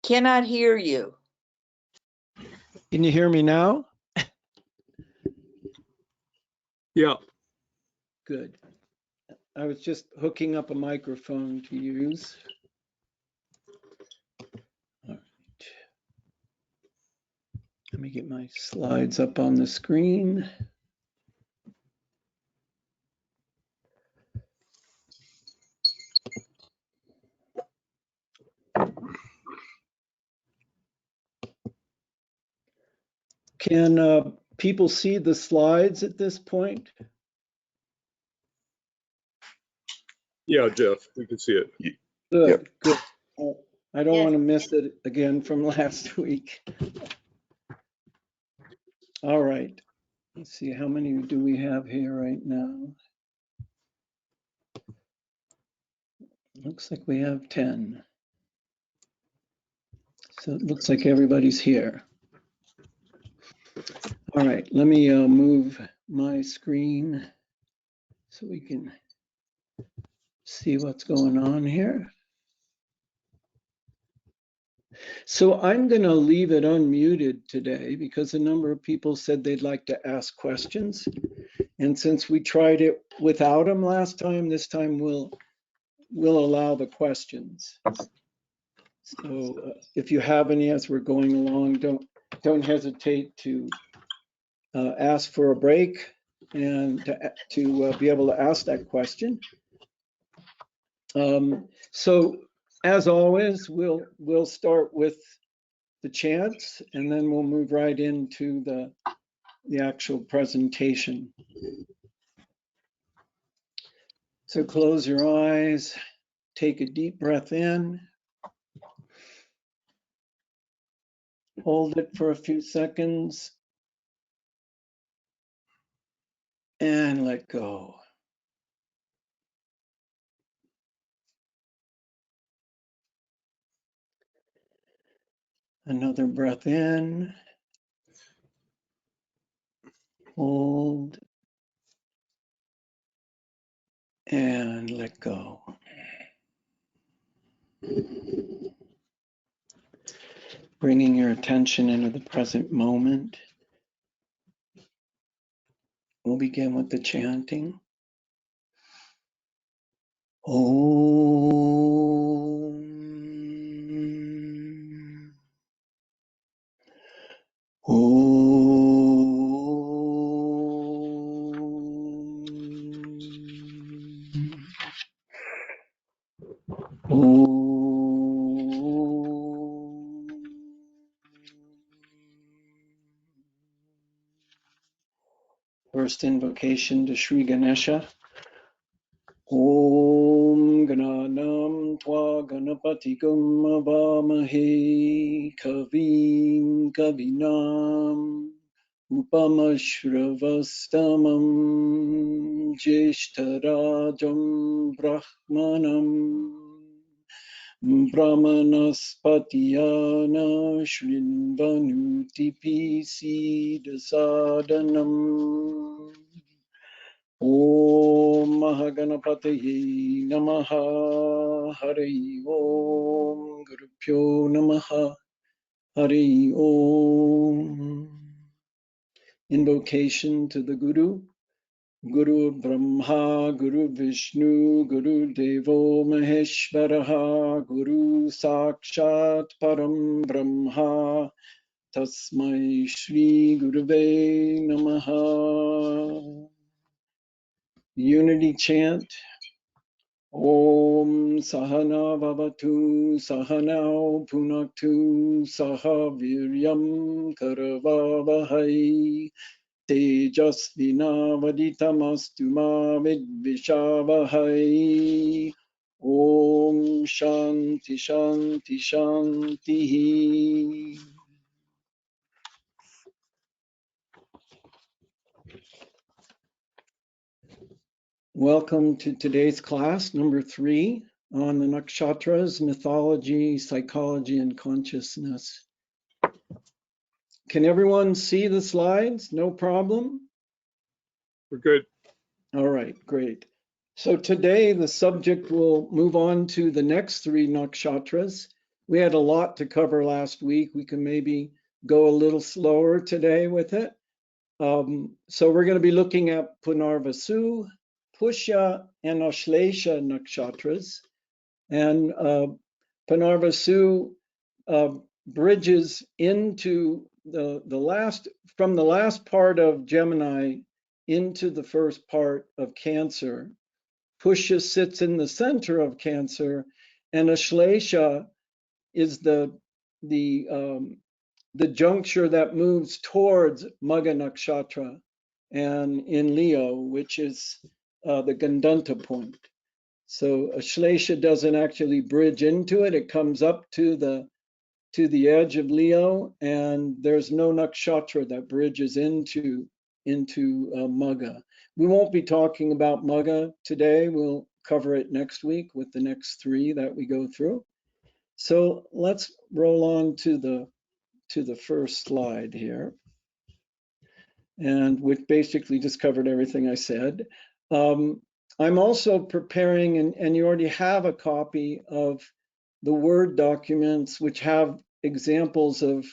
cannot hear you. Can you hear me now? Yeah. Good. I was just hooking up a microphone to use. All right. Let me get my slides up on the screen. Can people see the slides at this point? Yeah, Jeff, we can see it. Good, Yep. good. I don't Yes. want to miss it again from last week. All right. Let's see, how many do we have here right now? Looks like we have 10. So it looks like everybody's here. All right, let me move my screen so we can see what's going on here. So I'm going to leave it unmuted today because a number of people said they'd like to ask questions. And since we tried it without them last time, this time we'll allow the questions. So if you have any as we're going along, don't hesitate to ask for a break and to be able to ask that question. So as always, we'll start with the chants and then we'll move right into the actual presentation. So close your eyes, take a deep breath in, hold it for a few seconds, and let go. Another breath in, hold, and let go. Bringing your attention into the present moment. We'll begin with the chanting. Om. First invocation to Sri Ganesha. Om Gananam Tva Ganapatigam Avamahe Kavim Kavinam Upamashravastamam Jeshtarajam Brahmanam Brahmanaspatiyana Shrinvanuti Sadanam. Om Mahaganapataye Namaha Hari Om Gurupyo Namaha Hari Om. Invocation to the Guru. Guru Brahma, Guru Vishnu, Guru Devo Maheshwaraha, Guru Sakshat Param Brahma, Tasmai Shri Gurave Namaha. Unity chant. Om Sahana Vavatu Sahanao Punaktu Saha Viryam Karavavahai Tejasvinavaditamastu ma vidvishavahai. Om Shanti Shanti Shanti. Welcome to today's class, number 3, on the Nakshatras, Mythology, Psychology, and Consciousness. Can everyone see the slides? No problem? We're good. All right, great. So today the subject will move on to the next 3 nakshatras, We had a lot to cover last week. We can maybe go a little slower today with it. So we're going to be looking at Punarvasu, Pushya, and Ashlesha nakshatras. And Punarvasu bridges into from the last part of Gemini into the first part of Cancer. Pushya sits in the center of Cancer, and Ashlesha is the juncture that moves towards Magha Nakshatra and in Leo, which is the Gandanta point. So Ashlesha doesn't actually bridge into it. It comes up to the edge of Leo, and there's no nakshatra that bridges into Magha. We won't be talking about Magha today. We'll cover it next week with the next three that we go through. So let's roll on to the first slide here, and which basically just covered everything I said. I'm also preparing, and you already have a copy of the Word documents, which have examples of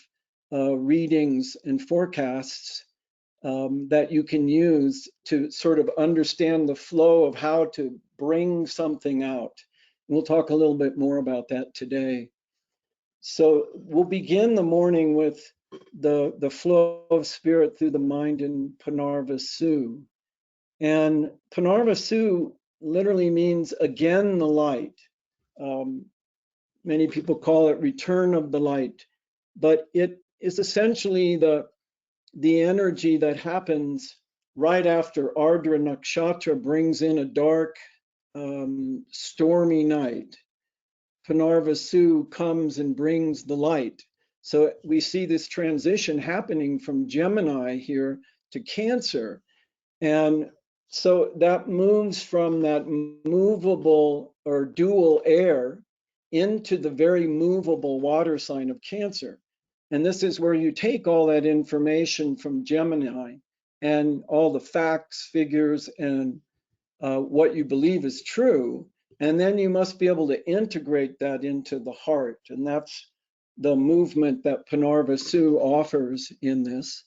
readings and forecasts that you can use to sort of understand the flow of how to bring something out. We'll talk a little bit more about that today. So we'll begin the morning with the flow of spirit through the mind in Punarvasu. And Punarvasu literally means again the light. Many people call it return of the light, but it is essentially the energy that happens right after Ardra Nakshatra brings in a dark, stormy night. Punarvasu comes and brings the light. So we see this transition happening from Gemini here to Cancer. And so that moves from that movable or dual air into the very movable water sign of Cancer. And this is where you take all that information from Gemini and all the facts, figures, and what you believe is true. And then you must be able to integrate that into the heart. And that's the movement that Punarvasu offers in this.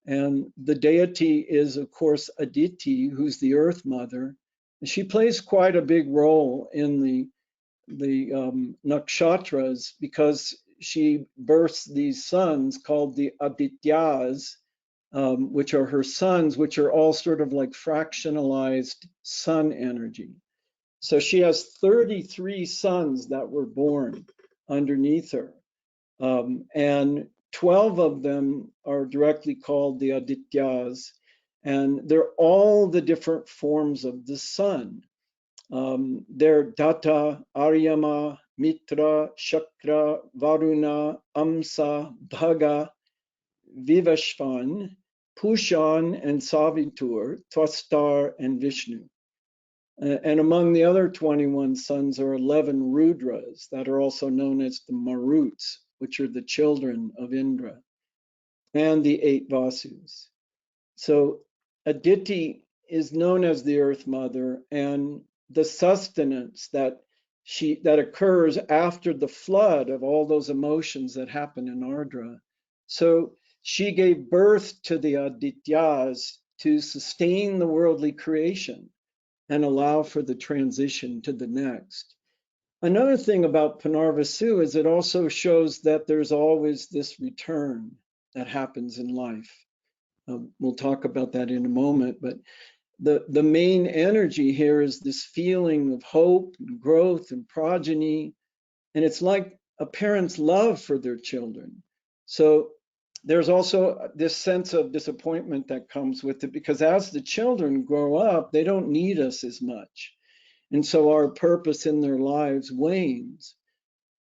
And the deity is, of course, Aditi, who's the Earth Mother. And she plays quite a big role in the nakshatras because she births these sons called the Adityas, which are her sons, which are all sort of like fractionalized sun energy. So she has 33 sons that were born underneath her. And 12 of them are directly called the Adityas, and they're all the different forms of the sun. They're Datta, Aryama, Mitra, Shakra, Varuna, Amsa, Bhaga, Vivashvan, Pushan, and Savitur, Twastar, and Vishnu. And among the other 21 sons are 11 Rudras that are also known as the Maruts, which are the children of Indra, and the 8 Vasus. So Aditi is known as the Earth Mother, and the sustenance that occurs after the flood of all those emotions that happen in Ardra. So she gave birth to the Adityas to sustain the worldly creation and allow for the transition to the next. Another thing about Punarvasu is it also shows that there's always this return that happens in life. We'll talk about that in a moment, but the main energy here is this feeling of hope and growth and progeny, and it's like a parent's love for their children. So there's also this sense of disappointment that comes with it because as the children grow up, they don't need us as much. And so our purpose in their lives wanes.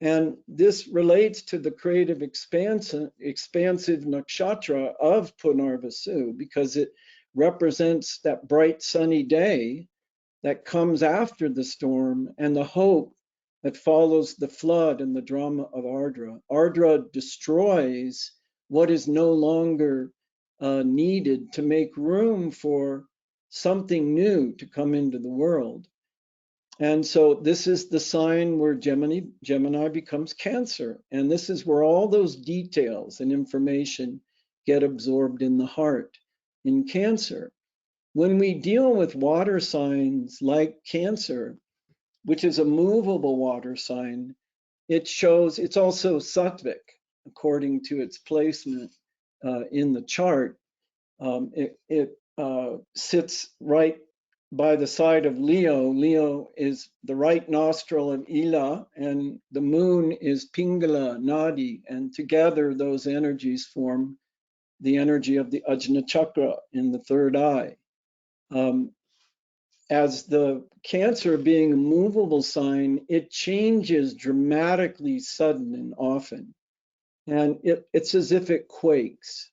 And this relates to the creative expansive nakshatra of Punarvasu because it represents that bright sunny day that comes after the storm and the hope that follows the flood and the drama of Ardra. Ardra destroys what is no longer needed to make room for something new to come into the world. And so this is the sign where Gemini becomes Cancer. And this is where all those details and information get absorbed in the heart in Cancer. When we deal with water signs like Cancer, which is a movable water sign, it shows it's also sattvic according to its placement in the chart. It sits right by the side of Leo. Leo is the right nostril of Ila, and the moon is Pingala, Nadi, and together those energies form the energy of the Ajna Chakra in the third eye. As the Cancer being a movable sign, it changes dramatically, sudden and often, and it's as if it quakes.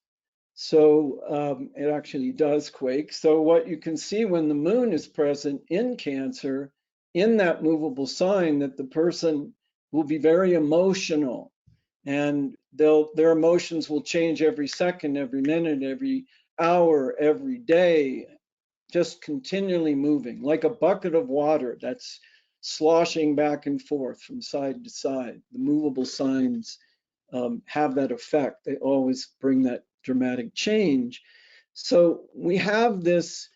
So it actually does quake. So what you can see when the moon is present in Cancer, in that movable sign, that the person will be very emotional, and their emotions will change every second, every minute, every hour, every day, just continually moving like a bucket of water that's sloshing back and forth from side to side. The movable signs have that effect. They always bring that dramatic change. So we have this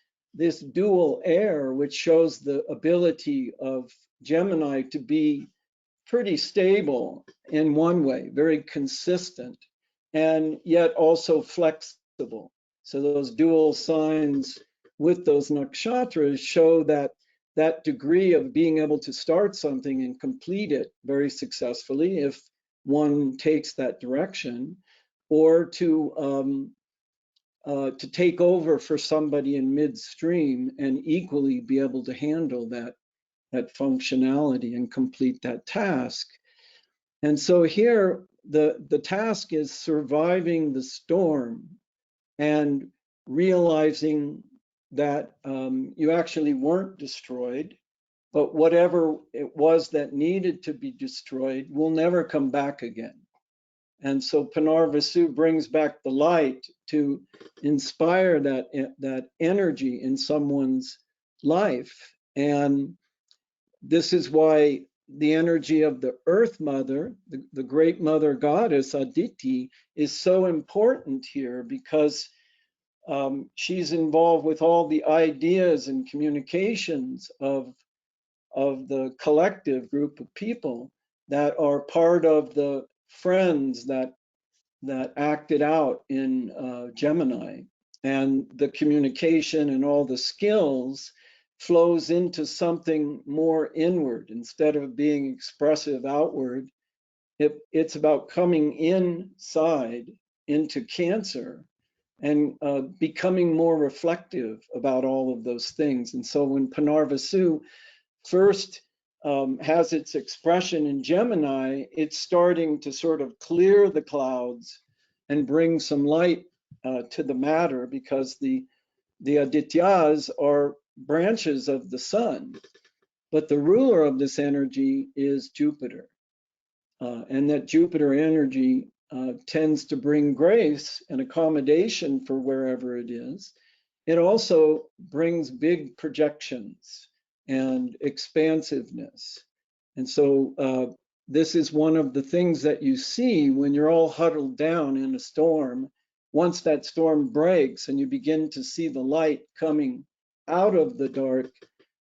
dual air, which shows the ability of Gemini to be pretty stable in one way, very consistent, and yet also flexible. So those dual signs with those nakshatras show that degree of being able to start something and complete it very successfully if one takes that direction, or to take over for somebody in midstream and equally be able to handle that functionality and complete that task. And so here, the task is surviving the storm and realizing that you actually weren't destroyed, but whatever it was that needed to be destroyed will never come back again. And so Punarvasu brings back the light to inspire that energy in someone's life. And this is why the energy of the Earth Mother, the great mother goddess Aditi, is so important here, because she's involved with all the ideas and communications of the collective group of people that are part of the friends that acted out in Gemini, and the communication and all the skills flows into something more inward instead of being expressive outward. It's about coming inside into Cancer and becoming more reflective about all of those things. And so when Punarvasu first has its expression in Gemini, it's starting to sort of clear the clouds and bring some light to the matter, because the Adityas are branches of the sun, but the ruler of this energy is Jupiter. And that Jupiter energy tends to bring grace and accommodation for wherever it is. It also brings big projections and expansiveness. And so this is one of the things that you see when you're all huddled down in a storm. Once that storm breaks and you begin to see the light coming out of the dark,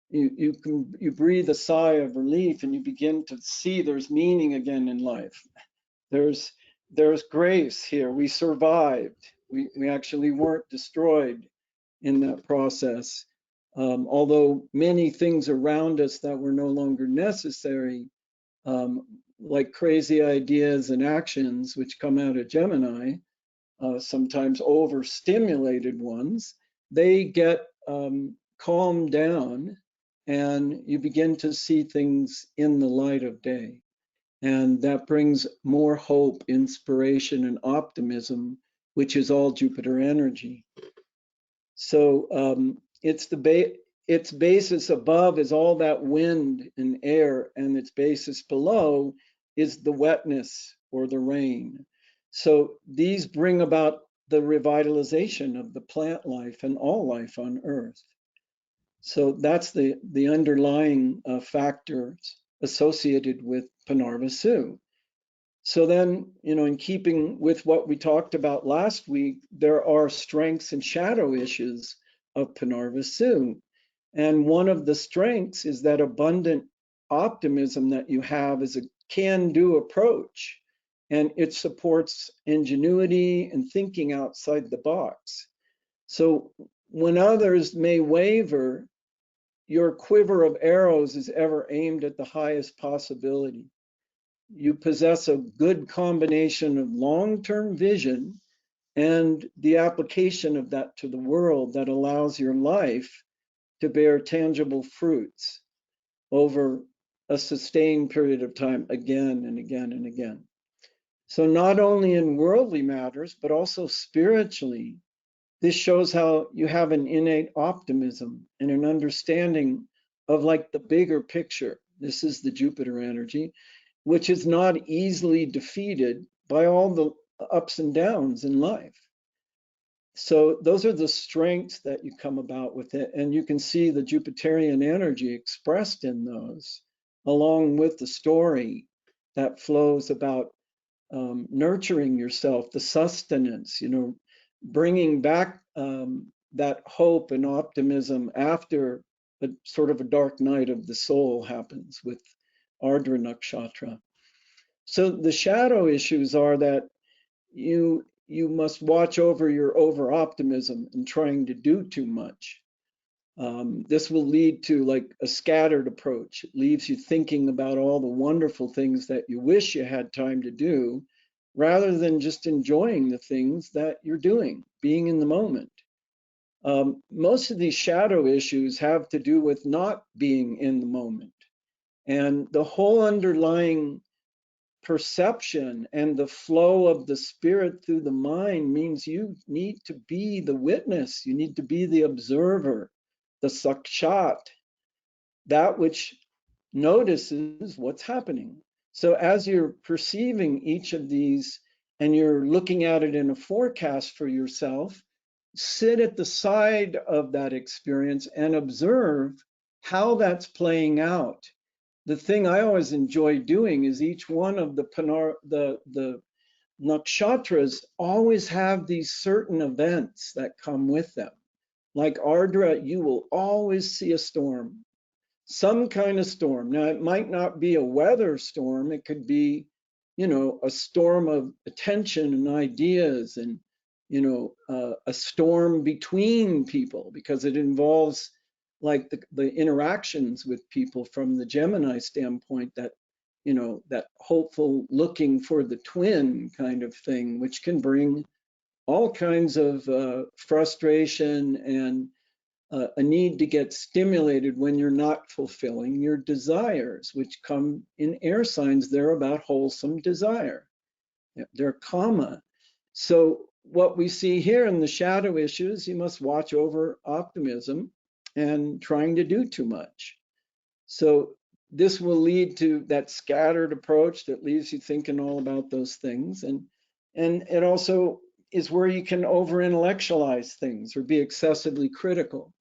you breathe a sigh of relief, and you begin to see there's meaning again in life. There's grace here. We survived. We actually weren't destroyed in that process. Although many things around us that were no longer necessary, like crazy ideas and actions which come out of Gemini, sometimes overstimulated ones, they get calmed down, and you begin to see things in the light of day. And that brings more hope, inspiration, and optimism, which is all Jupiter energy. So its basis above is all that wind and air, and its basis below is the wetness or the rain. So these bring about the revitalization of the plant life and all life on Earth. So that's the underlying factors associated with Punarvasu. So then, in keeping with what we talked about last week, there are strengths and shadow issues of Punarvasu. And one of the strengths is that abundant optimism that you have is a can-do approach, and it supports ingenuity and thinking outside the box. So when others may waver, your quiver of arrows is ever aimed at the highest possibility. You possess a good combination of long-term vision and the application of that to the world that allows your life to bear tangible fruits over a sustained period of time, again and again and again. So not only in worldly matters, but also spiritually, this shows how you have an innate optimism and an understanding of like the bigger picture. This is the Jupiter energy, which is not easily defeated by all the ups and downs in life. So those are the strengths that you come about with it. And you can see the Jupiterian energy expressed in those, along with the story that flows about nurturing yourself, the sustenance, bringing back that hope and optimism after a sort of a dark night of the soul happens with Ardra Nakshatra. So the shadow issues are that you must watch over your over optimism and trying to do too much. This will lead to like a scattered approach. It leaves you thinking about all the wonderful things that you wish you had time to do, rather than just enjoying the things that you're doing, being in the moment. Most of these shadow issues have to do with not being in the moment. And the whole underlying perception and the flow of the spirit through the mind means you need to be the witness, you need to be the observer, the sakshat, that which notices what's happening. So as you're perceiving each of these and you're looking at it in a forecast for yourself, sit at the side of that experience and observe how that's playing out. The thing I always enjoy doing is each one of the nakshatras always have these certain events that come with them. Like Ardra, you will always see a storm, some kind of storm. Now, it might not be a weather storm. It could be, a storm of attention and ideas, and, a storm between people, because it involves like the interactions with people from the Gemini standpoint, that, that hopeful looking for the twin kind of thing, which can bring all kinds of frustration and a need to get stimulated when you're not fulfilling your desires, which come in air signs. They're about wholesome desire. They're karma. So what we see here in the shadow issues, you must watch over optimism and trying to do too much. So this will lead to that scattered approach that leaves you thinking all about those things. And it also is where you can over intellectualize things or be excessively critical.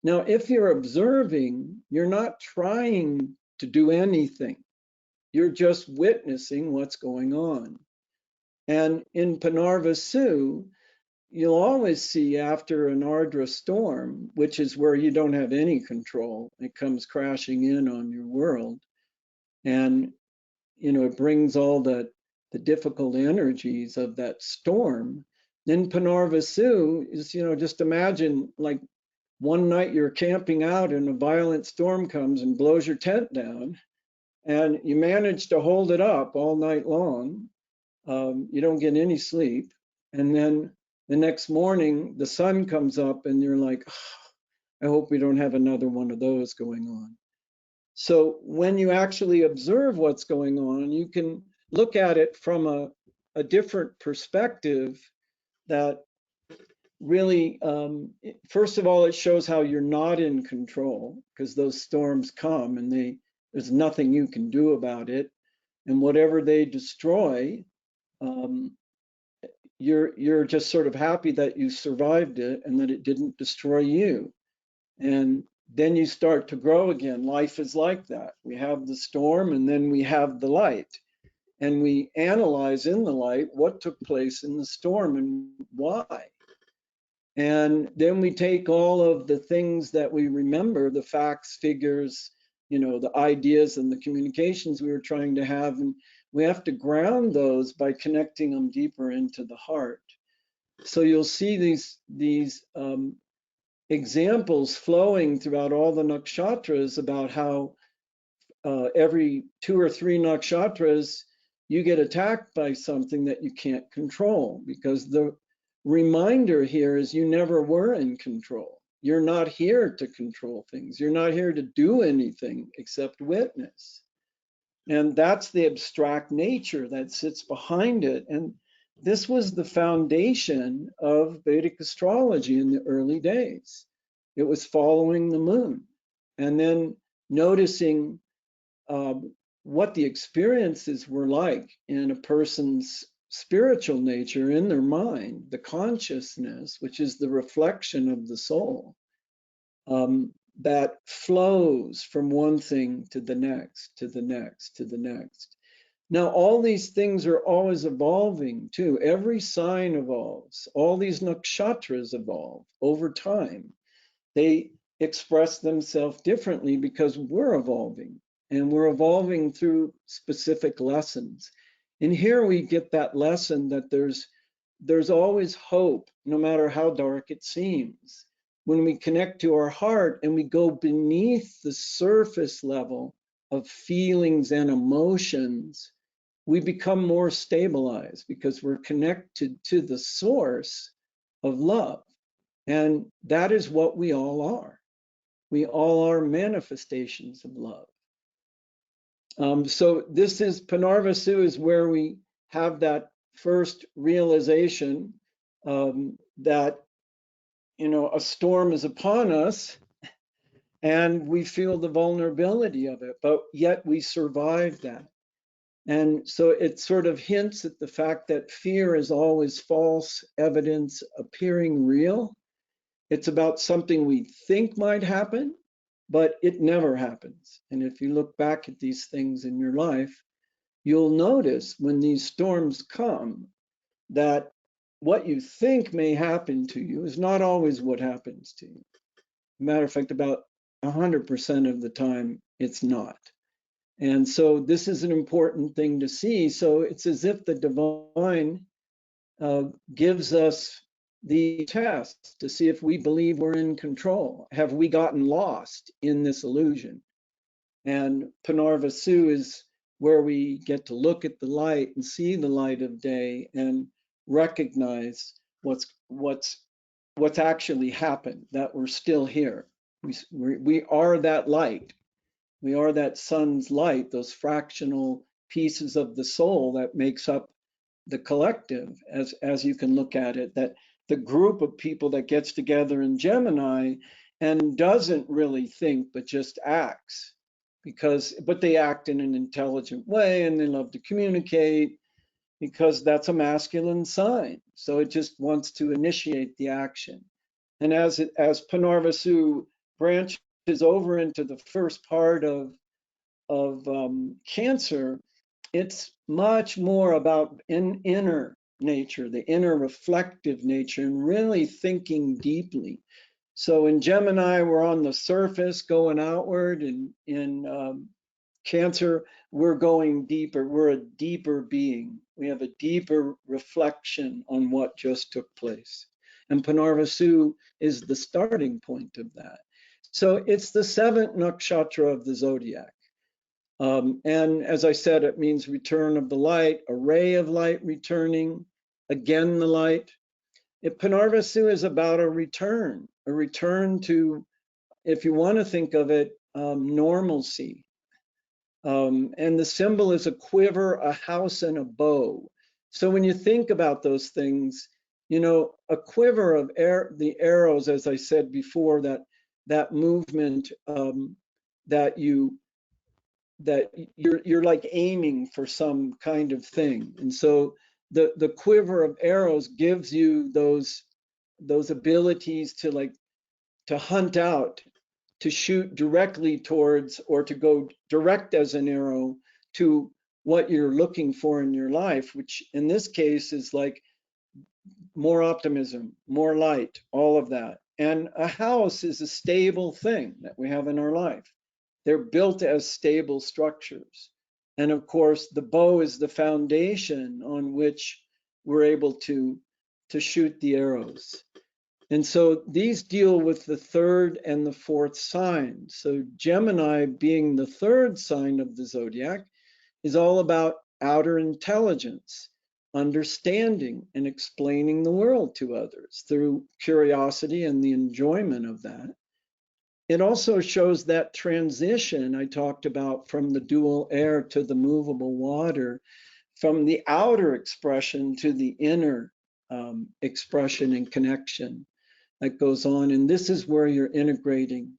Now, if you're observing, you're not trying to do anything. You're just witnessing what's going on. And in Punarvasu, you'll always see after an Ardra storm, which is where you don't have any control, it comes crashing in on your world. And, it brings all the difficult energies of that storm. Then Punarvasu is, just imagine like one night you're camping out and a violent storm comes and blows your tent down, and you manage to hold it up all night long. You don't get any sleep. And then the next morning, the sun comes up and you're like, oh, I hope we don't have another one of those going on. So when you actually observe what's going on, you can look at it from a different perspective that really, first of all, it shows how you're not in control, because those storms come and there's nothing you can do about it. And whatever they destroy, you're just sort of happy that you survived it and that it didn't destroy you. And then you start to grow again. Life is like that. We have the storm and then we have the light. And we analyze in the light what took place in the storm and why. And then we take all of the things that we remember, the facts, figures, the ideas and the communications we were trying to have, and we have to ground those by connecting them deeper into the heart. So you'll see these examples flowing throughout all the nakshatras about how every 2 or 3 nakshatras you get attacked by something that you can't control, because the reminder here is you never were in control. You're not here to control things. You're not here to do anything except witness. And that's the abstract nature that sits behind it. And this was the foundation of Vedic astrology in the early days. It was following the moon and then noticing what the experiences were like in a person's spiritual nature, in their mind, the consciousness, which is the reflection of the soul, that flows from one thing to the next, to the next, to the next. Now, all these things are always evolving too. Every sign evolves. All these nakshatras evolve over time. They express themselves differently because we're evolving, and we're evolving through specific lessons. And here we get that lesson that there's always hope, no matter how dark it seems. When we connect to our heart and we go beneath the surface level of feelings and emotions, we become more stabilized because we're connected to the source of love. And that is what we all are. We all are manifestations of love. So this is Punarvasu, is where we have that first realization that a storm is upon us, and we feel the vulnerability of it, but yet we survive that. And so it sort of hints at the fact that fear is always false evidence appearing real. It's about something we think might happen, but it never happens. And if you look back at these things in your life, you'll notice when these storms come that what you think may happen to you is not always what happens to you. Matter of fact, about 100% of the time, it's not. And so this is an important thing to see. So it's as if the divine gives us the test to see if we believe we're in control. Have we gotten lost in this illusion? And Punarvasu is where we get to look at the light and see the light of day and recognize what's actually happened, that we're still here. We are that light. We are that sun's light, those fractional pieces of the soul that makes up the collective, as you can look at it, that the group of people that gets together in Gemini and doesn't really think but just acts, but they act in an intelligent way and they love to communicate because that's a masculine sign. So it just wants to initiate the action. And as Punarvasu branches over into the first part of Cancer, it's much more about inner nature, the inner reflective nature, and really thinking deeply. So in Gemini, we're on the surface going outward, and in Cancer, we're going deeper. We're a deeper being. We have a deeper reflection on what just took place. And Punarvasu is the starting point of that. So it's the 7th nakshatra of the Zodiac. And as I said, it means return of the light, a ray of light returning, again the light. Punarvasu is about a return to, if you want to think of it, normalcy. And the symbol is a quiver, a house, and a bow. So when you think about those things, a quiver of the arrows, as I said before, that movement that you're like aiming for some kind of thing. And so the quiver of arrows gives you those abilities to hunt out to shoot directly towards, or to go direct as an arrow to what you're looking for in your life, which in this case is like more optimism, more light, all of that. And a house is a stable thing that we have in our life. They're built as stable structures. And of course, the bow is the foundation on which we're able to shoot the arrows. And so these deal with the third and the fourth sign. So Gemini, being the third sign of the zodiac, is all about outer intelligence, understanding and explaining the world to others through curiosity and the enjoyment of that. It also shows that transition I talked about from the dual air to the movable water, from the outer expression to the inner expression and connection that goes on. And this is where you're integrating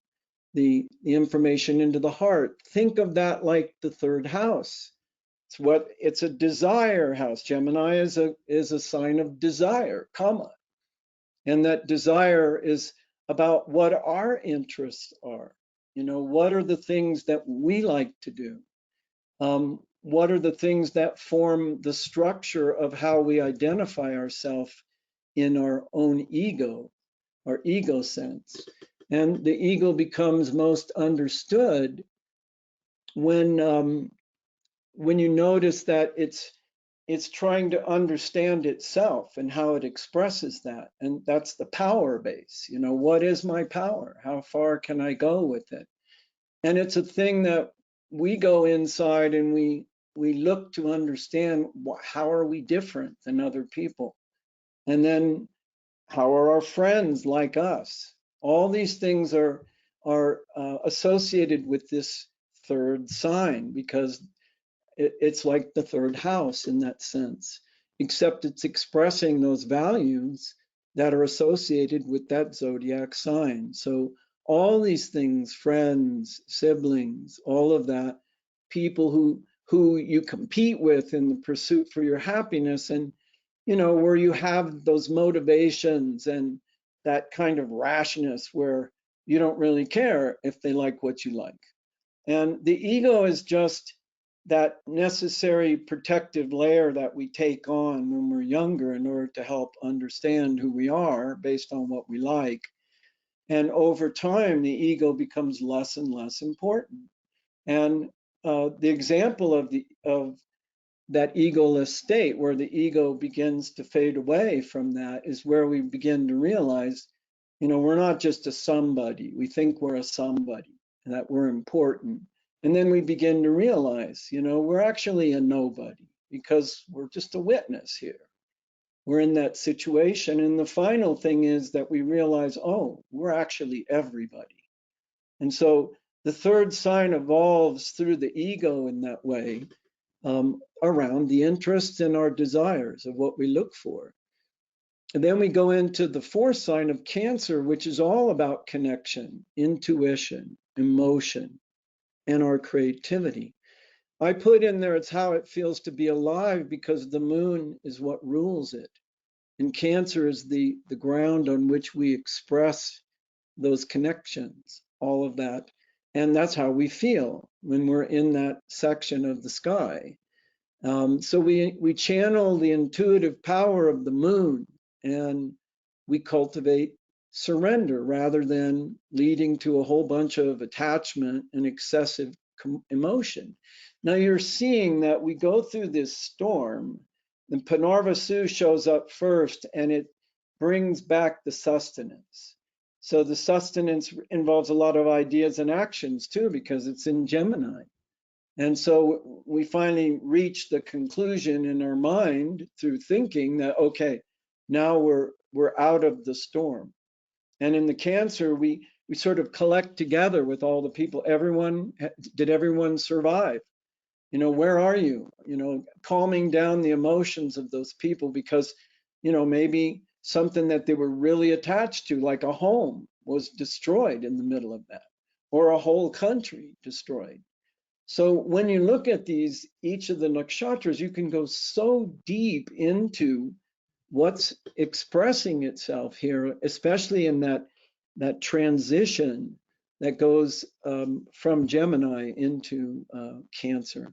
the information into the heart. Think of that like the third house. It's a desire house. Gemini is a sign of desire, comma. And that desire is about what our interests are. You know, what are the things that we like to do? What are the things that form the structure of how we identify ourselves in our own ego, our ego sense? And the ego becomes most understood when you notice that it's trying to understand itself and how it expresses that. And that's the power base. You know, what is my power? How far can I go with it? And it's a thing that we go inside and we look to understand, how are we different than other people? And then how are our friends like us? All these things are associated with this third sign, because it's like the third house in that sense, except it's expressing those values that are associated with that zodiac sign. So all these things, friends, siblings, all of that, people who you compete with in the pursuit for your happiness, and you know, where you have those motivations and that kind of rashness where you don't really care if they like what you like. And the ego is just that necessary protective layer that we take on when we're younger in order to help understand who we are based on what we like. And over time, the ego becomes less and less important. And the example of that egoless state, where the ego begins to fade away from that, is where we begin to realize, you know, we're not just a somebody. We think we're a somebody and that we're important. And then we begin to realize, you know, we're actually a nobody, because we're just a witness here. We're in that situation. And the final thing is that we realize, oh, we're actually everybody. And so the third sign evolves through the ego in that way, around the interests and our desires of what we look for. And then we go into the fourth sign of Cancer, which is all about connection, intuition, emotion, and our creativity. I put in there, it's how it feels to be alive, because the moon is what rules it. And Cancer is the ground on which we express those connections, all of that. And that's how we feel when we're in that section of the sky. So we channel the intuitive power of the moon, and we cultivate surrender rather than leading to a whole bunch of attachment and excessive emotion. Now you're seeing that we go through this storm, and Punarvasu shows up first, and it brings back the sustenance. So the sustenance involves a lot of ideas and actions too, because it's in Gemini. And so we finally reach the conclusion in our mind through thinking that, okay, now we're out of the storm. And in the Cancer, we sort of collect together with all the people. Did everyone survive? You know, where are you? You know, calming down the emotions of those people, because, you know, maybe something that they were really attached to, like a home, was destroyed in the middle of that, or a whole country destroyed. So when you look at these, each of the nakshatras, you can go so deep into what's expressing itself here, especially in that transition that goes from Gemini into Cancer.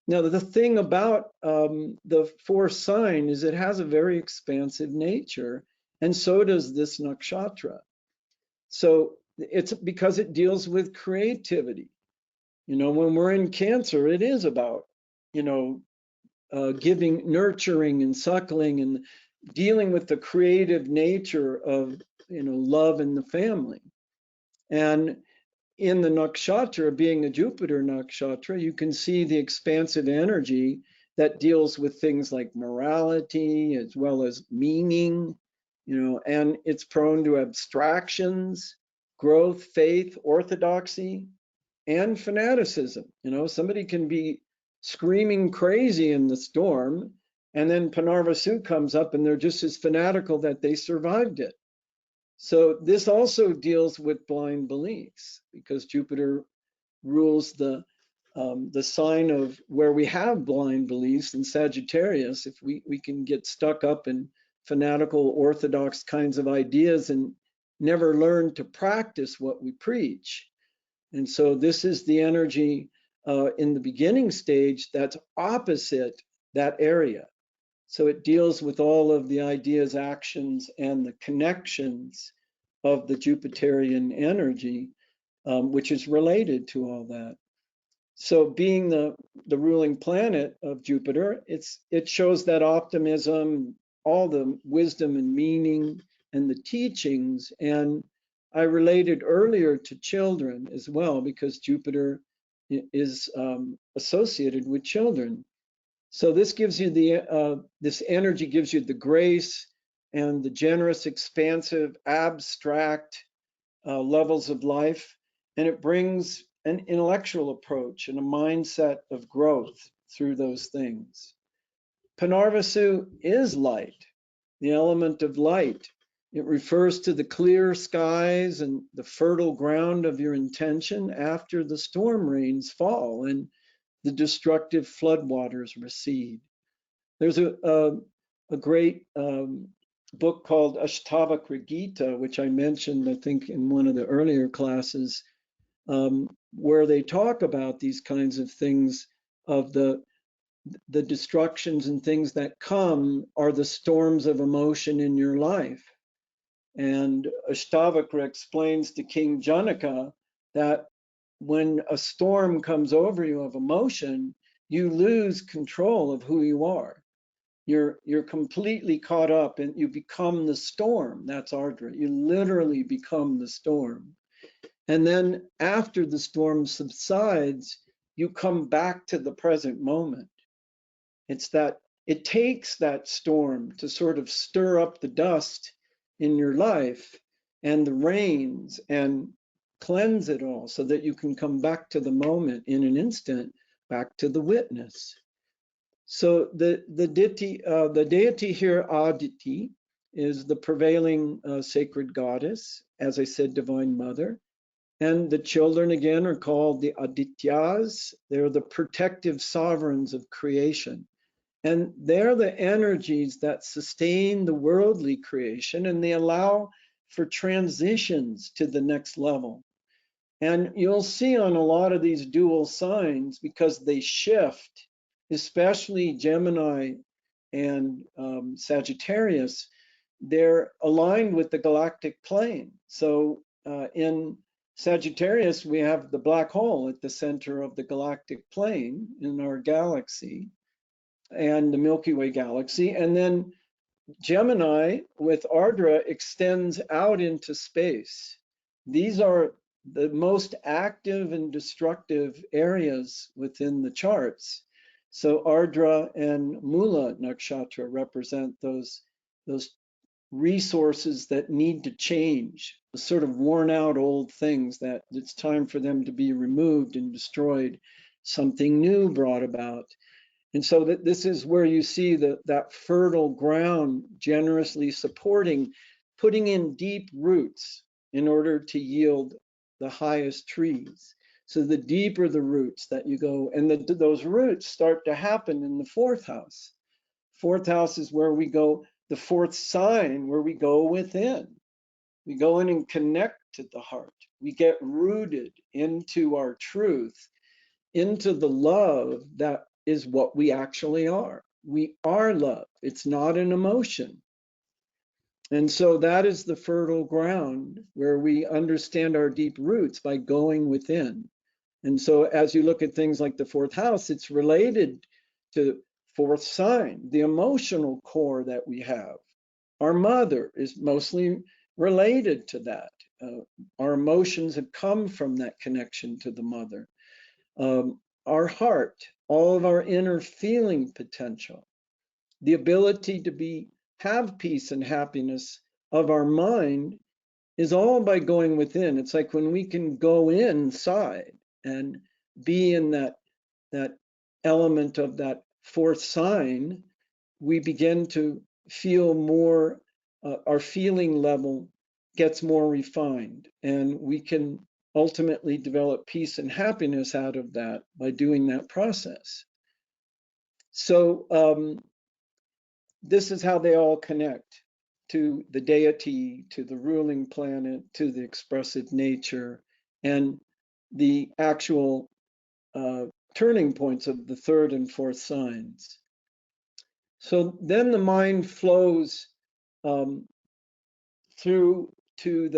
Now, the thing about the fourth sign is it has a very expansive nature, and so does this nakshatra. So it's because it deals with creativity. You know, when we're in Cancer, it is about, you know, giving, nurturing and suckling and dealing with the creative nature of, you know, love in the family. And in the nakshatra, being a Jupiter nakshatra, you can see the expansive energy that deals with things like morality as well as meaning, you know, and it's prone to abstractions, growth, faith, orthodoxy, and fanaticism. You know, somebody can be screaming crazy in the storm, and then Punarvasu comes up and they're just as fanatical that they survived it. So this also deals with blind beliefs because Jupiter rules the sign of where we have blind beliefs in Sagittarius. If we can get stuck up in fanatical orthodox kinds of ideas and never learn to practice what we preach. And so this is the energy in the beginning stage that's opposite that area. So it deals with all of the ideas, actions, and the connections of the Jupiterian energy, which is related to all that. So being the ruling planet of Jupiter, it shows that optimism, all the wisdom and meaning and the teachings. And I related earlier to children as well, because Jupiter is associated with children. So this gives you this energy gives you the grace and the generous, expansive, abstract levels of life, and it brings an intellectual approach and a mindset of growth through those things. Punarvasu is light, the element of light. It refers to the clear skies and the fertile ground of your intention after the storm rains fall and the destructive floodwaters recede. There's a great book called Ashtavakra Gita, which I mentioned, I think, in one of the earlier classes, where they talk about these kinds of things of the destructions and things that come are the storms of emotion in your life. And Ashtavakra explains to King Janaka that when a storm comes over you of emotion, you lose control of who you are. You're completely caught up and you become the storm. That's Ardra. You literally become the storm. And then after the storm subsides, you come back to the present moment. It's that it takes that storm to sort of stir up the dust in your life and the rains and cleanse it all so that you can come back to the moment in an instant, back to the witness. So the deity here, Aditi, is the prevailing sacred goddess, as I said, divine mother. And the children, again, are called the Adityas. They're the protective sovereigns of creation. And they're the energies that sustain the worldly creation, and they allow for transitions to the next level. And you'll see on a lot of these dual signs, because they shift, especially Gemini and Sagittarius, they're aligned with the galactic plane. So in Sagittarius, we have the black hole at the center of the galactic plane in our galaxy and the Milky Way galaxy. And then Gemini with Ardra extends out into space. These are the most active and destructive areas within the charts. So Ardra and Mula Nakshatra represent those resources that need to change, the sort of worn out old things that it's time for them to be removed and destroyed, something new brought about. And so this is where you see that fertile ground generously supporting, putting in deep roots in order to yield the highest trees. So the deeper the roots that you go, and those roots start to happen in the fourth house. Fourth house is where we go, the fourth sign, where we go within. We go in and connect to the heart. We get rooted into our truth, into the love that is what we actually are. We are love. It's not an emotion. And so that is the fertile ground where we understand our deep roots by going within. And so as you look at things like the fourth house, it's related to fourth sign, the emotional core that we have. Our mother is mostly related to that. Our emotions have come from that connection to the mother. Our heart, all of our inner feeling potential, the ability to have peace and happiness of our mind is all by going within. It's like when we can go inside and be in that element of that fourth sign, we begin to feel more, our feeling level gets more refined, and we can ultimately develop peace and happiness out of that by doing that process. So this is how they all connect to the deity, to the ruling planet, to the expressive nature, and the actual turning points of the third and fourth signs. So then the mind flows through to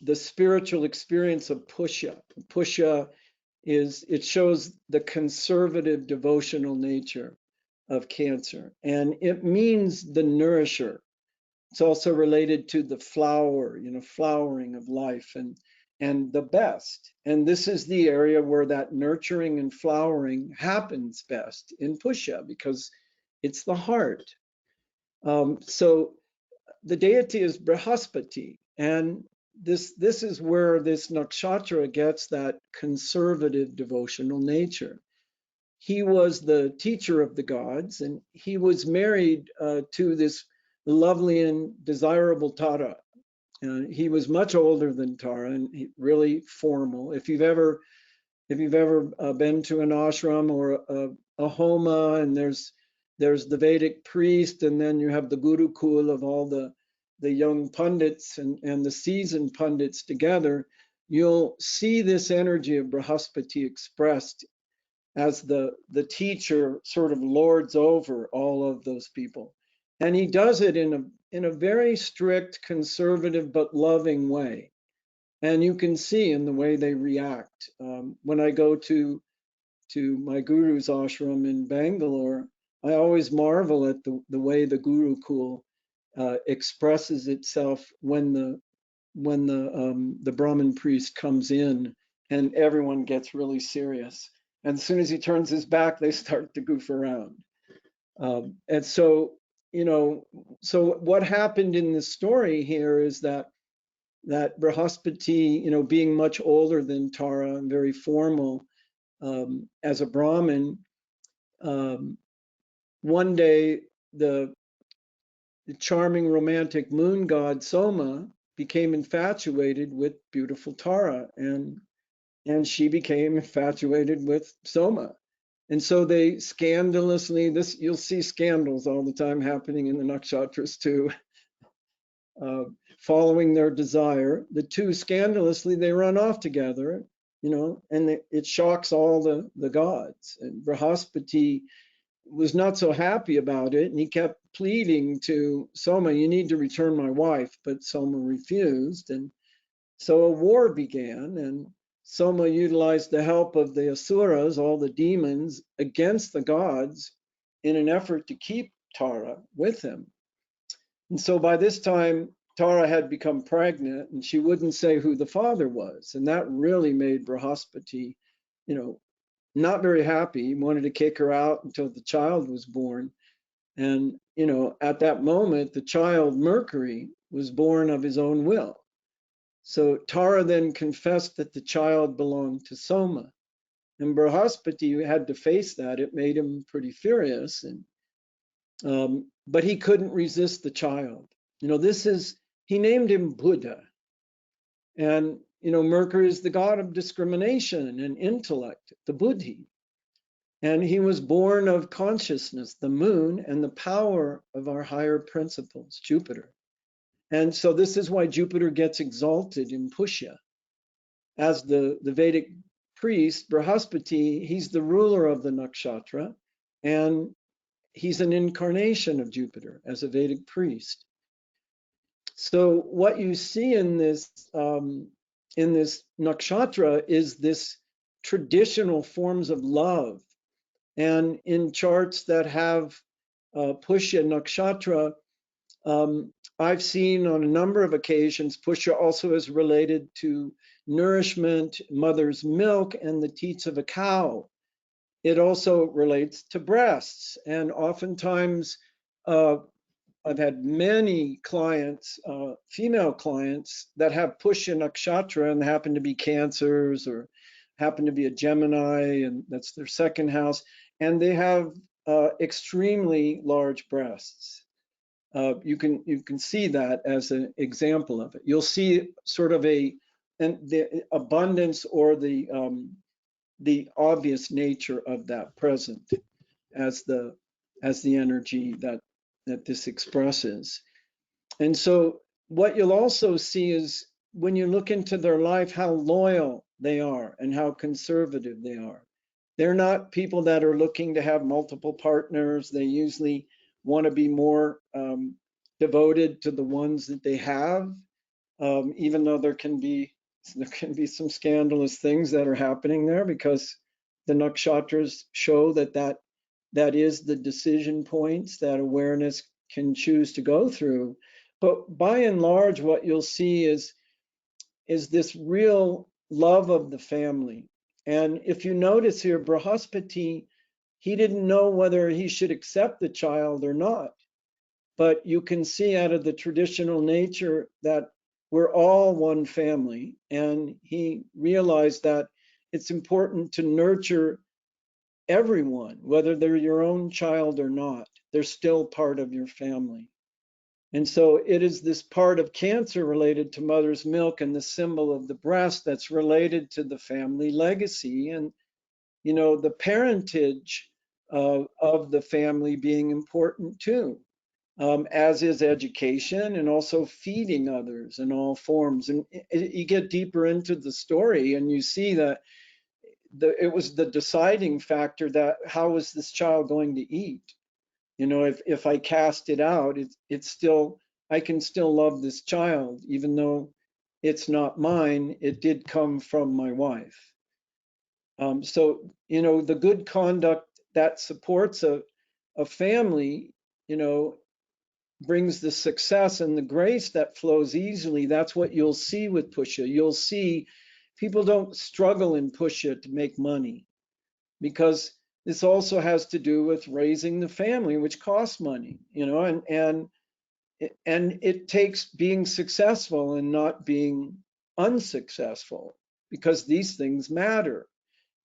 the spiritual experience of Pushya. Pushya it shows the conservative devotional nature of Cancer, and it means the nourisher. It's also related to the flower, flowering of life and the best. And this is the area where that nurturing and flowering happens best in Pushya, because it's the heart. So the deity is Brihaspati, and this is where this nakshatra gets that conservative devotional nature. He was the teacher of the gods, and he was married to this lovely and desirable Tara. He was much older than Tara and really formal. If you've ever been to an ashram or a homa, and there's the Vedic priest, and then you have the Gurukul of all the young pundits and the seasoned pundits together, you'll see this energy of Brihaspati expressed as the teacher sort of lords over all of those people. And he does it in a very strict, conservative, but loving way. And you can see in the way they react. When I go to my guru's ashram in Bangalore, I always marvel at the way the Gurukul expresses itself when the Brahmin priest comes in and everyone gets really serious. And as soon as he turns his back, they start to goof around. And so, so what happened in the story here is that Brihaspati, being much older than Tara and very formal as a Brahmin, one day the charming romantic moon god Soma became infatuated with beautiful Tara, and she became infatuated with Soma. And so they scandalously, you'll see scandals all the time happening in the Nakshatras too. Following their desire, the two scandalously, they run off together, and it shocks all the gods. And Brihaspati was not so happy about it, and he kept pleading to Soma, you need to return my wife, but Soma refused. And so a war began, and Soma utilized the help of the asuras, all the demons, against the gods in an effort to keep Tara with him. And so by this time, Tara had become pregnant, and she wouldn't say who the father was. And that really made Brihaspati, not very happy. He wanted to kick her out until the child was born. And, at that moment, the child, Mercury, was born of his own will. So Tara then confessed that the child belonged to Soma. And Brihaspati had to face that. It made him pretty furious. But he couldn't resist the child. He named him Buddha. And, Mercury is the god of discrimination and intellect, the Buddhi. And he was born of consciousness, the moon, and the power of our higher principles, Jupiter. And so this is why Jupiter gets exalted in Pushya. As the Vedic priest, Brihaspati, he's the ruler of the nakshatra, and he's an incarnation of Jupiter as a Vedic priest. So what you see in this nakshatra is this traditional forms of love. And in charts that have Pushya nakshatra, I've seen on a number of occasions, Pushya also is related to nourishment, mother's milk, and the teats of a cow. It also relates to breasts. And oftentimes, I've had many clients, female clients, that have Pushya nakshatra and happen to be Cancers or happen to be a Gemini, and that's their second house. And they have extremely large breasts. You can see that as an example of it. You'll see sort of the abundance or the obvious nature of that present as the energy that this expresses. And so what you'll also see is when you look into their life, how loyal they are and how conservative they are. They're not people that are looking to have multiple partners. They usually want to be more devoted to the ones that they have, even though there can be some scandalous things that are happening there, because the nakshatras show that is the decision points that awareness can choose to go through. But by and large, what you'll see is this real love of the family. And if you notice here, Brihaspati, he didn't know whether he should accept the child or not. But you can see out of the traditional nature that we're all one family. And he realized that it's important to nurture everyone, whether they're your own child or not. They're still part of your family. And so it is this part of Cancer related to mother's milk and the symbol of the breast that's related to the family legacy and, the parentage of the family being important too, as is education and also feeding others in all forms. And you get deeper into the story and you see that it was the deciding factor that how was this child going to eat? If I cast it out, it's still, I can still love this child, even though it's not mine. It did come from my wife. So, the good conduct that supports a family, brings the success and the grace that flows easily. That's what you'll see with Pusha. You'll see people don't struggle in Pusha to make money, because this also has to do with raising the family, which costs money, and it takes being successful and not being unsuccessful, because these things matter.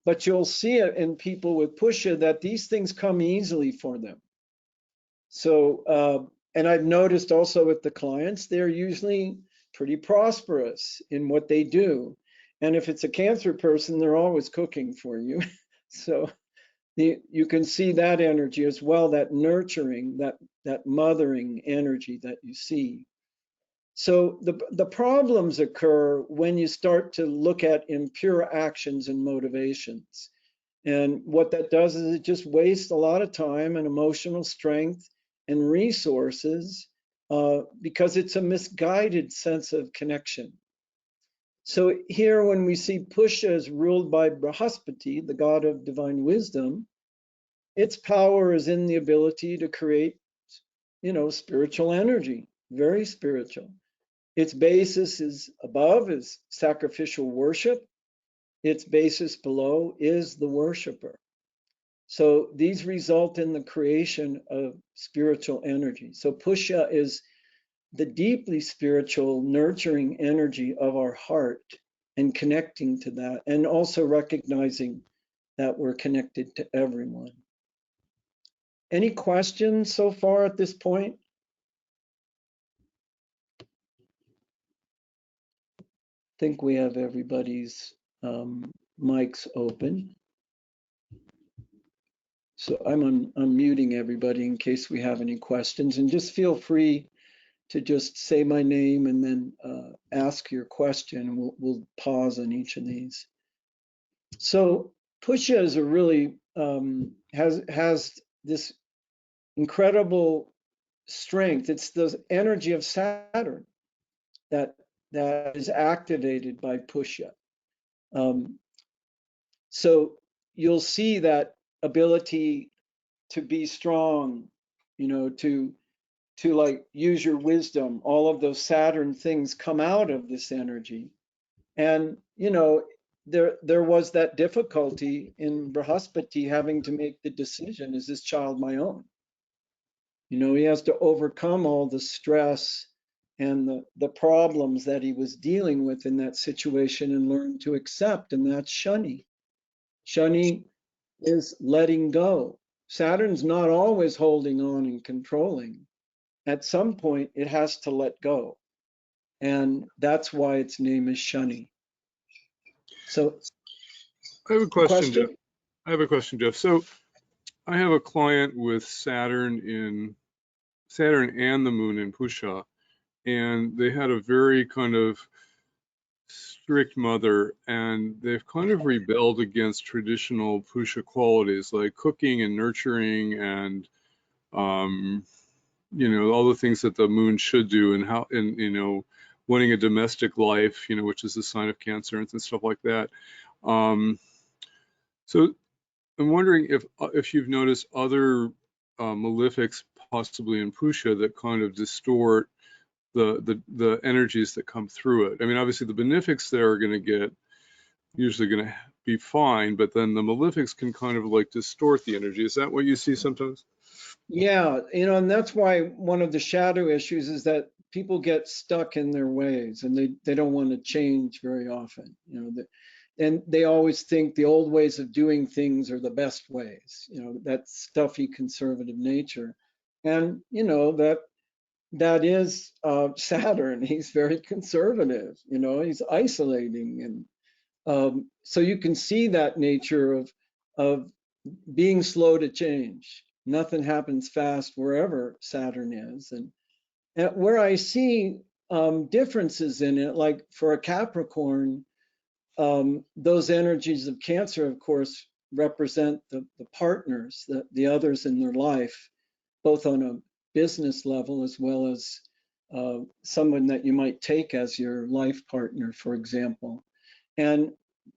But you'll see it in people with Pusha that these things come easily for them. So, and I've noticed also with the clients, they're usually pretty prosperous in what they do. And if it's a Cancer person, they're always cooking for you. So you can see that energy as well, that nurturing, that mothering energy that you see. So the problems occur when you start to look at impure actions and motivations. And what that does is it just wastes a lot of time and emotional strength and resources, because it's a misguided sense of connection. So here, when we see Pusha is ruled by Brihaspati, the god of divine wisdom, its power is in the ability to create, spiritual energy, very spiritual. Its basis is above is sacrificial worship. Its basis below is the worshiper. So these result in the creation of spiritual energy. So Pushya is the deeply spiritual, nurturing energy of our heart, and connecting to that, and also recognizing that we're connected to everyone. Any questions so far at this point? I think we have everybody's mics open. So I'm unmuting everybody in case we have any questions, and just feel free to just say my name and then ask your question. We'll pause on each of these. So Pushya is a really has this incredible strength. It's the energy of Saturn that is activated by Pushya. So you'll see that ability to be strong, to like use your wisdom. All of those Saturn things come out of this energy. And there was that difficulty in Brihaspati having to make the decision, is this child my own? He has to overcome all the stress and the problems that he was dealing with in that situation and learn to accept, and that's Shani. Shani is letting go. Saturn's not always holding on and controlling. At some point, it has to let go. And that's why its name is Shani. So I have a question, Jeff. I have a question, Jeff. So I have a client with Saturn and the moon in Pusha, and they had a very kind of strict mother, and they've kind of rebelled against traditional Pusha qualities like cooking and nurturing and all the things that the moon should do, and wanting a domestic life, which is a sign of Cancer and stuff like that. So I'm wondering if you've noticed other malefics possibly in Pusha that kind of distort the energies that come through it. I mean, obviously the benefics there are usually going to be fine, but then the malefics can kind of like distort the energy. Is that what you see sometimes? Yeah, and that's why one of the shadow issues is that people get stuck in their ways and they don't want to change very often. And they always think the old ways of doing things are the best ways. That stuffy conservative nature, and that is Saturn. He's very conservative. He's isolating, and so you can see that nature of being slow to change. Nothing happens fast wherever Saturn is. And where I see differences in it, like for a Capricorn, those energies of Cancer, of course, represent the partners, the others in their life, both on a business level as well as someone that you might take as your life partner, for example. And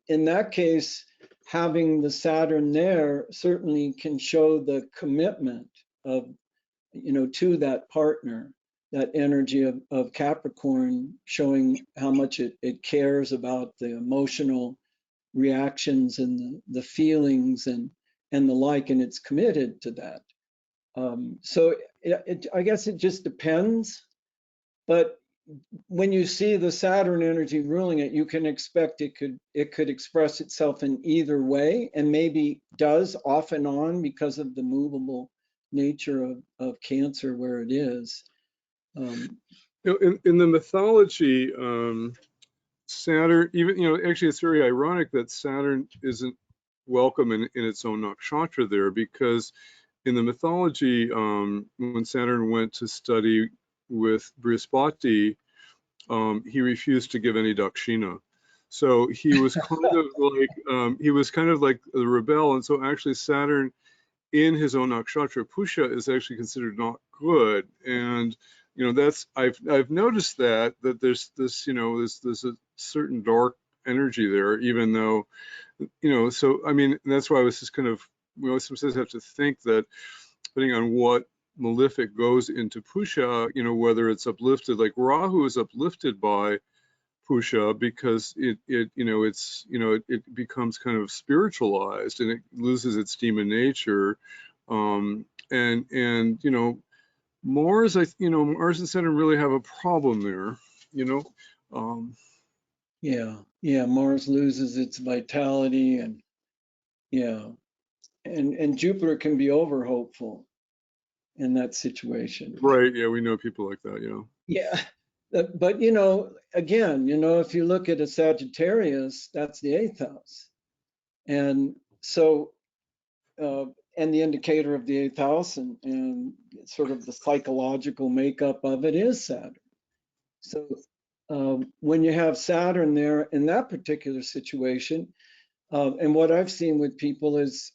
in that case, having the Saturn there certainly can show the commitment of, to that partner, that energy of Capricorn, showing how much it cares about the emotional reactions and the feelings and the like, and it's committed to that. So I guess it just depends, but when you see the Saturn energy ruling it, you can expect it could express itself in either way, and maybe does off and on because of the movable nature of Cancer where it is. In the mythology, Saturn, even actually it's very ironic that Saturn isn't welcome in its own nakshatra there, because in the mythology, when Saturn went to study with Brihaspati, he refused to give any dakshina. So he was kind of like the rebel, and so actually Saturn in his own nakshatra Pusha is actually considered not good. And that's I've noticed that there's this there's a certain dark energy there, even though so I mean that's why I was just kind of, we always sometimes have to think that depending on what malefic goes into Pusha, whether it's uplifted, like Rahu is uplifted by Pusha because it becomes kind of spiritualized and it loses its demon nature, and Mars, Mars and Saturn really have a problem there, Yeah, Mars loses its vitality, and and Jupiter can be over hopeful in that situation. Right. Yeah, we know people like that. Yeah, but again, if you look at a Sagittarius, that's the 8th house, and so and the indicator of the eighth house and sort of the psychological makeup of it is Saturn. So when you have Saturn there in that particular situation, and what I've seen with people is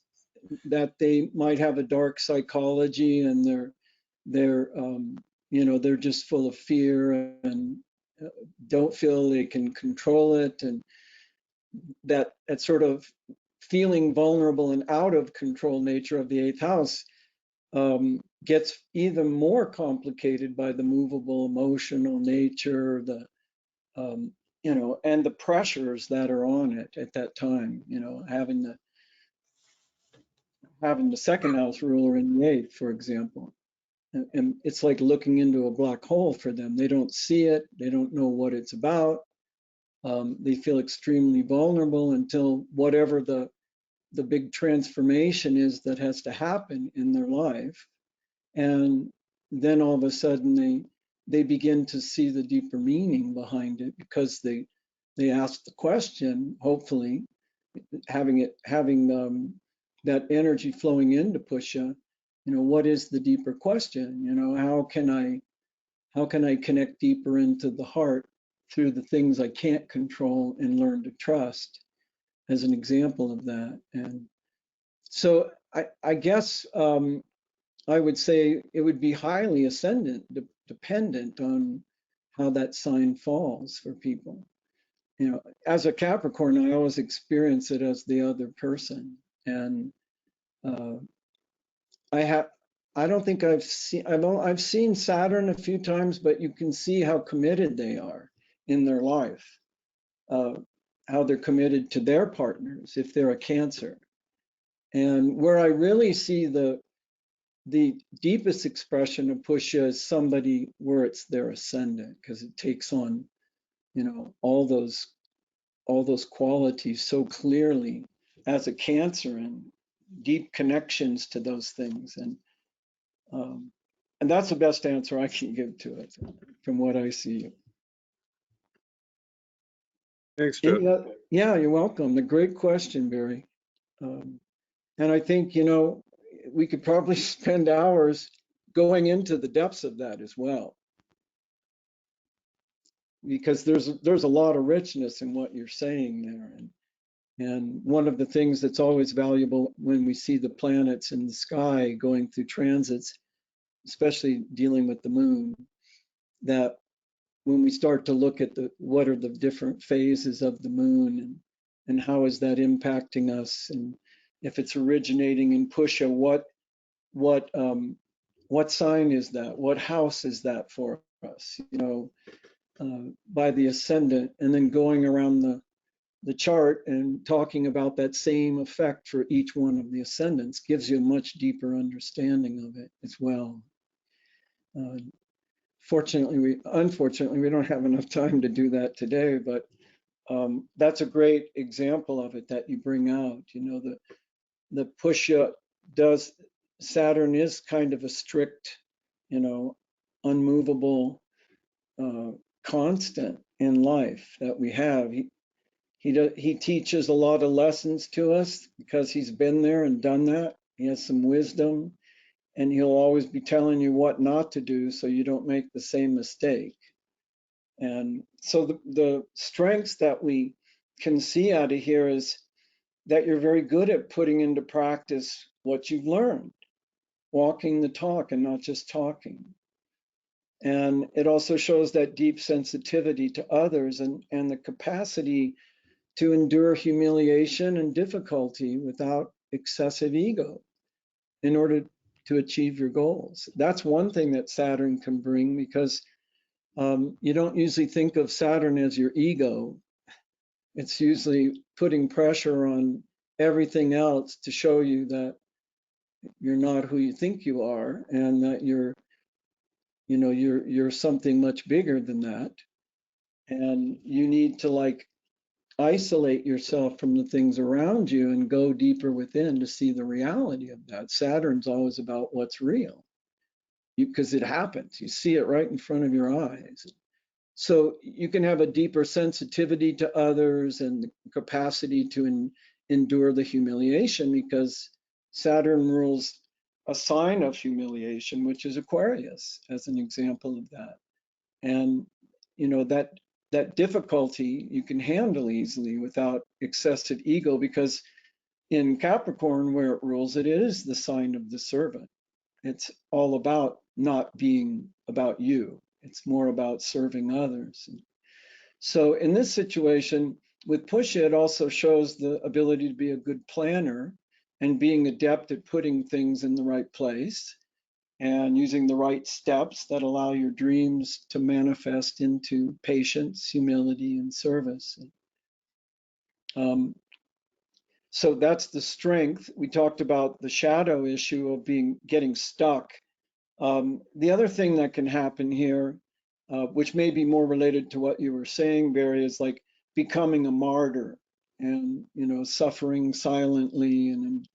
that they might have a dark psychology and they're they're just full of fear and don't feel they can control it, and that sort of feeling vulnerable and out of control nature of the eighth house gets even more complicated by the movable emotional nature, the and the pressures that are on it at that time. Having the second house ruler in the eighth, for example, and it's like looking into a black hole for them. They don't see it. They don't know what it's about. They feel extremely vulnerable until whatever the big transformation is that has to happen in their life. And then all of a sudden they begin to see the deeper meaning behind it, because they ask the question, hopefully having that energy flowing into Pusha, what is the deeper question? How can I connect deeper into the heart through the things I can't control and learn to trust, as an example of that. And so I guess I would say it would be highly ascendant, dependent on how that sign falls for people. As a Capricorn, I always experience it as the other person, and uh, I don't think I've seen Saturn a few times, but you can see how committed they are in their life, uh, how they're committed to their partners if they're a Cancer. And where I really see the deepest expression of Pusha is somebody where it's their ascendant, because it takes on, all those qualities so clearly as a Cancer, and deep connections to those things. And that's the best answer I can give to it from what I see. Thanks, Jeff. Yeah, you're welcome. A great question, Barry. And I think, we could probably spend hours going into the depths of that as well, because there's a lot of richness in what you're saying there. And one of the things that's always valuable when we see the planets in the sky going through transits, especially dealing with the moon, that when we start to look at what are the different phases of the moon, and how is that impacting us, and if it's originating in Pusha, what sign is that? What house is that for us? By the ascendant, and then going around the chart and talking about that same effect for each one of the ascendants gives you a much deeper understanding of it as well. Unfortunately, we don't have enough time to do that today, but that's a great example of it that you bring out. The Pusha does, Saturn is kind of a strict, unmovable constant in life that we have. He teaches a lot of lessons to us because he's been there and done that. He has some wisdom, and he'll always be telling you what not to do so you don't make the same mistake. And so the strengths that we can see out of here is that you're very good at putting into practice what you've learned, walking the talk and not just talking. And it also shows that deep sensitivity to others, and the capacity to endure humiliation and difficulty without excessive ego in order to achieve your goals. That's one thing that Saturn can bring, because you don't usually think of Saturn as your ego. It's usually putting pressure on everything else to show you that you're not who you think you are, and that you're something much bigger than that. And you need to isolate yourself from the things around you and go deeper within to see the reality of that. Saturn's always about what's real, because it happens. You see it right in front of your eyes. So you can have a deeper sensitivity to others and the capacity to endure the humiliation, because Saturn rules a sign of humiliation, which is Aquarius, as an example of that. And that difficulty you can handle easily without excessive ego, because in Capricorn, where it rules, it is the sign of the servant. It's all about not being about you. It's more about serving others. So in this situation with Pusha, it also shows the ability to be a good planner and being adept at putting things in the right place and using the right steps that allow your dreams to manifest into patience, humility, and service. So that's the strength. We talked about the shadow issue of getting stuck. The other thing that can happen here, which may be more related to what you were saying, Barry, is like becoming a martyr and suffering silently and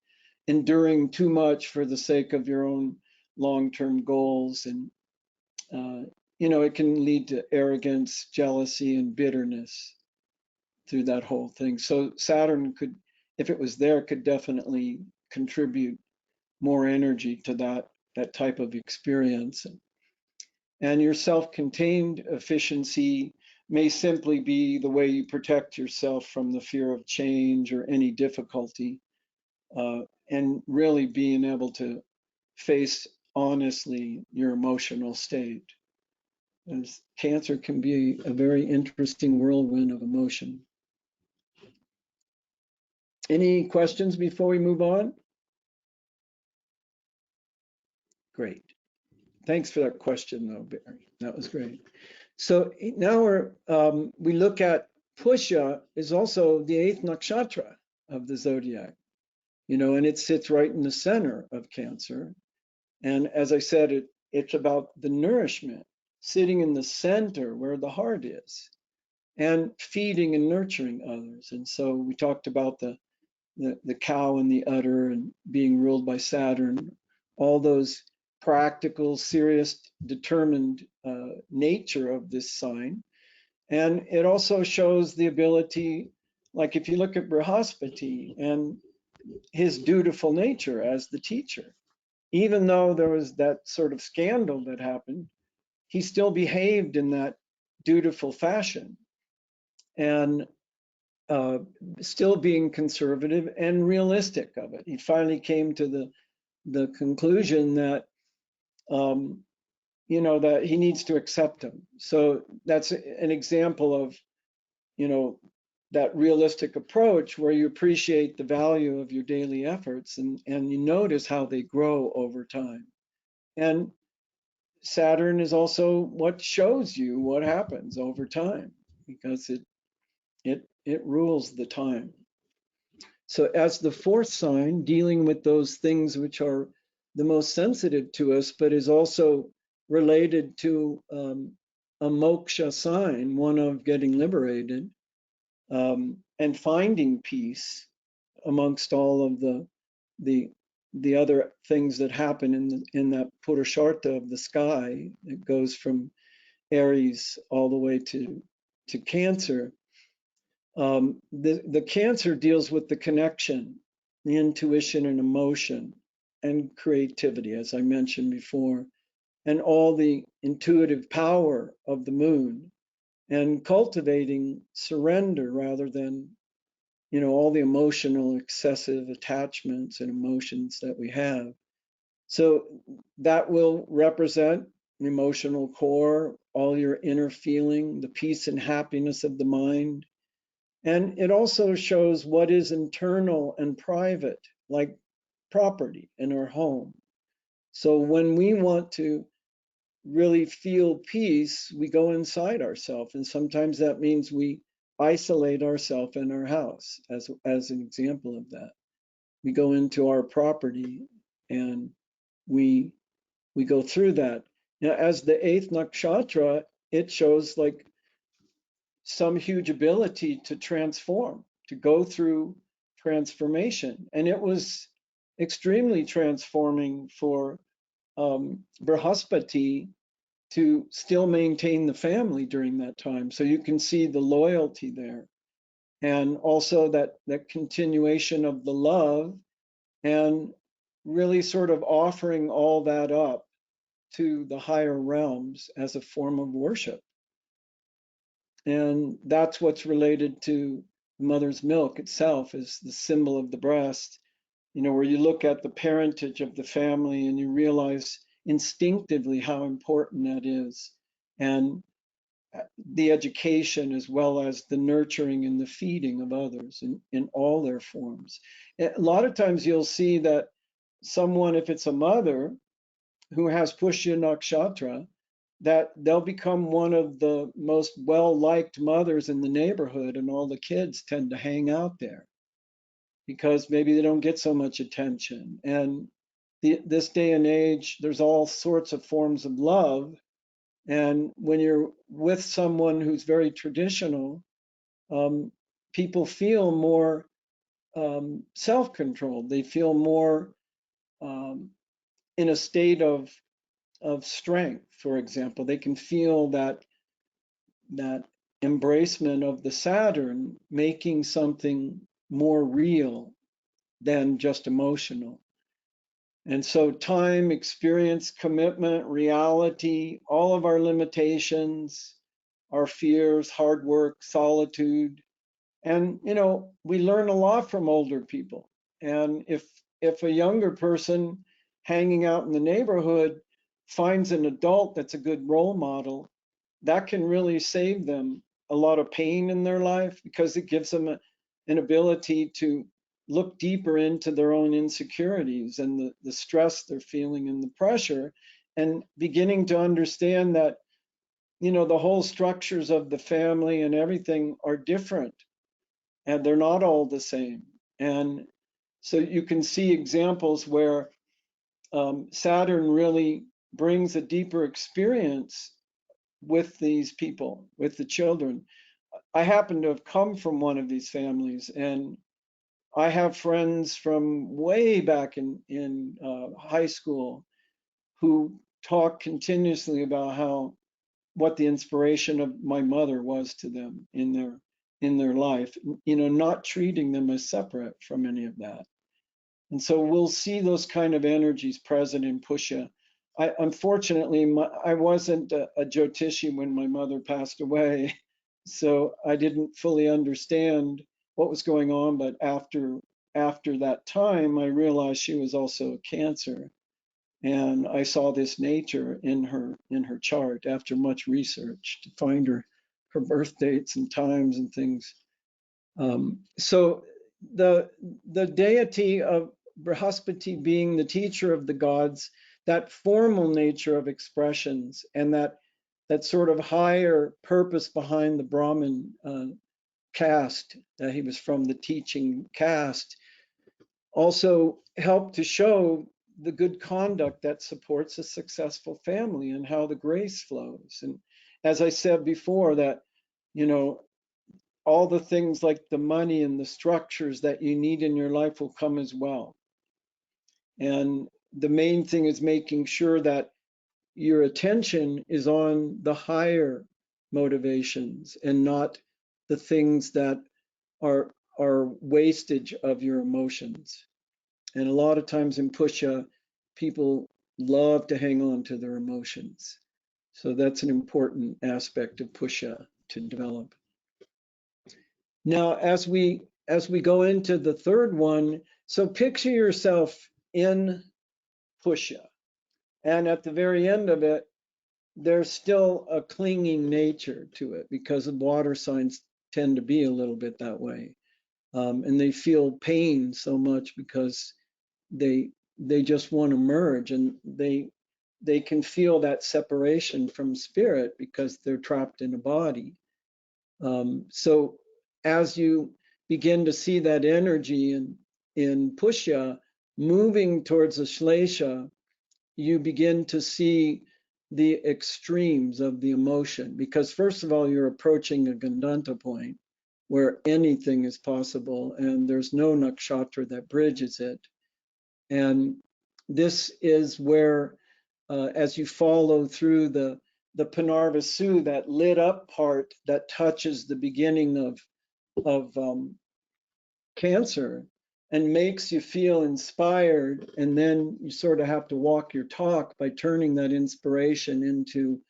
enduring too much for the sake of your own long-term goals. And it can lead to arrogance, jealousy, and bitterness through that whole thing. So Saturn could, if it was there, could definitely contribute more energy to that type of experience. And your self-contained efficiency may simply be the way you protect yourself from the fear of change or any difficulty, and really being able to face honestly your emotional state. As Cancer can be a very interesting whirlwind of emotion. Any questions before we move on? Great. Thanks for that question, though, Barry. That was great. So now we look at Pushya is also the 8th nakshatra of the zodiac, and it sits right in the center of Cancer. And as I said, it's about the nourishment, sitting in the center where the heart is, and feeding and nurturing others. And so we talked about the cow and the udder and being ruled by Saturn, all those practical, serious, determined nature of this sign. And it also shows the ability, like if you look at Brihaspati and his dutiful nature as the teacher, even though there was that sort of scandal that happened, he still behaved in that dutiful fashion and still being conservative and realistic of it. He finally came to the conclusion that that he needs to accept him. So that's an example of that realistic approach where you appreciate the value of your daily efforts and you notice how they grow over time. And Saturn is also what shows you what happens over time, because it rules the time. So as the 4th sign, dealing with those things which are the most sensitive to us, but is also related to a moksha sign, one of getting liberated, and finding peace amongst all of the other things that happen in that Purushartha of the sky. It goes from Aries all the way to Cancer. The Cancer deals with the connection, the intuition and emotion, and creativity, as I mentioned before, and all the intuitive power of the moon, and cultivating surrender rather than all the emotional excessive attachments and emotions that we have. So that will represent an emotional core, all your inner feeling, the peace and happiness of the mind. And it also shows what is internal and private, like property in our home. So when we want to really feel peace, we go inside ourselves. And sometimes that means we isolate ourselves in our house, as an example of that. We go into our property and we go through that. Now, as the 8th nakshatra, it shows like some huge ability to transform, to go through transformation. And it was extremely transforming for Brihaspati to still maintain the family during that time. So you can see the loyalty there. And also that continuation of the love and really sort of offering all that up to the higher realms as a form of worship. And that's what's related to mother's milk itself, is the symbol of the breast, where you look at the parentage of the family and you realize instinctively how important that is. And the education, as well as the nurturing and the feeding of others in all their forms. A lot of times you'll see that someone, if it's a mother who has Pushya nakshatra, that they'll become one of the most well-liked mothers in the neighborhood, and all the kids tend to hang out there because maybe they don't get so much attention. And this day and age, there's all sorts of forms of love. And when you're with someone who's very traditional, people feel more self-controlled. They feel more in a state of strength, for example. They can feel that embracement of the Saturn making something more real than just emotional. And so time, experience, commitment, reality, all of our limitations, our fears, hard work, solitude. And, we learn a lot from older people. And if a younger person hanging out in the neighborhood finds an adult that's a good role model, that can really save them a lot of pain in their life, because it gives them an ability to look deeper into their own insecurities and the stress they're feeling and the pressure, and beginning to understand that, the whole structures of the family and everything are different, and they're not all the same. And so you can see examples where Saturn really brings a deeper experience with these people, with the children. I happen to have come from one of these families, and I have friends from way back in high school who talk continuously about what the inspiration of my mother was to them in their life, not treating them as separate from any of that. And so we'll see those kind of energies present in Pusha. Unfortunately, I wasn't a Jyotishi when my mother passed away, so I didn't fully understand what was going on. But after that time, I realized she was also a Cancer, and I saw this nature in her chart after much research to find her birth dates and times and things. So the deity of Brihaspati being the teacher of the gods, that formal nature of expressions, and that sort of higher purpose behind the Brahmin caste, that he was from the teaching caste, also helped to show the good conduct that supports a successful family and how the grace flows. And as I said before, that, all the things like the money and the structures that you need in your life will come as well. And the main thing is making sure that your attention is on the higher motivations and not the things that are wastage of your emotions. And a lot of times in Pusha, people love to hang on to their emotions. So that's an important aspect of Pusha to develop. Now, as we go into the third one, so picture yourself in Pusha, and at the very end of it, there's still a clinging nature to it, because the water signs tend to be a little bit that way, and they feel pain so much because they just want to merge, and they can feel that separation from spirit because they're trapped in a body. So as you begin to see that energy in Pushya moving towards Aslesha, you begin to see the extremes of the emotion, because first of all, you're approaching a Gandanta point where anything is possible, and there's no nakshatra that bridges it. And this is where, as you follow through the Punarvasu, that lit up part that touches the beginning of Cancer, and makes you feel inspired, and then you sort of have to walk your talk by turning that inspiration into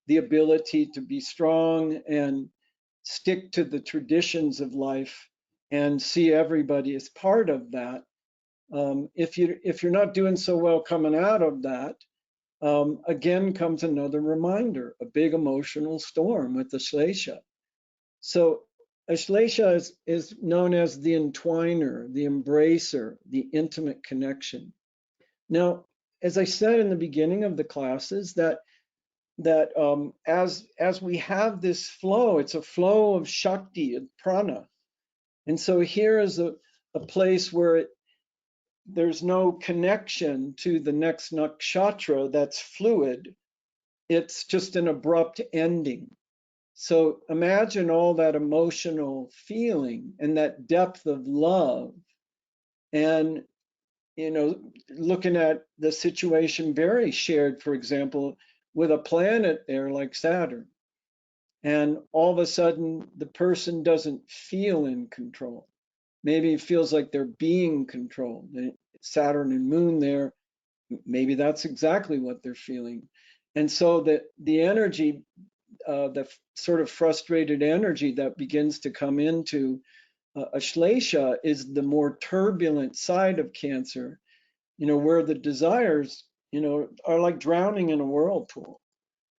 the ability to be strong and stick to the traditions of life and see everybody as part of that. If you're not doing so well coming out of that, again comes another reminder, a big emotional storm with Aslesha. So Ashlesha is known as the entwiner, the embracer, the intimate connection. Now, as I said in the beginning of the classes, that as we have this flow, it's a flow of Shakti and prana. And so here is a place where there's no connection to the next nakshatra that's fluid. It's just an abrupt ending. So imagine all that emotional feeling and that depth of love. And, looking at the situation very shared, for example, with a planet there like Saturn. And all of a sudden, the person doesn't feel in control. Maybe it feels like they're being controlled. Saturn and Moon there, maybe that's exactly what they're feeling. And so the energy, the sort of frustrated energy that begins to come into Ashlesha is the more turbulent side of Cancer, where the desires, are like drowning in a whirlpool.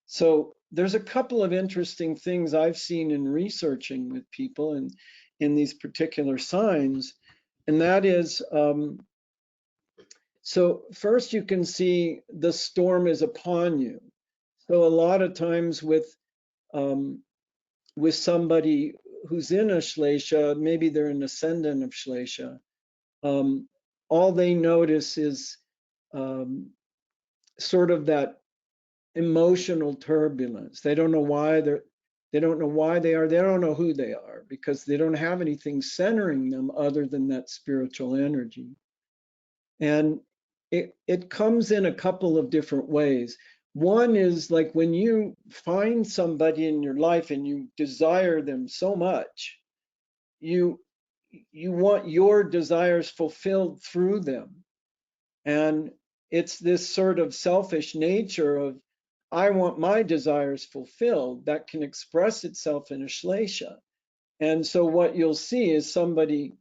So there's a couple of interesting things I've seen in researching with people and in these particular signs, and that is, so first you can see the storm is upon you. So a lot of times with somebody who's in Ashlesha, maybe they're an ascendant of Ashlesha, all they notice is sort of that emotional turbulence. They don't know why they don't know why they are, they don't know who they are, because they don't have anything centering them other than that spiritual energy. And it comes in a couple of different ways. One is like when you find somebody in your life and you desire them so much, you want your desires fulfilled through them. And it's this sort of selfish nature of, I want my desires fulfilled, that can express itself in Ashlesha. And so what you'll see is somebody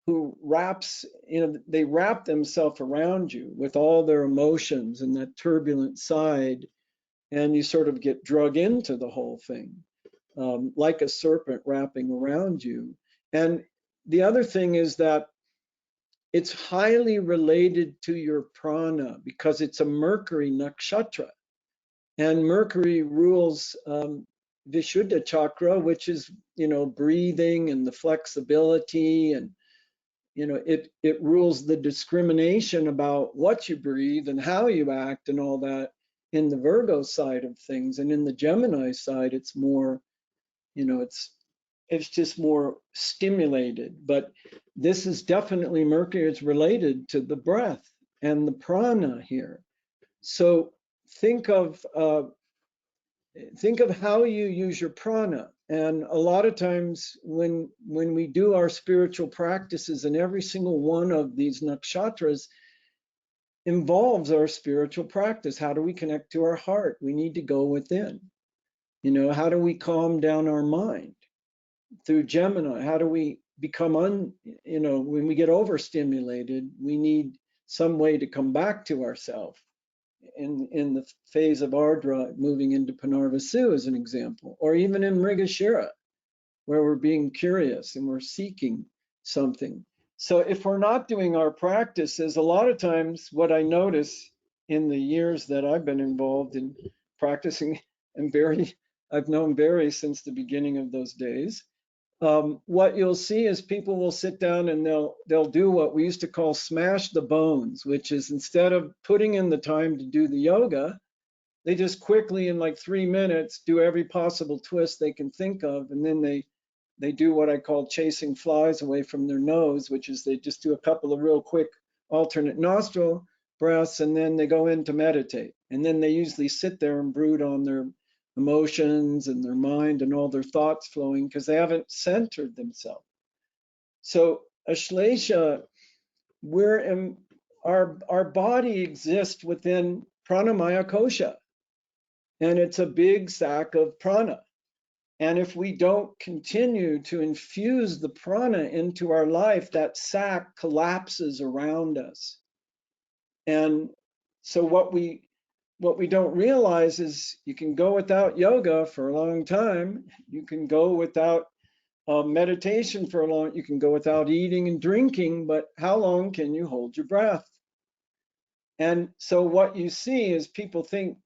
who wraps, they wrap themselves around you with all their emotions and that turbulent side, and you sort of get drug into the whole thing, like a serpent wrapping around you. And the other thing is that it's highly related to your prana because it's a Mercury nakshatra. And Mercury rules Vishuddha chakra, which is, breathing and the flexibility, and, it rules the discrimination about what you breathe and how you act and all that in the Virgo side of things. And in the Gemini side, it's more, it's just more stimulated. But this is definitely Mercury. It's related to the breath and the prana here. So think of how you use your prana. And a lot of times when we do our spiritual practices, and every single one of these nakshatras involves our spiritual practice. How do we connect to our heart? We need to go within. How do we calm down our mind? Through Gemini. How do we become when we get overstimulated, we need some way to come back to ourselves. In the phase of Ardra, moving into Punarvasu as an example, or even in Mrigashira, where we're being curious and we're seeking something. So if we're not doing our practices, a lot of times what I notice in the years that I've been involved in practicing, and I've known Barry since the beginning of those days, what you'll see is people will sit down and they'll do what we used to call smash the bones, which is instead of putting in the time to do the yoga, they just quickly in like 3 minutes do every possible twist they can think of, and then they do what I call chasing flies away from their nose, which is they just do a couple of real quick alternate nostril breaths, and then they go in to meditate, and then they usually sit there and brood on their emotions and their mind and all their thoughts flowing because they haven't centered themselves. So Ashlesha we're in, our body exists within pranamaya kosha, and it's a big sack of prana. And if we don't continue to infuse the prana into our life, that sack collapses around us. And so what we don't realize is you can go without yoga for a long time. You can go without meditation for a long, you can go without eating and drinking, but how long can you hold your breath? And so what you see is people think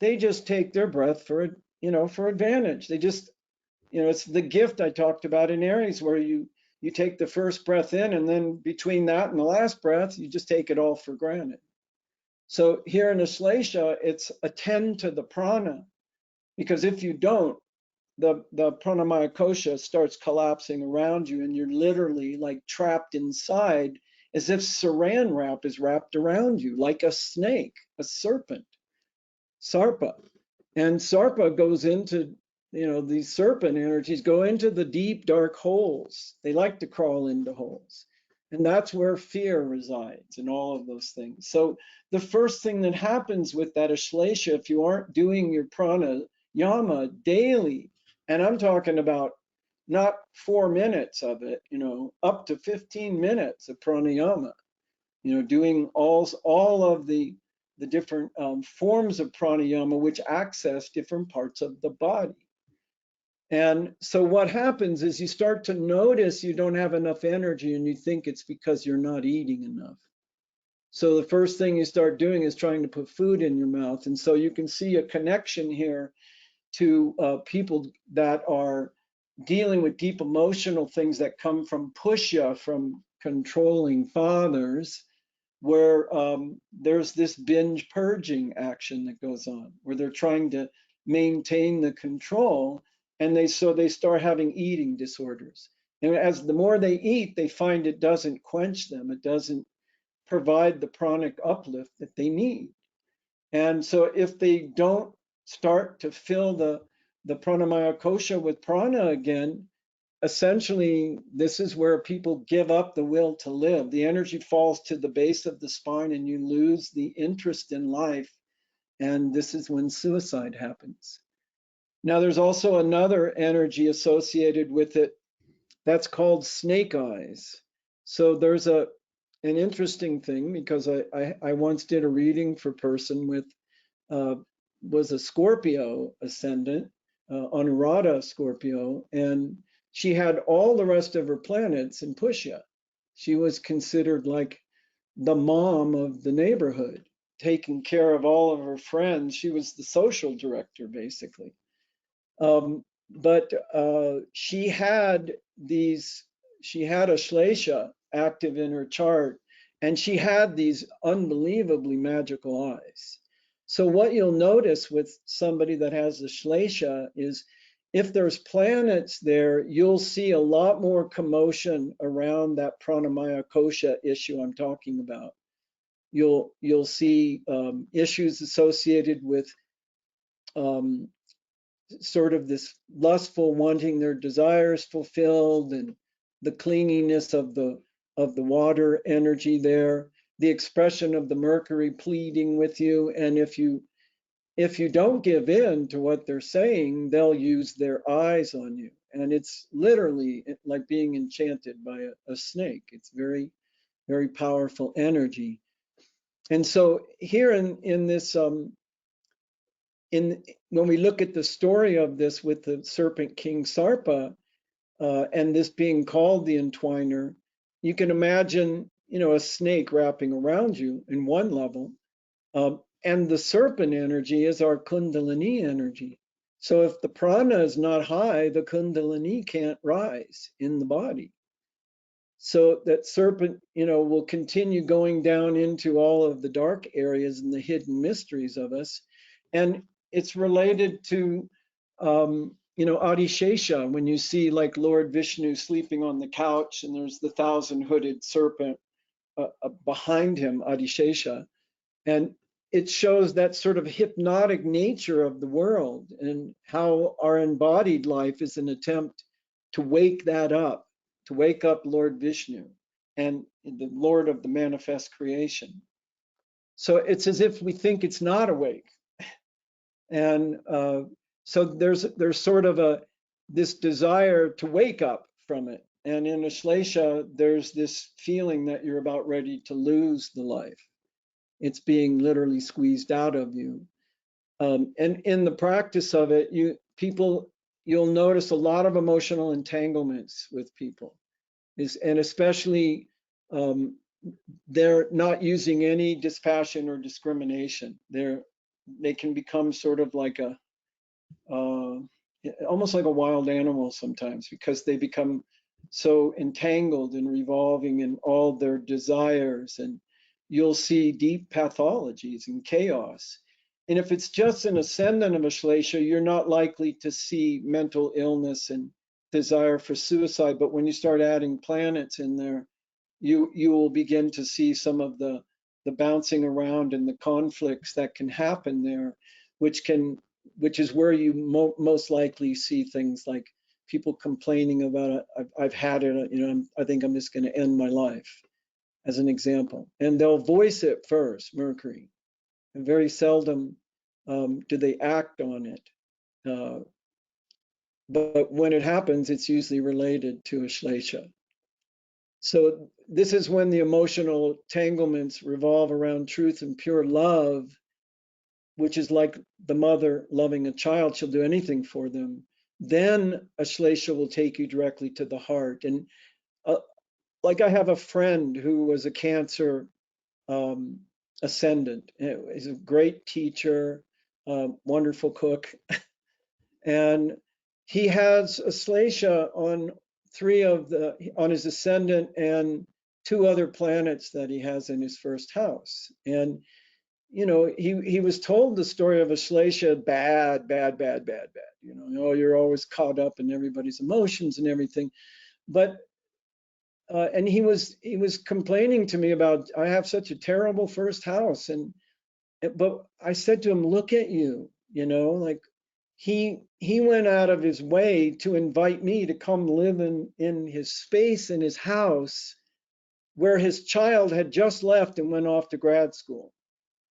they just take their breath for, for advantage. They just, it's the gift I talked about in Aries, where you take the first breath in, and then between that and the last breath, you just take it all for granted. So here in Aslesha, it's attend to the prana, because if you don't, the pranamaya kosha starts collapsing around you, and you're literally like trapped inside, as if saran wrap is wrapped around you, like a snake, a serpent, sarpa. And sarpa goes into, these serpent energies go into the deep, dark holes. They like to crawl into holes. And that's where fear resides and all of those things. So the first thing that happens with that Ashlesha, if you aren't doing your pranayama daily, and I'm talking about not 4 minutes of it, up to 15 minutes of pranayama, doing all of the different forms of pranayama, which access different parts of the body. And so what happens is you start to notice you don't have enough energy, and you think it's because you're not eating enough. So the first thing you start doing is trying to put food in your mouth. And so you can see a connection here to people that are dealing with deep emotional things that come from Pushya, from controlling fathers, where there's this binge purging action that goes on, where they're trying to maintain the control, and they start having eating disorders. And as the more they eat, they find it doesn't quench them, it doesn't provide the pranic uplift that they need. And so if they don't start to fill the pranamaya kosha with prana again, essentially, this is where people give up the will to live. The energy falls to the base of the spine, and you lose the interest in life. And this is when suicide happens. Now, there's also another energy associated with it that's called snake eyes. So there's an interesting thing, because I once did a reading for a person with was a Scorpio ascendant, Anuradha Scorpio, and she had all the rest of her planets in Pushya. She was considered like the mom of the neighborhood, taking care of all of her friends. She was the social director, basically. But she had Ashlesha active in her chart, and she had these unbelievably magical eyes. So what you'll notice with somebody that has Ashlesha is, if there's planets there, you'll see a lot more commotion around that pranamaya kosha issue I'm talking about. You'll see issues associated with sort of this lustful wanting their desires fulfilled, and the clinginess of the water energy there, the expression of the Mercury pleading with you. And if you don't give in to what they're saying, they'll use their eyes on you. And it's literally like being enchanted by a snake. It's very, very powerful energy. And so here in this when we look at the story of this with the serpent king Sarpa, and this being called the entwiner, you can imagine, a snake wrapping around you in one level, and the serpent energy is our kundalini energy. So if the prana is not high, the kundalini can't rise in the body. So that serpent, will continue going down into all of the dark areas and the hidden mysteries of us. And it's related to, Adishesha, when you see like Lord Vishnu sleeping on the couch, and there's the 1,000-hooded serpent behind him, Adishesha. And it shows that sort of hypnotic nature of the world, and how our embodied life is an attempt to wake that up, to wake up Lord Vishnu. and the Lord of the manifest creation. So it's as if we think it's not awake. And so there's sort of this desire to wake up from it. And in Ashlesha, there's this feeling that you're about ready to lose the life. It's being literally squeezed out of you. And in the practice of it, you'll notice a lot of emotional entanglements with people, and especially they're not using any dispassion or discrimination. They can become sort of like almost like a wild animal sometimes, because they become so entangled and revolving in all their desires, and you'll see deep pathologies and chaos. And if it's just an ascendant of Ashlesha, you're not likely to see mental illness and desire for suicide. But when you start adding planets in there, you will begin to see some of the bouncing around and the conflicts that can happen there, which is where you most likely see things like people complaining about it. I've had it, I think I'm just going to end my life, as an example. And they'll voice it first, Mercury, and very seldom do they act on it. But when it happens, it's usually related to Ashlesha. So this is when the emotional entanglements revolve around truth and pure love, which is like the mother loving a child. She'll do anything for them. Then Ashlesha will take you directly to the heart. And like I have a friend who was a Cancer ascendant. He's a great teacher, wonderful cook. And he has Aslesha on on his ascendant and 2 other planets that he has in his first house. And he was told the story of Ashlesha, bad, bad, bad, bad, bad. You're always caught up in everybody's emotions and everything. But and he was complaining to me about, I have such a terrible first house, but I said to him, look at you, like he went out of his way to invite me to come live in his space in his house, where his child had just left and went off to grad school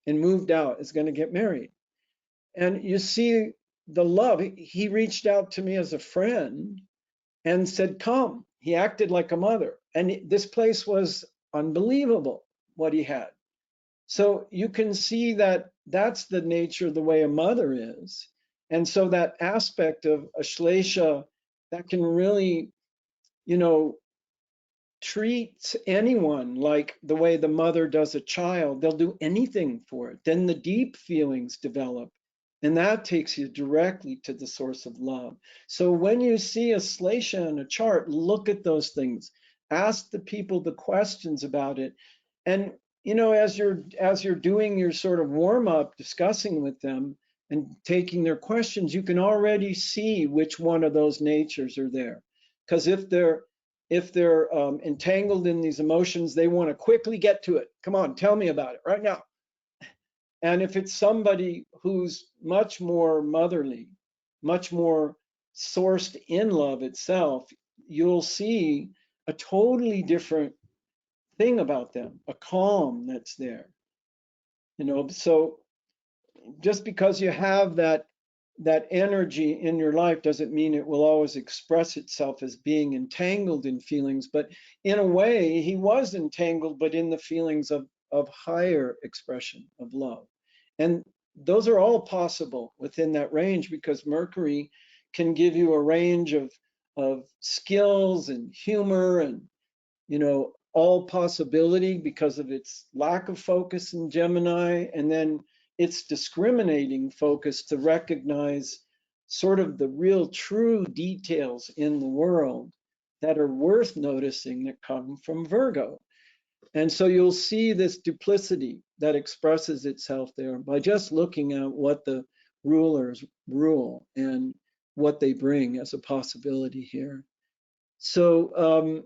and moved out, is going to get married. And you see the love. He reached out to me as a friend and said, come. He acted like a mother. And this place was unbelievable, what he had. So you can see that that's the nature of the way a mother is. And so that aspect of Ashlesha that can really, treat anyone like the way the mother does a child. They'll do anything for it. Then the deep feelings develop, and that takes you directly to the source of love. So when you see Aslesha in a chart, look at those things. Ask the people the questions about it. And as you're doing your sort of warm up, discussing with them and taking their questions, you can already see which one of those natures are there. Because if they're entangled in these emotions, they want to quickly get to it. Come on, tell me about it right now. And if it's somebody who's much more motherly, much more sourced in love itself, you'll see a totally different thing about them, a calm that's there. So just because you have that energy in your life doesn't mean it will always express itself as being entangled in feelings. But in a way, he was entangled, but in the feelings of higher expression of love. And those are all possible within that range, because Mercury can give you a range of skills and humor and all possibility because of its lack of focus in Gemini, and then its discriminating focus to recognize sort of the real true details in the world that are worth noticing that come from Virgo. And so you'll see this duplicity that expresses itself there by just looking at what the rulers rule and what they bring as a possibility here. So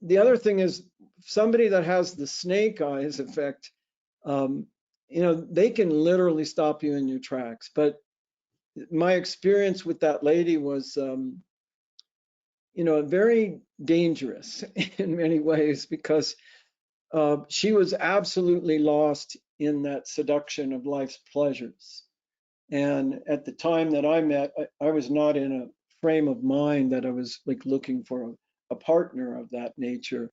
the other thing is, somebody that has the snake eyes effect, they can literally stop you in your tracks. But my experience with that lady was very dangerous in many ways, because she was absolutely lost in that seduction of life's pleasures. And at the time that I met, I was not in a frame of mind that I was like looking for a partner of that nature.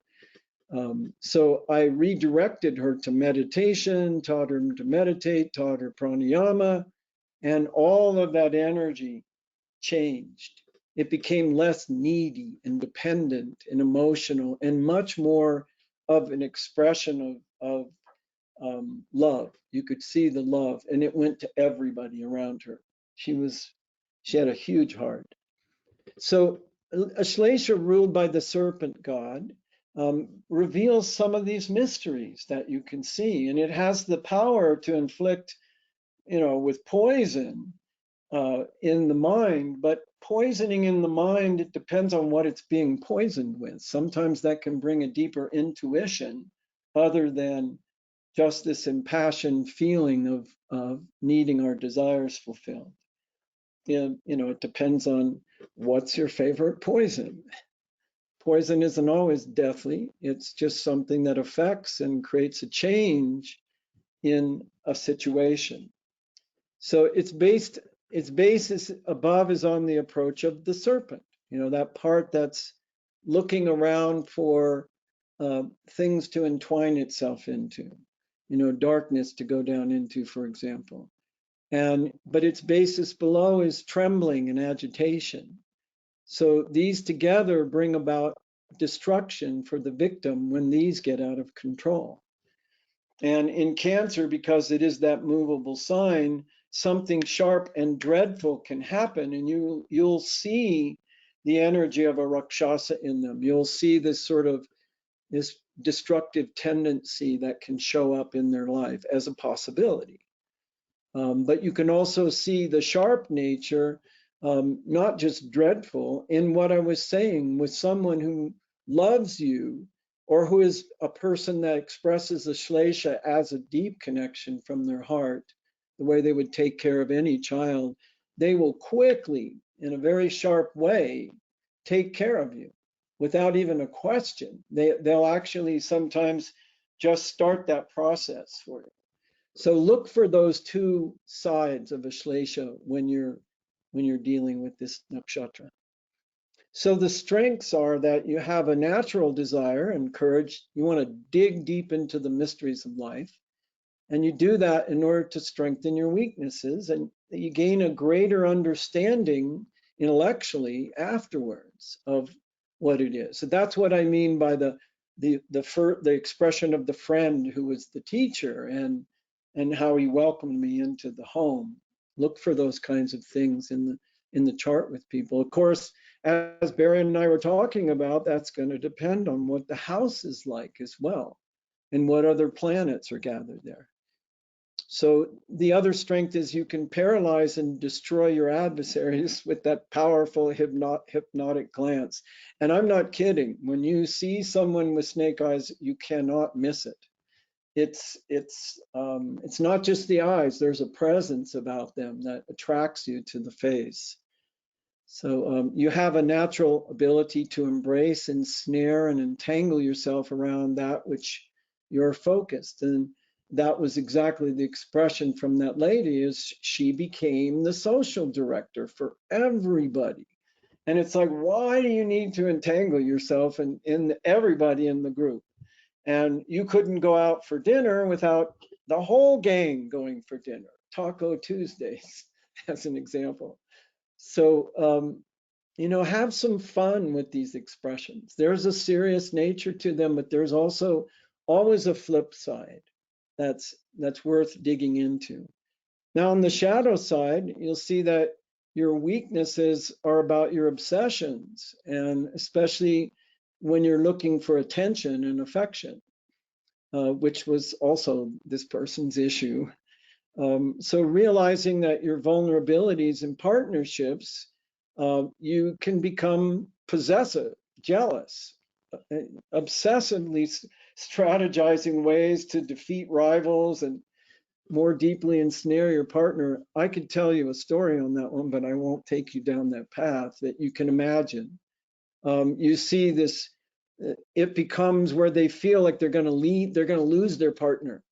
So I redirected her to meditation, taught her to meditate, taught her pranayama, and all of that energy changed. It became less needy and dependent and emotional, and much more of an expression of love. You could see the love, and it went to everybody around her. She had a huge heart. So Aslesha, ruled by the serpent god, reveals some of these mysteries that you can see, and it has the power to inflict, with poison in the mind. But poisoning in the mind, it depends on what it's being poisoned with. Sometimes that can bring a deeper intuition other than just this impassioned feeling of needing our desires fulfilled. It depends on what's your favorite poison. Poison isn't always deathly. It's just something that affects and creates a change in a situation. So its basis above is on the approach of the serpent, that part that's looking around for things to entwine itself into, darkness to go down into, for example. But its basis below is trembling and agitation. So these together bring about destruction for the victim when these get out of control. And in Cancer, because it is that movable sign, something sharp and dreadful can happen, and you'll see the energy of a Rakshasa in them. You'll see this destructive tendency that can show up in their life as a possibility. But you can also see the sharp nature, not just dreadful, in what I was saying, with someone who loves you, or who is a person that expresses Ashlesha as a deep connection from their heart, the way they would take care of any child. They will quickly, in a very sharp way, take care of you without even a question. They'll actually sometimes just start that process for you. So look for those two sides of Ashlesha when you're dealing with this nakshatra. So the strengths are that you have a natural desire and courage. You want to dig deep into the mysteries of life. And you do that in order to strengthen your weaknesses, and you gain a greater understanding intellectually afterwards of what it is. So that's what I mean by the expression of the friend who was the teacher, and how he welcomed me into the home. Look for those kinds of things in the chart with people. Of course, as Barry and I were talking about, that's going to depend on what the house is like as well, and what other planets are gathered there. So the other strength is you can paralyze and destroy your adversaries with that powerful hypnotic glance. And I'm not kidding. When you see someone with snake eyes, you cannot miss it. It's not just the eyes. There's a presence about them that attracts you to the face. So you have a natural ability to embrace, ensnare, and entangle yourself around that which you're focused. And that was exactly the expression from that lady, is she became the social director for everybody. And it's like, why do you need to entangle yourself in everybody in the group? And you couldn't go out for dinner without the whole gang going for dinner. Taco Tuesdays, as an example. So, have some fun with these expressions. There's a serious nature to them, but there's also always a flip side that's worth digging into. Now, on the shadow side, you'll see that your weaknesses are about your obsessions, and especially when you're looking for attention and affection, which was also this person's issue. So realizing that your vulnerabilities in partnerships, you can become possessive, jealous, obsessively strategizing ways to defeat rivals and more deeply ensnare your partner. I could tell you a story on that one, but I won't take you down that path that you can imagine. You see this, it becomes where they feel like they're going to lose their partner.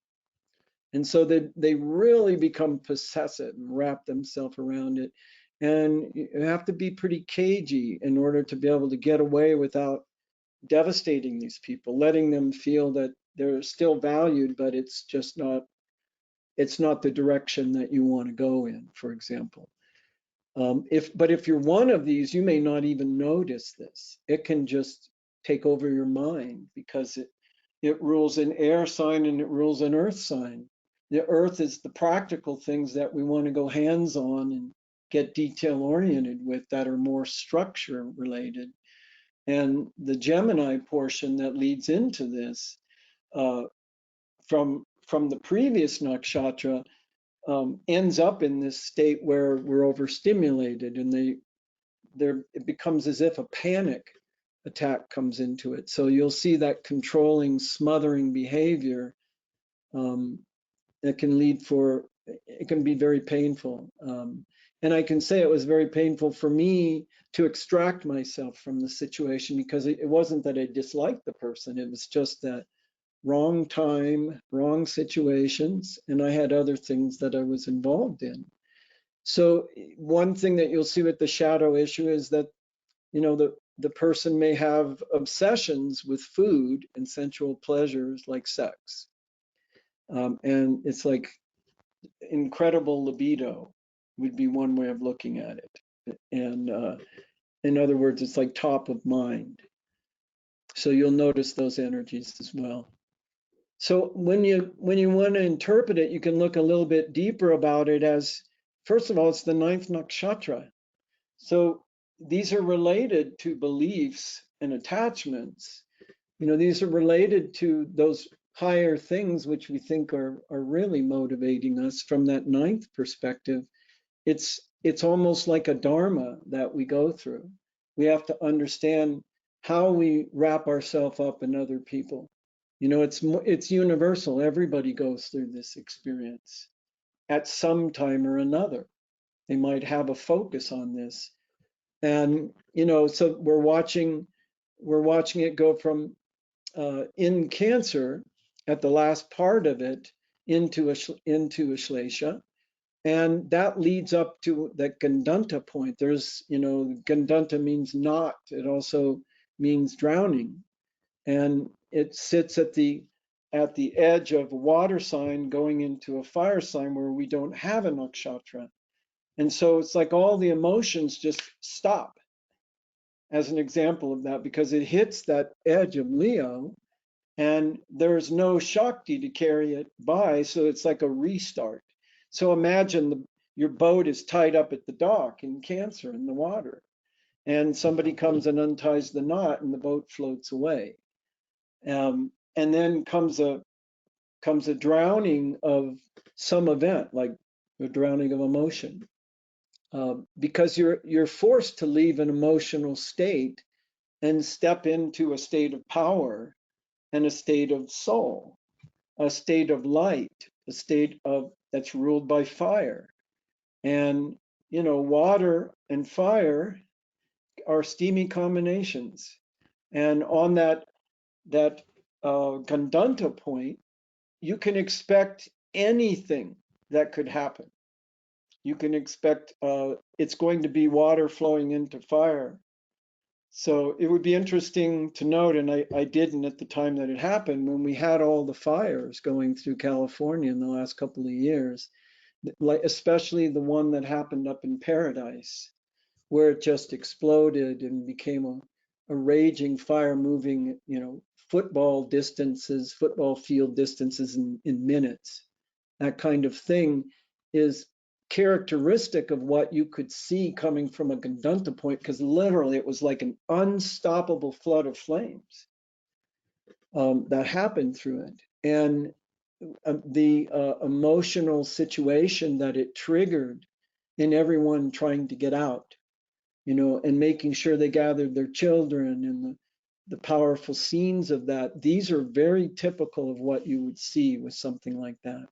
And so they really become possessive and wrap themselves around it. And you have to be pretty cagey in order to be able to get away without devastating these people, letting them feel that they're still valued, but it's just not, it's not the direction that you want to go in, for example. But if you're one of these, you may not even notice this. It can just take over your mind because it rules an air sign and it rules an earth sign. The earth is the practical things that we want to go hands on and get detail oriented with that are more structure related. And the Gemini portion that leads into this uh, from the previous nakshatra ends up in this state where we're overstimulated, and it becomes as if a panic attack comes into it. So you'll see that controlling, smothering behavior. It can lead for, it can be very painful. And I can say it was very painful for me to extract myself from the situation, because it wasn't that I disliked the person. It was just that wrong time, wrong situations, and I had other things that I was involved in. So one thing that you'll see with the shadow issue is that, you know, the person may have obsessions with food and sensual pleasures like sex. And it's like incredible libido would be one way of looking at it. And in other words, it's like top of mind. So you'll notice those energies as well. So when you want to interpret it, you can look a little bit deeper about it as, first of all, it's the ninth nakshatra. So these are related to beliefs and attachments. You know, these are related to those higher things which we think are really motivating us from that ninth perspective. It's almost like a dharma that we go through. We have to understand how we wrap ourselves up in other people. You know, it's universal. Everybody goes through this experience at some time or another. They might have a focus on this. And, you know, so we're watching it go from in Cancer at the last part of it into Ashlesha. And that leads up to the Gandanta point. There's, you know, Gandanta means not. It also means drowning. And it sits at the edge of a water sign going into a fire sign where we don't have a nakshatra. And so it's like all the emotions just stop, as an example of that, because it hits that edge of Leo and there's no Shakti to carry it by. So it's like a restart. So imagine your boat is tied up at the dock in Cancer in the water, and somebody comes and unties the knot and the boat floats away. And then comes a drowning of some event, like the drowning of emotion, because you're forced to leave an emotional state and step into a state of power and a state of soul, a state of light, a state of that's ruled by fire. And you know, water and fire are steamy combinations. And on that Gandanta point, you can expect anything that could happen. You can expect it's going to be water flowing into fire. So it would be interesting to note, and I didn't at the time that it happened, when we had all the fires going through California in the last couple of years, like especially the one that happened up in Paradise, where it just exploded and became a raging fire, moving, you know, football field distances in minutes. That kind of thing is characteristic of what you could see coming from a Gandanta point, because literally it was like an unstoppable flood of flames that happened through it. And the emotional situation that it triggered in everyone trying to get out, you know, and making sure they gathered their children, and the powerful scenes of that. These are very typical of what you would see with something like that.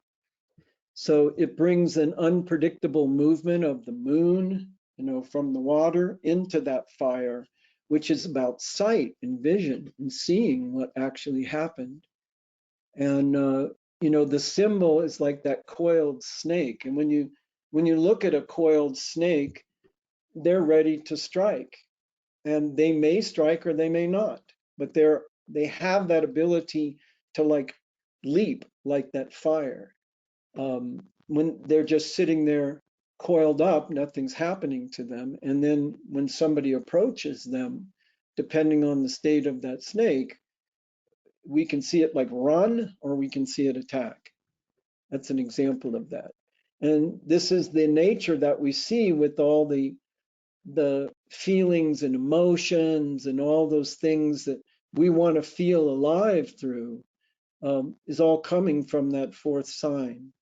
So it brings an unpredictable movement of the moon, you know, from the water into that fire, which is about sight and vision and seeing what actually happened. And the symbol is like that coiled snake. And when you look at a coiled snake, they're ready to strike, and they may strike or they may not, but they have that ability to like leap like that fire. When they're just sitting there coiled up, nothing's happening to them. And then when somebody approaches them, depending on the state of that snake, we can see it like run or we can see it attack. That's an example of that. And this is the nature that we see with all the feelings and emotions and all those things that we want to feel alive through, is all coming from that fourth sign.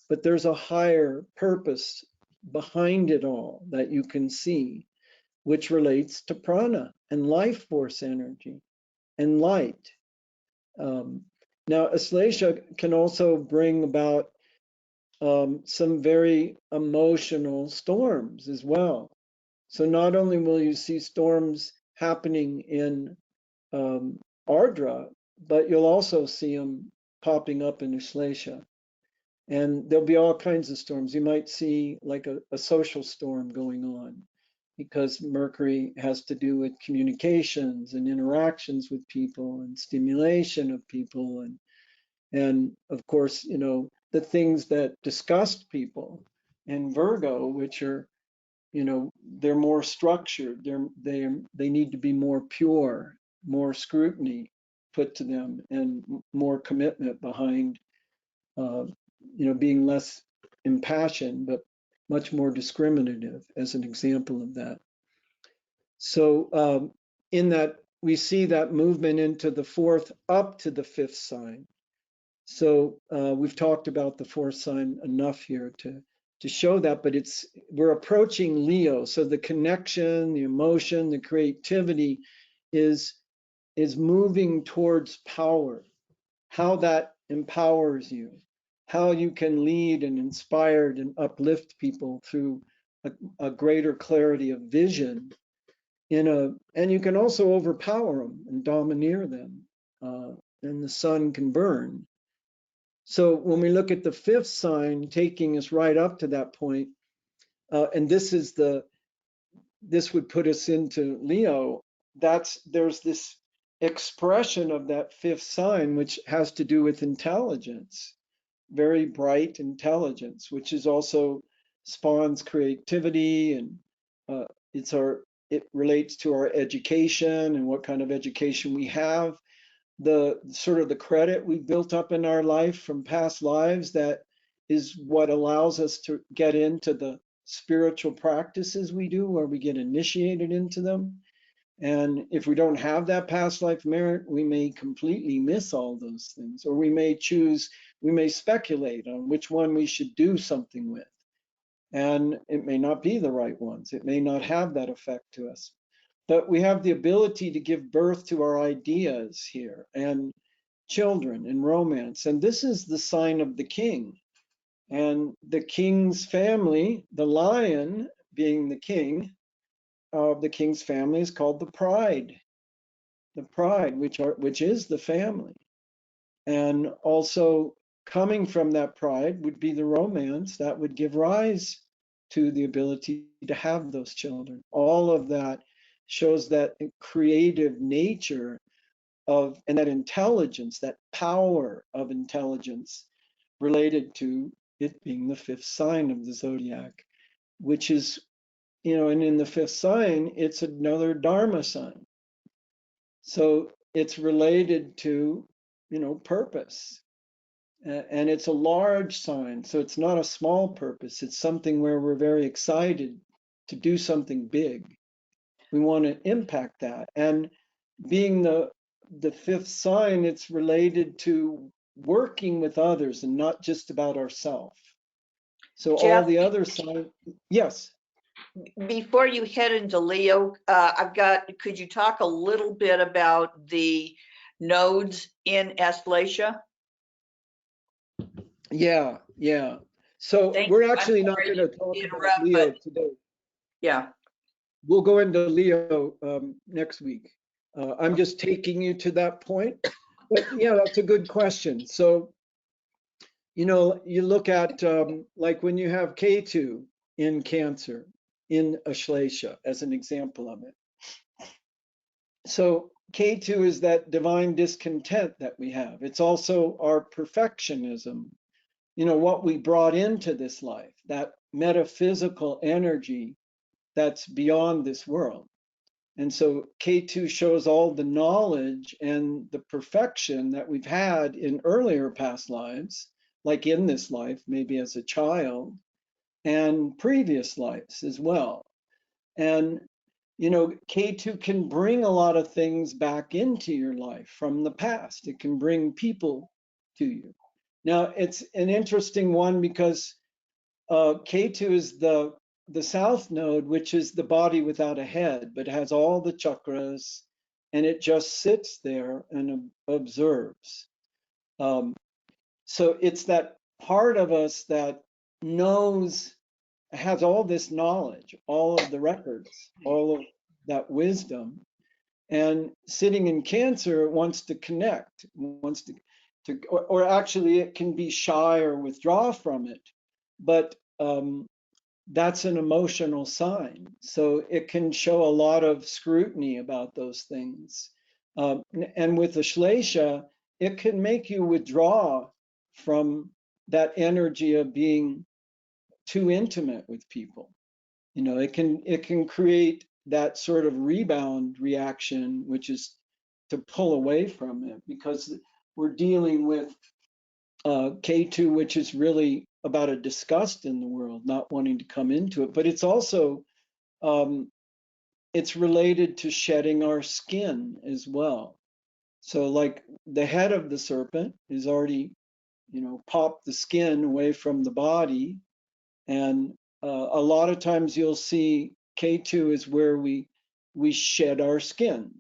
But there's a higher purpose behind it all that you can see, which relates to prana and life force energy and light. Now, Aslesha can also bring about some very emotional storms as well. So not only will you see storms happening in Ardra, but you'll also see them popping up in Ashlesha. And there'll be all kinds of storms. You might see like a social storm going on because Mercury has to do with communications and interactions with people and stimulation of people. And of course, the things that disgust people in Virgo, which are, they're more structured. They need to be more pure, more scrutiny put to them, and more commitment behind, being less impassioned, but much more discriminative, as an example of that. So in that, we see that movement into the fourth up to the fifth sign. So we've talked about the fourth sign enough here to show that, but we're approaching Leo. So the connection, the emotion, the creativity is moving towards power, how that empowers you, how you can lead and inspire and uplift people through a greater clarity of vision and you can also overpower them and domineer them, and the sun can burn. So when we look at the fifth sign, taking us right up to that point, and this would put us into Leo. There's this expression of that fifth sign, which has to do with intelligence, very bright intelligence, which is also spawns creativity, and it relates to our education and what kind of education we have, the sort of the credit we've built up in our life from past lives. That is what allows us to get into the spiritual practices we do, where we get initiated into them. And if we don't have that past life merit, we may completely miss all those things, or we may speculate on which one we should do something with. And it may not be the right ones. It may not have that effect to us. But we have the ability to give birth to our ideas here, and children and romance. And this is the sign of the king. And the king's family, the lion being the king of the king's family, is called the pride. The pride, which is the family. And also coming from that pride would be the romance that would give rise to the ability to have those children. All of that shows that creative nature and that intelligence, that power of intelligence related to it being the fifth sign of the zodiac, which is, and in the fifth sign, it's another Dharma sign. So it's related to, purpose. And it's a large sign, so it's not a small purpose. It's something where we're very excited to do something big. We want to impact that. And being the fifth sign, it's related to working with others and not just about ourselves. So Jeff, all the other signs, yes. Before you head into Leo, could you talk a little bit about the nodes in Aslesha? Yeah. So we're actually not going to talk about Leo today. Yeah. we'll go into Leo next week. I'm just taking you to that point. But yeah, that's a good question. So, you know, you look at like when you have K2 in Cancer, in Ashlesha, as an example of it. So K2 is that divine discontent that we have. It's also our perfectionism, you know, what we brought into this life, that metaphysical energy that's beyond this world. And so K2 shows all the knowledge and the perfection that we've had in earlier past lives, like in this life, maybe as a child, and previous lives as well. And, you know, K2 can bring a lot of things back into your life from the past. It can bring people to you. Now, it's an interesting one because K2 is the south node, which is the body without a head, but has all the chakras, and it just sits there and observes. So it's that part of us that knows, has all this knowledge, all of the records, all of that wisdom, and sitting in Cancer, it wants to connect, wants to or actually it can be shy or withdraw from it, but that's an emotional sign. So it can show a lot of scrutiny about those things. And with Ashlesha, it can make you withdraw from that energy of being too intimate with people. You know, it can create that sort of rebound reaction, which is to pull away from it because we're dealing with K2, which is really about a disgust in the world, not wanting to come into it. But it's also, it's related to shedding our skin as well. So like the head of the serpent is already, you know, popped the skin away from the body. And a lot of times you'll see K2 is where we shed our skin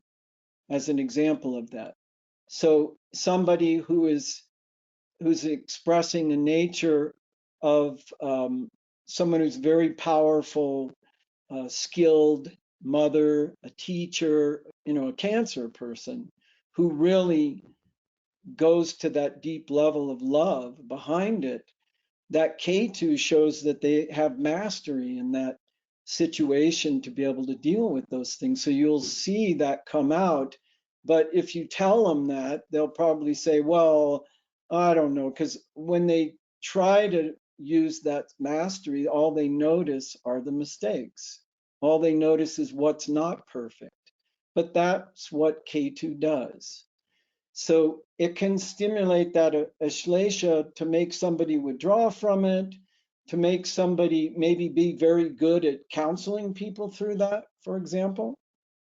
as an example of that. So somebody who's expressing the nature of someone who's very powerful, skilled mother, a teacher, you know, a Cancer person who really goes to that deep level of love behind it. That K2 shows that they have mastery in that situation to be able to deal with those things. So you'll see that come out. But if you tell them that, they'll probably say, well, I don't know, because when they try to use that mastery, all they notice are the mistakes. All they notice is what's not perfect. But that's what K2 does. So it can stimulate that Ashlesha to make somebody withdraw from it, to make somebody maybe be very good at counseling people through that, for example,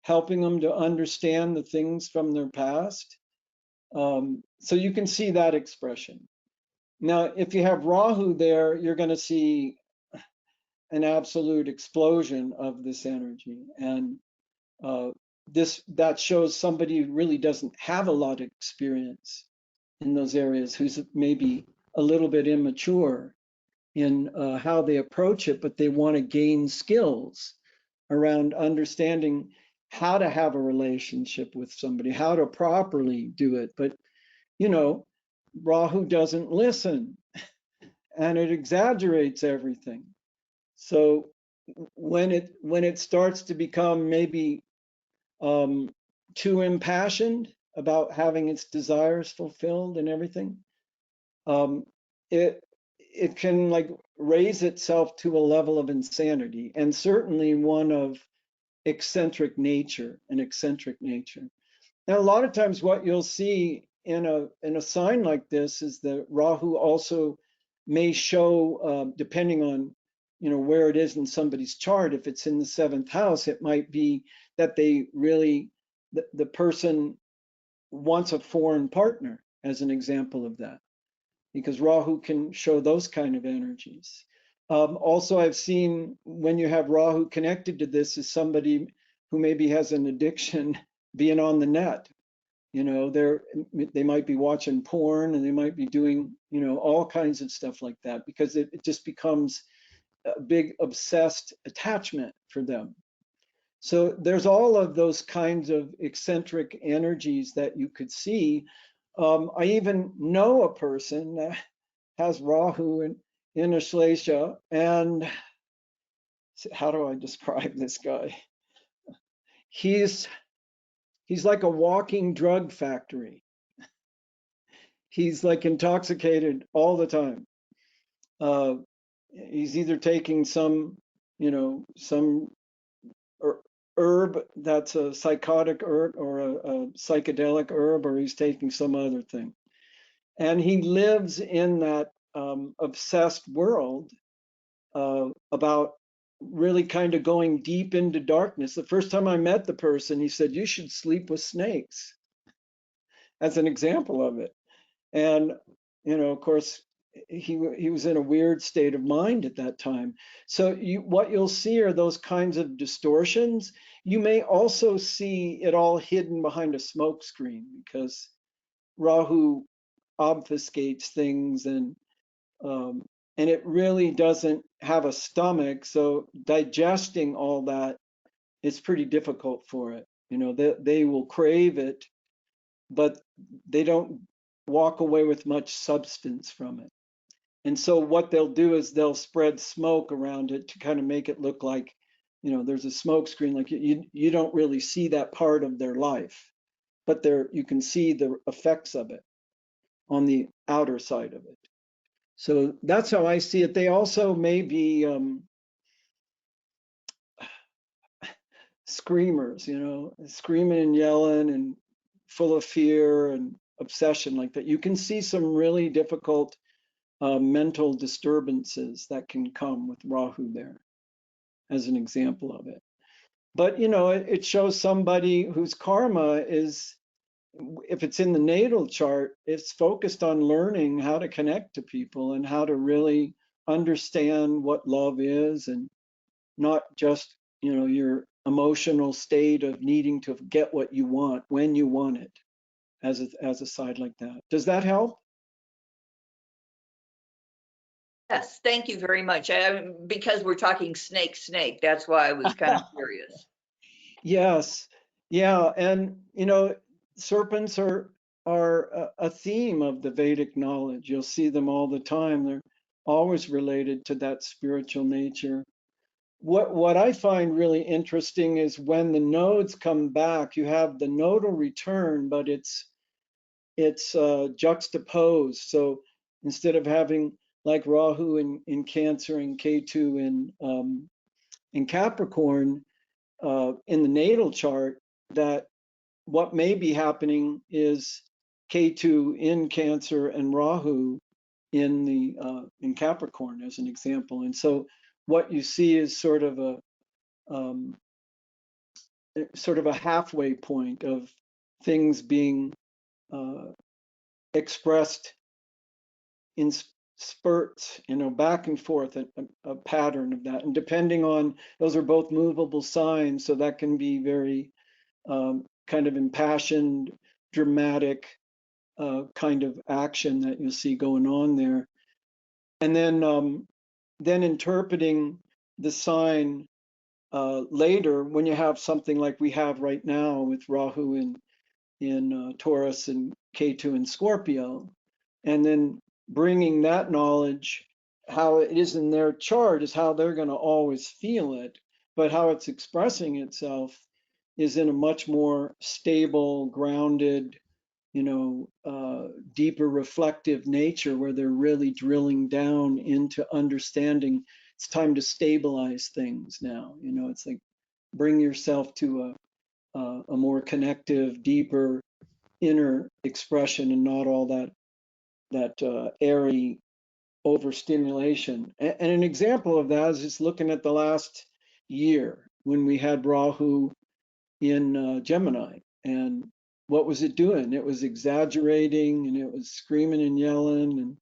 helping them to understand the things from their past. So you can see that expression. Now, if you have Rahu there, you're going to see an absolute explosion of this energy. And that shows somebody who really doesn't have a lot of experience in those areas, who's maybe a little bit immature in how they approach it, but they want to gain skills around understanding how to have a relationship with somebody, how to properly do it. But, you know, Rahu doesn't listen and it exaggerates everything. So when it starts to become maybe too impassioned about having its desires fulfilled and everything, it can like raise itself to a level of insanity, and certainly one of eccentric nature, an eccentric nature. Now, a lot of times what you'll see in a sign like this is that Rahu also may show, depending on, you know, where it is in somebody's chart. If it's in the 7th house, it might be that they really, the person wants a foreign partner, as an example of that, because Rahu can show those kind of energies. Also, I've seen when you have Rahu connected to this is somebody who maybe has an addiction being on the net. You know, they might be watching porn and they might be doing, you know, all kinds of stuff like that, because it just becomes a big obsessed attachment for them. So there's all of those kinds of eccentric energies that you could see. I even know a person that has Rahu in Ashlesha, and how do I describe this guy? He's like a walking drug factory. He's like intoxicated all the time. He's either taking some, some herb that's a psychotic herb or a psychedelic herb, or he's taking some other thing. And he lives in that obsessed world about really kind of going deep into darkness. The first time I met the person, he said, "You should sleep with snakes," as an example of it. And, of course, he was in a weird state of mind at that time. So what you'll see are those kinds of distortions. You may also see it all hidden behind a smoke screen, because Rahu obfuscates things, and it really doesn't have a stomach. So digesting all that is pretty difficult for it. They will crave it, but they don't walk away with much substance from it. And so what they'll do is they'll spread smoke around it to kind of make it look like, there's a smoke screen, like you don't really see that part of their life, but you can see the effects of it on the outer side of it. So that's how I see it. They also may be screamers, screaming and yelling and full of fear and obsession like that. You can see some really difficult mental disturbances that can come with Rahu there, as an example of it. But, it shows somebody whose karma is, if it's in the natal chart, it's focused on learning how to connect to people and how to really understand what love is, and not just, your emotional state of needing to get what you want when you want it, as a side like that. Does that help? Yes, thank you very much. Because we're talking snake, that's why I was kind of curious. Yes, yeah, and serpents are a theme of the Vedic knowledge. You'll see them all the time. They're always related to that spiritual nature. What I find really interesting is when the nodes come back, you have the nodal return, but it's juxtaposed. So instead of having like Rahu in Cancer and Ketu in Capricorn, in the natal chart, that what may be happening is Ketu in Cancer and Rahu in Capricorn, as an example. And so what you see is sort of a halfway point of things being expressed in spurts, back and forth, a pattern of that. And depending on, those are both movable signs, so that can be very kind of impassioned, dramatic kind of action that you'll see going on there. And then interpreting the sign later, when you have something like we have right now with Rahu in Taurus and Ketu in Scorpio, and then bringing that knowledge, how it is in their chart is how they're going to always feel it, but how it's expressing itself is in a much more stable, grounded, deeper reflective nature, where they're really drilling down into understanding. It's time to stabilize things now. It's like bring yourself to a more connective, deeper inner expression, and not all that airy overstimulation. And an example of that is just looking at the last year when we had Rahu in Gemini, and what was it doing? It was exaggerating, and it was screaming and yelling, and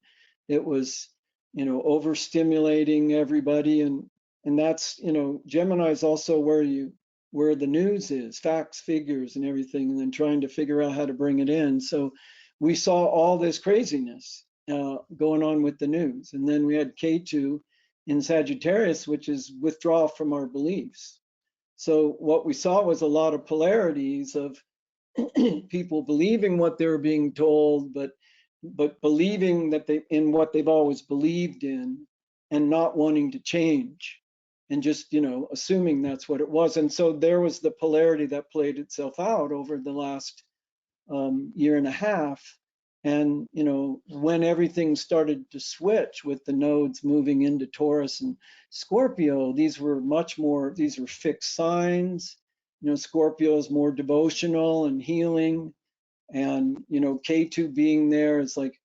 it was, overstimulating everybody. And that's, Gemini is also where the news is, facts, figures, and everything, and then trying to figure out how to bring it in. So we saw all this craziness going on with the news. And then we had Ketu in Sagittarius, which is withdrawal from our beliefs. So what we saw was a lot of polarities of people believing what they were being told, but believing that in what they've always believed in, and not wanting to change, and just, assuming that's what it was. And so there was the polarity that played itself out over the last year and a half. And when everything started to switch with the nodes moving into Taurus and Scorpio, these were fixed signs. Scorpio is more devotional and healing, and K2 being there is like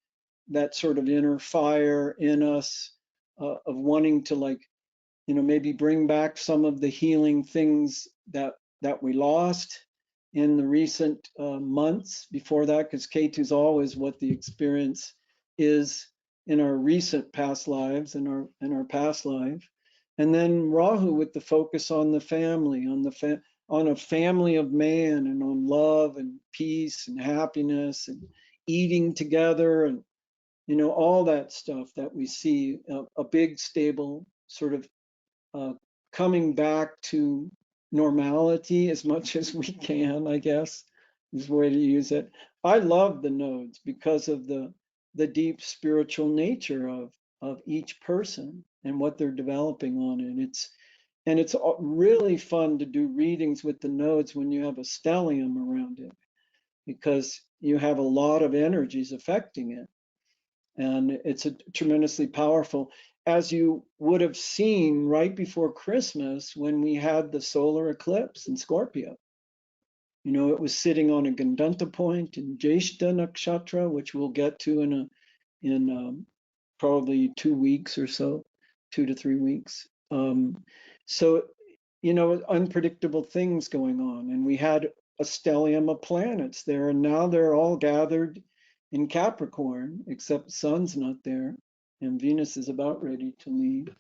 that sort of inner fire in us, of wanting to, maybe bring back some of the healing things that we lost in the recent months before that, because K2 is always what the experience is in our recent past lives, in our past life. And then Rahu with the focus on the family, on a family of man, and on love and peace and happiness and eating together, and all that stuff that we see, a big stable sort of coming back to normality as much as we can, I guess, is the way to use it. I love the nodes because of the deep spiritual nature of each person and what they're developing on it. It's really fun to do readings with the nodes when you have a stellium around it, because you have a lot of energies affecting it. And it's tremendously powerful, as you would have seen right before Christmas when we had the solar eclipse in Scorpio. It was sitting on a Gandanta point in Jeshta nakshatra, which we'll get to in probably 2 weeks or so, 2 to 3 weeks. So, unpredictable things going on. And we had a stellium of planets there, and now they're all gathered in Capricorn, except Sun's not there, and Venus is about ready to leave.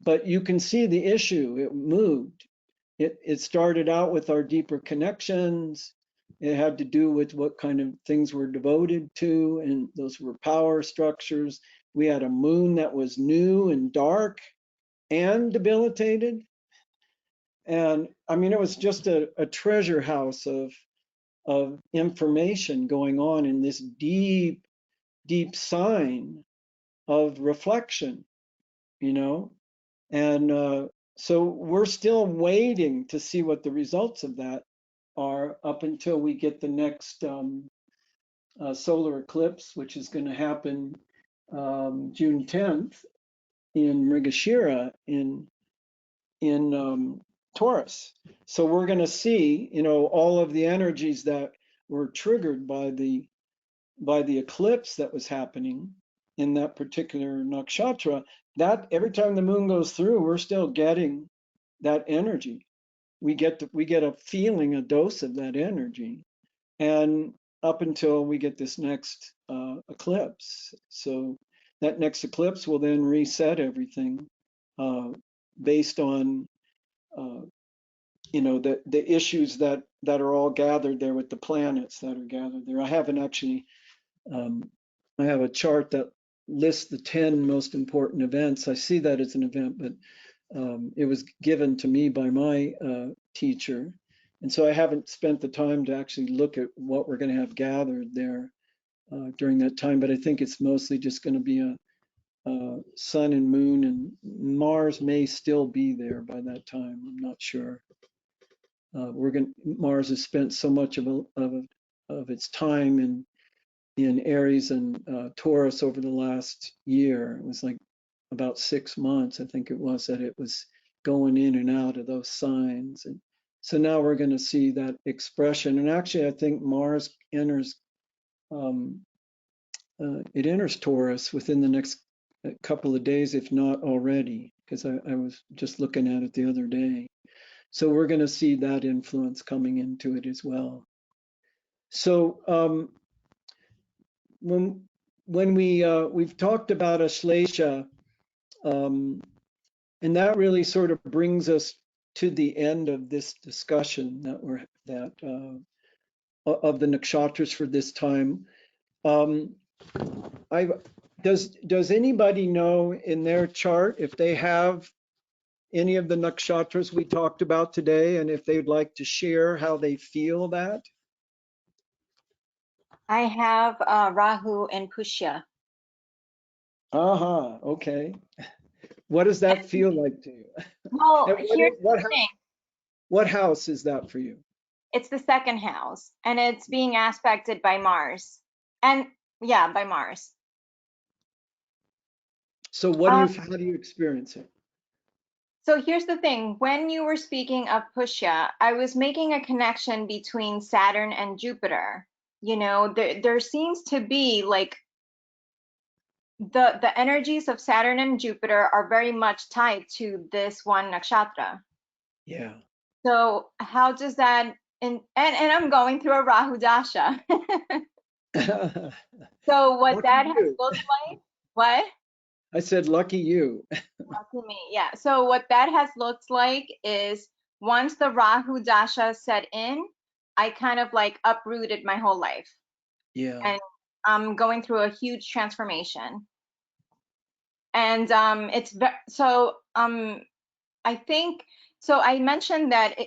But you can see the issue. It moved. It started out with our deeper connections. It had to do with what kind of things we're devoted to, and those were power structures. We had a moon that was new and dark and debilitated. And I mean, it was just a treasure house of information going on in this deep sign of reflection, and so we're still waiting to see what the results of that are, up until we get the next solar eclipse, which is going to happen June 10th in Mrigashira in Taurus. So we're going to see, all of the energies that were triggered by the eclipse that was happening in that particular nakshatra. That every time the moon goes through, we're still getting that energy. We get a feeling, a dose of that energy, and up until we get this next eclipse. So that next eclipse will then reset everything based on the issues that are all gathered there with the planets that are gathered there. I haven't actually, I have a chart that lists the 10 most important events. I see that as an event, but it was given to me by my teacher. And so I haven't spent the time to actually look at what we're going to have gathered there during that time, but I think it's mostly just going to be a sun and moon, and Mars may still be there by that time. I'm not sure. Mars has spent so much of its time in Aries and Taurus over the last year. It was like about 6 months, I think it was, that it was going in and out of those signs. And so now we're going to see that expression. And actually, I think Mars enters Taurus within the next couple of days, if not already, because I was just looking at it the other day. So we're going to see that influence coming into it as well. So when we've talked about Aslesha, and that really sort of brings us to the end of this discussion of the nakshatras for this time. Does anybody know in their chart if they have any of the nakshatras we talked about today, and if they'd like to share how they feel that? I have Rahu and Pushya. Aha, okay. What does that feel like to you? Well, And here's the thing. what house is that for you? It's the second house, and it's being aspected by Mars. And yeah, by Mars. So how do you experience it? So here's the thing. When you were speaking of Pushya, I was making a connection between Saturn and Jupiter. You know, there seems to be like the energies of Saturn and Jupiter are very much tied to this one nakshatra. Yeah. So how does that and I'm going through a Rahu Dasha. So what Lucky that has you. looked like, what? I said, lucky you. Lucky me, yeah. So what that has looked like is once the Rahu Dasha set in, I kind of like uprooted my whole life. Yeah. And I'm going through a huge transformation. And I think so I mentioned that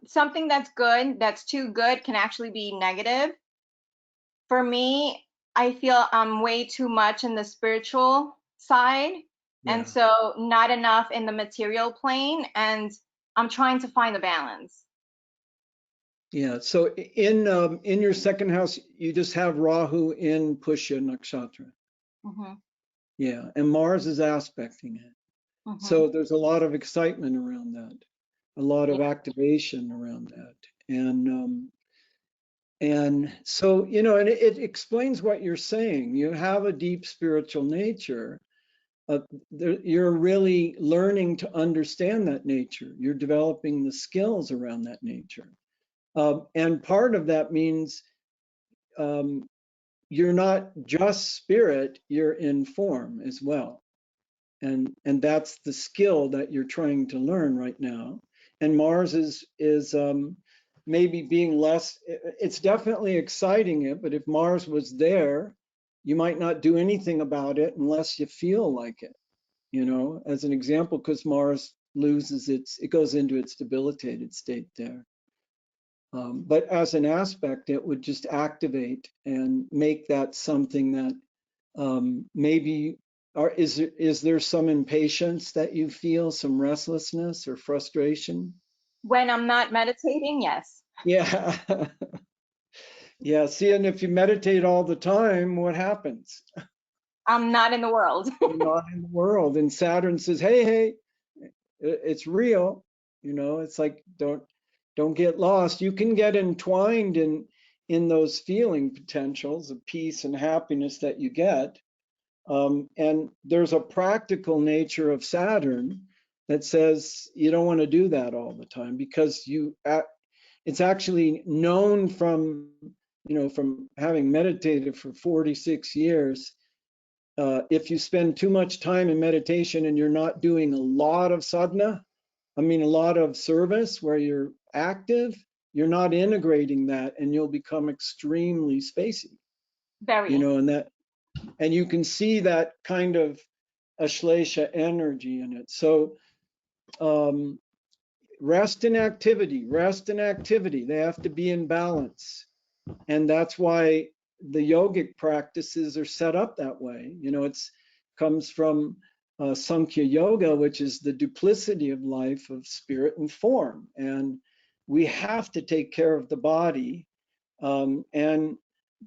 something that's good, that's too good can actually be negative. For me, I feel I'm way too much in the spiritual side, Yeah. and so not enough in the material plane, and I'm trying to find a balance. Yeah. So in your second house, you just have Rahu in Pushya nakshatra. Hmm. Yeah. And Mars is aspecting it. Hmm. So there's a lot of excitement around that, a lot of Yeah. activation around that. And so, you know, and it explains what you're saying. You have a deep spiritual nature. You're really learning to understand that nature. You're developing the skills around that nature. And part of that means you're not just spirit, you're in form as well. And that's the skill that you're trying to learn right now. And Mars is maybe being less, it's definitely exciting it, but if Mars was there, you might not do anything about it unless you feel like it, you know, as an example, because Mars loses it goes into its debilitated state there. But as an aspect, it would just activate and make that something that maybe is there some impatience that you feel, some restlessness or frustration? When I'm not meditating, yes. Yeah. Yeah. See, and if you meditate all the time, what happens? I'm not in the world. You're not in the world. And Saturn says, hey, it's real. You know, it's like don't get lost. You can get entwined in those feeling potentials of peace and happiness that you get. And there's a practical nature of Saturn that says you don't want to do that all the time because it's actually known from, you know, from having meditated for 46 years. If you spend too much time in meditation and you're not doing a lot of sadhana, I mean, a lot of service where you're active, you're not integrating that and you'll become extremely spacey, Very. you know, and you can see that kind of Aslesha energy in it. So rest and activity, they have to be in balance. And that's why the yogic practices are set up that way. You know, it's comes from Sankhya Yoga, which is the duplicity of life of spirit and form. And we have to take care of the body. And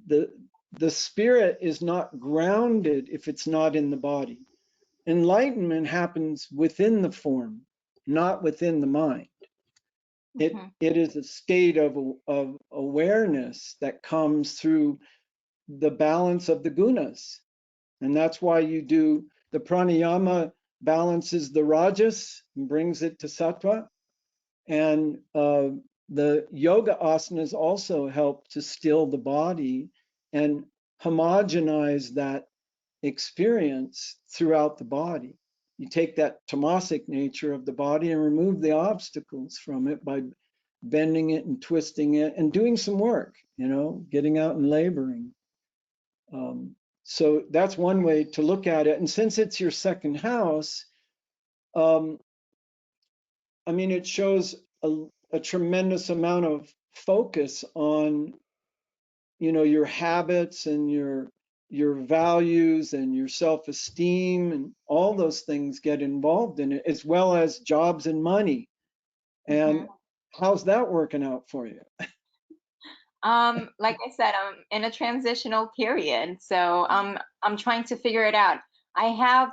the spirit is not grounded if it's not in the body. Enlightenment happens within the form, not within the mind. It is a state of awareness that comes through the balance of the gunas. And that's why you do the pranayama balances the rajas and brings it to sattva. And the yoga asanas also help to still the body and homogenize that experience throughout the body. You take that tamasic nature of the body and remove the obstacles from it by bending it and twisting it and doing some work, you know, getting out and laboring. So that's one way to look at it. And since it's your second house, I mean, it shows a tremendous amount of focus on, you know, your habits and your values and your self-esteem, and all those things get involved in it, as well as jobs and money. And how's that working out for you? Like I said, I'm in a transitional period, so I'm trying to figure it out. I have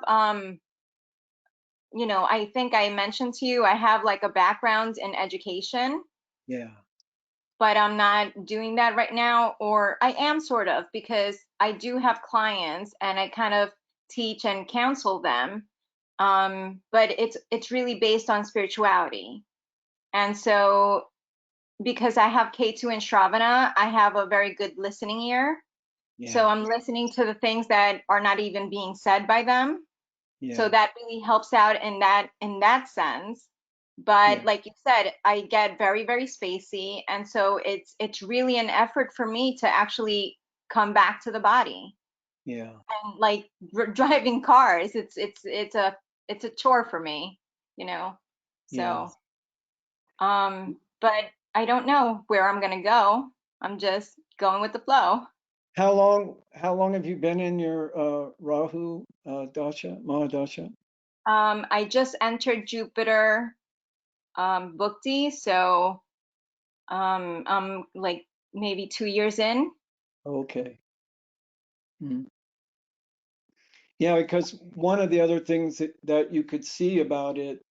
you know, I think I mentioned to you, I have like a background in education, Yeah. but I'm not doing that right now, or I am sort of, because I do have clients and I kind of teach and counsel them. But it's really based on spirituality. And so because I have K2 and Shravana, I have a very good listening ear. So Yeah. I'm listening to the things that are not even being said by them. So Yeah. that really helps out in that sense. Yeah. But like you said, I get very, very spacey. And so it's really an effort for me to actually come back to the body. Yeah. And like driving cars, it's a chore for me, you know. Yeah. So but I don't know where I'm gonna go. I'm just going with the flow. How long have you been in your Rahu dasha, Mahadasha? I just entered Jupiter Bhukti, so I'm like maybe 2 years in. Okay. Mm. Yeah, because one of the other things that you could see about it,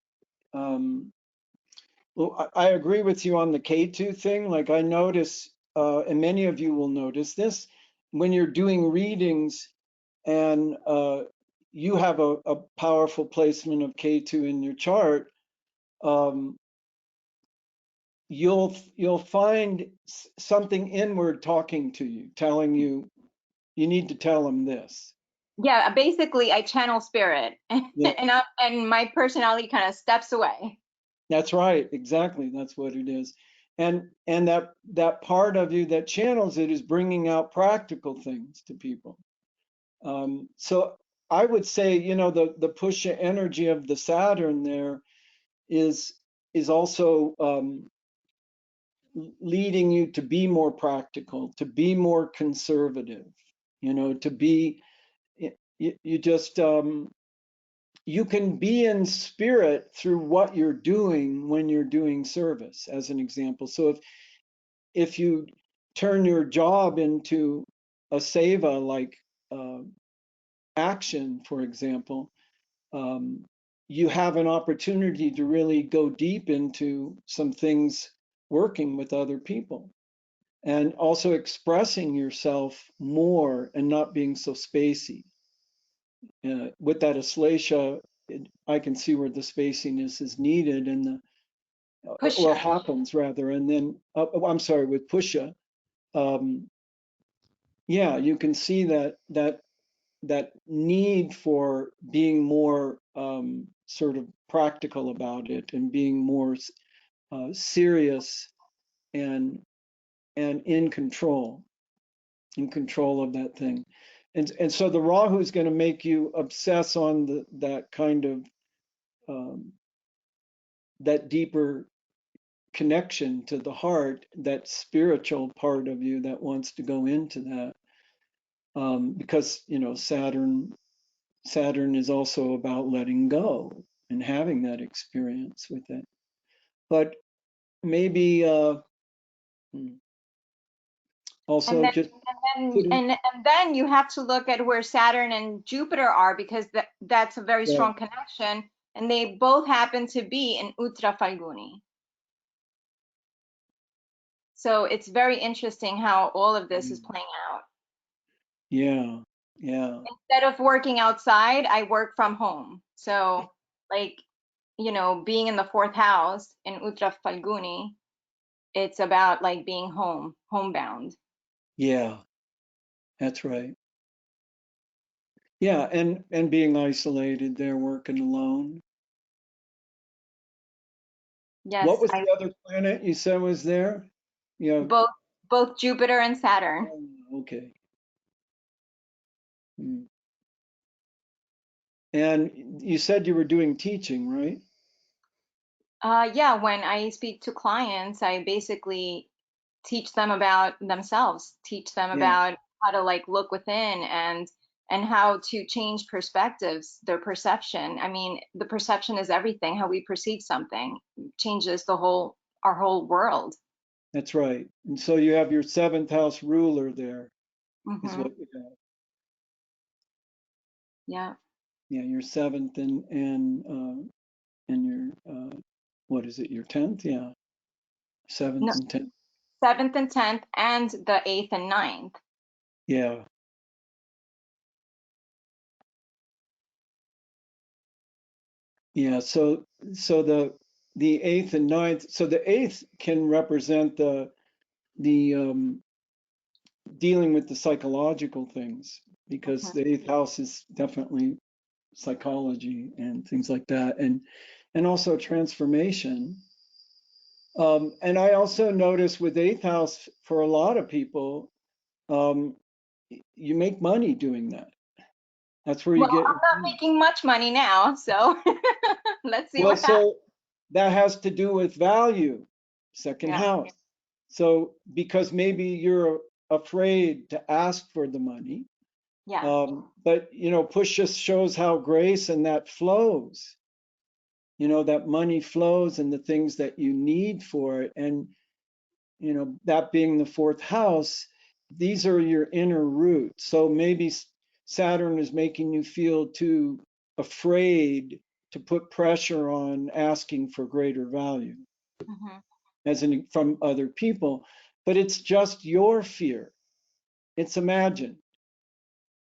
well, I agree with you on the K2 thing. Like I notice, and many of you will notice this, when you're doing readings and you have a powerful placement of K2 in your chart, um, you'll find something inward talking to you, telling you you need to tell them this. Yeah, basically I channel spirit Yeah, and my personality kind of steps away. that's right. Exactly. That's what it is. And that part of you that channels it is bringing out practical things to people. So I would say, you know, the Pusha energy of the Saturn there is also leading you to be more practical, to be more conservative, you know, to be, you just, you can be in spirit through what you're doing when you're doing service, as an example. So if you turn your job into a seva, like action, for example, you have an opportunity to really go deep into some things working with other people, and also expressing yourself more and not being so spacey. With that Aslesha, I can see where the spaciness is needed, and or Pusha. happens rather. And then, I'm sorry, with Pusha, um, yeah, you can see that need for being more sort of practical about it, and being more serious and in control of that thing. And so the Rahu is going to make you obsess on that kind of that deeper connection to the heart, that spiritual part of you that wants to go into that. Because you know Saturn is also about letting go and having that experience with it. But maybe And also then just and putting, then and then you have to look at where Saturn and Jupiter are, because that's a very yeah, strong connection, and they both happen to be in Uttara Falguni. So it's very interesting how all of this is playing out. yeah, yeah, Instead of working outside, I work from home. So like, you know, being in the fourth house in Uttara Falguni, it's about like being homebound. yeah, that's right. Yeah, and being isolated there, working alone. Yes, What was I the other planet you said was there? Yeah. both both Jupiter and Saturn. Oh, okay. Hmm. And you said you were doing teaching, right? Yeah, when I speak to clients, I basically teach them about themselves, teach them Yeah, about how to like look within and how to change perspectives, their perception. I mean, the perception is everything. How we perceive something changes our whole world. that's right. And so you have your seventh house ruler there is Hmm. what you have. Yeah. Yeah, your seventh and your what is it? Your 10th? Yeah, No, seventh and 10th. 7th and 10th and the 8th and 9th. Yeah. Yeah, so the eighth and ninth, so the eighth can represent the dealing with the psychological things, because Mhm. the eighth house is definitely psychology and things like that, and also transformation. And I also notice with eighth house, for a lot of people, um, you make money doing that. That's where you Well, get I'm not making much money now, so let's see well, what happens. so that has to do with value, second Yeah. house. So because maybe you're afraid to ask for the money, Yeah. but Pushya shows how grace and that flows. That money flows and the things that you need for it, and that being the fourth house, these are your inner roots. So maybe Saturn is making you feel too afraid to put pressure on asking for greater value Hmm. from other people, but it's just your fear. It's imagined.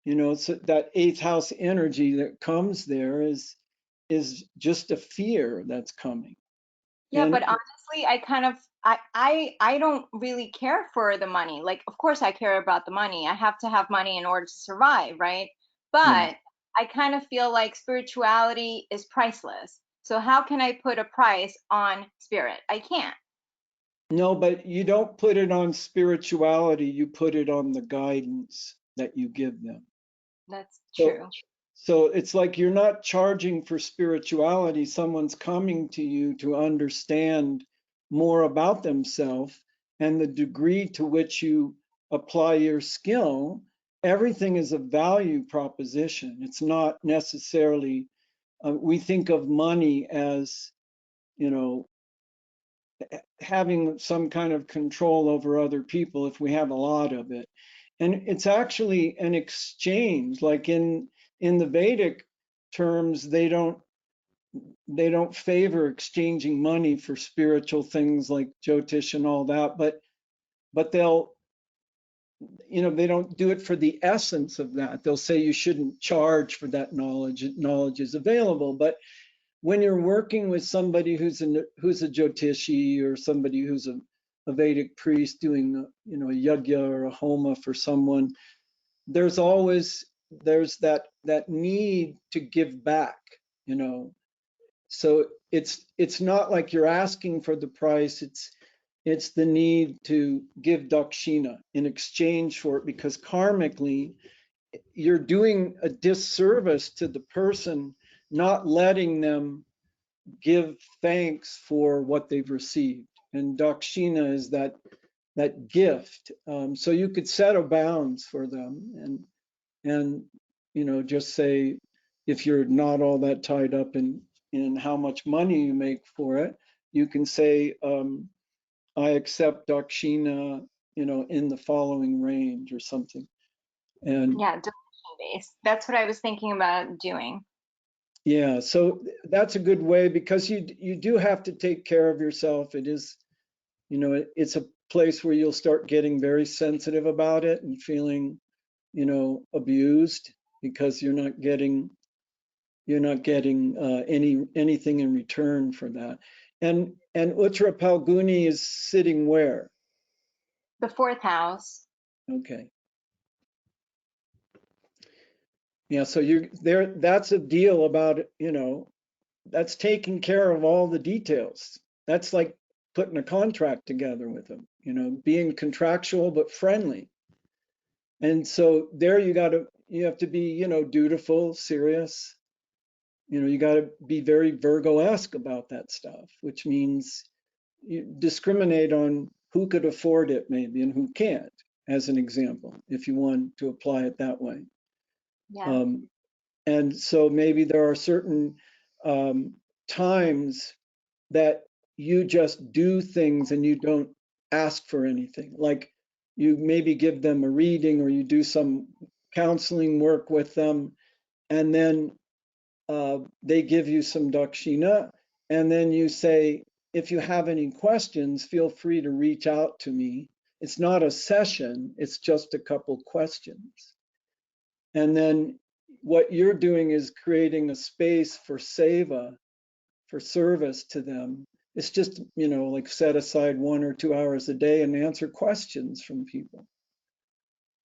So that eighth house energy that comes there is just a fear that's coming. Yeah, And but honestly, I kind of I don't really care for the money. Like, of course I care about the money. I have to have money in order to survive, right? yeah, But I kind of feel like spirituality is priceless. So how can I put a price on spirit? I can't. no, but you don't put it on spirituality, you put it on the guidance that you give them. That's So true. so it's like you're not charging for spirituality. Someone's coming to you to understand more about themselves, and the degree to which you apply your skill, everything is a value proposition. It's not necessarily, we think of money as, you know, having some kind of control over other people if we have a lot of it. And it's actually an exchange. Like in the Vedic terms, they don't favor exchanging money for spiritual things like Jyotish and all that, but they'll, they don't do it for the essence of that. They'll say you shouldn't charge for that knowledge. Knowledge is available, but when you're working with somebody who's a Jyotishi, or somebody who's a Vedic priest doing a yajna or a homa for someone, there's that need to give back, you know. So it's not like you're asking for the price. It's the need to give dakshina in exchange for it, because karmically you're doing a disservice to the person, not letting them give thanks for what they've received. And dakshina is that gift. So you could set a bounds for them, and just say, if you're not all that tied up in how much money you make for it, you can say, I accept dakshina, in the following range or something. And Yeah, donation based. That's what I was thinking about doing. yeah, so that's a good way, because you do have to take care of yourself. It is, it's a place where you'll start getting very sensitive about it and feeling, abused, because you're not getting anything in return for that. And Uttar Palguni is sitting where? The 4th house. Okay. Yeah, so you're there. That's a deal about, that's taking care of all the details. That's like putting a contract together with them, being contractual but friendly. And so there you have to be, dutiful, serious, You got to be very Virgo-esque about that stuff, which means you discriminate on who could afford it maybe and who can't, as an example, if you want to apply it that way. Yeah. And so maybe there are certain times that you just do things and you don't ask for anything. Like you maybe give them a reading or you do some counseling work with them, and then they give you some dakshina, and then you say, if you have any questions, feel free to reach out to me. It's not a session, it's just a couple questions. And then what you're doing is creating a space for seva, for service to them. It's just, like set aside 1 or 2 hours a day and answer questions from people.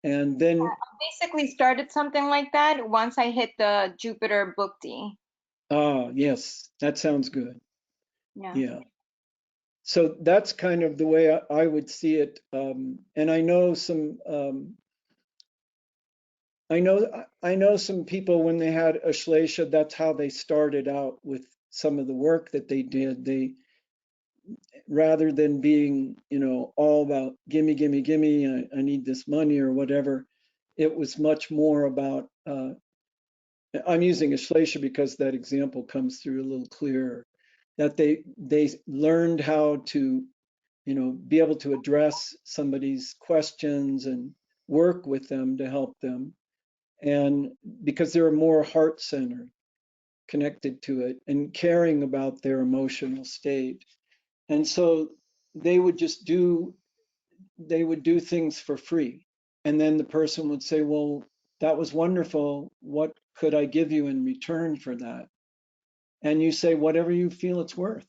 And then, I basically started something like that once I hit the Jupiter Bhukti. yes, that sounds good. Yeah. Yeah. So that's kind of the way I would see it. And I know some, I know some people when they had Ashlesha, that's how they started out with some of the work that they did. They, rather than being, all about gimme, gimme, gimme, I need this money or whatever, it was much more about, I'm using Ashlesha because that example comes through a little clearer, that they learned how to, be able to address somebody's questions and work with them to help them. And because they're more heart-centered, connected to it and caring about their emotional state. And so they would do things for free. And then the person would say, well, that was wonderful. What could I give you in return for that? And you say, whatever you feel it's worth.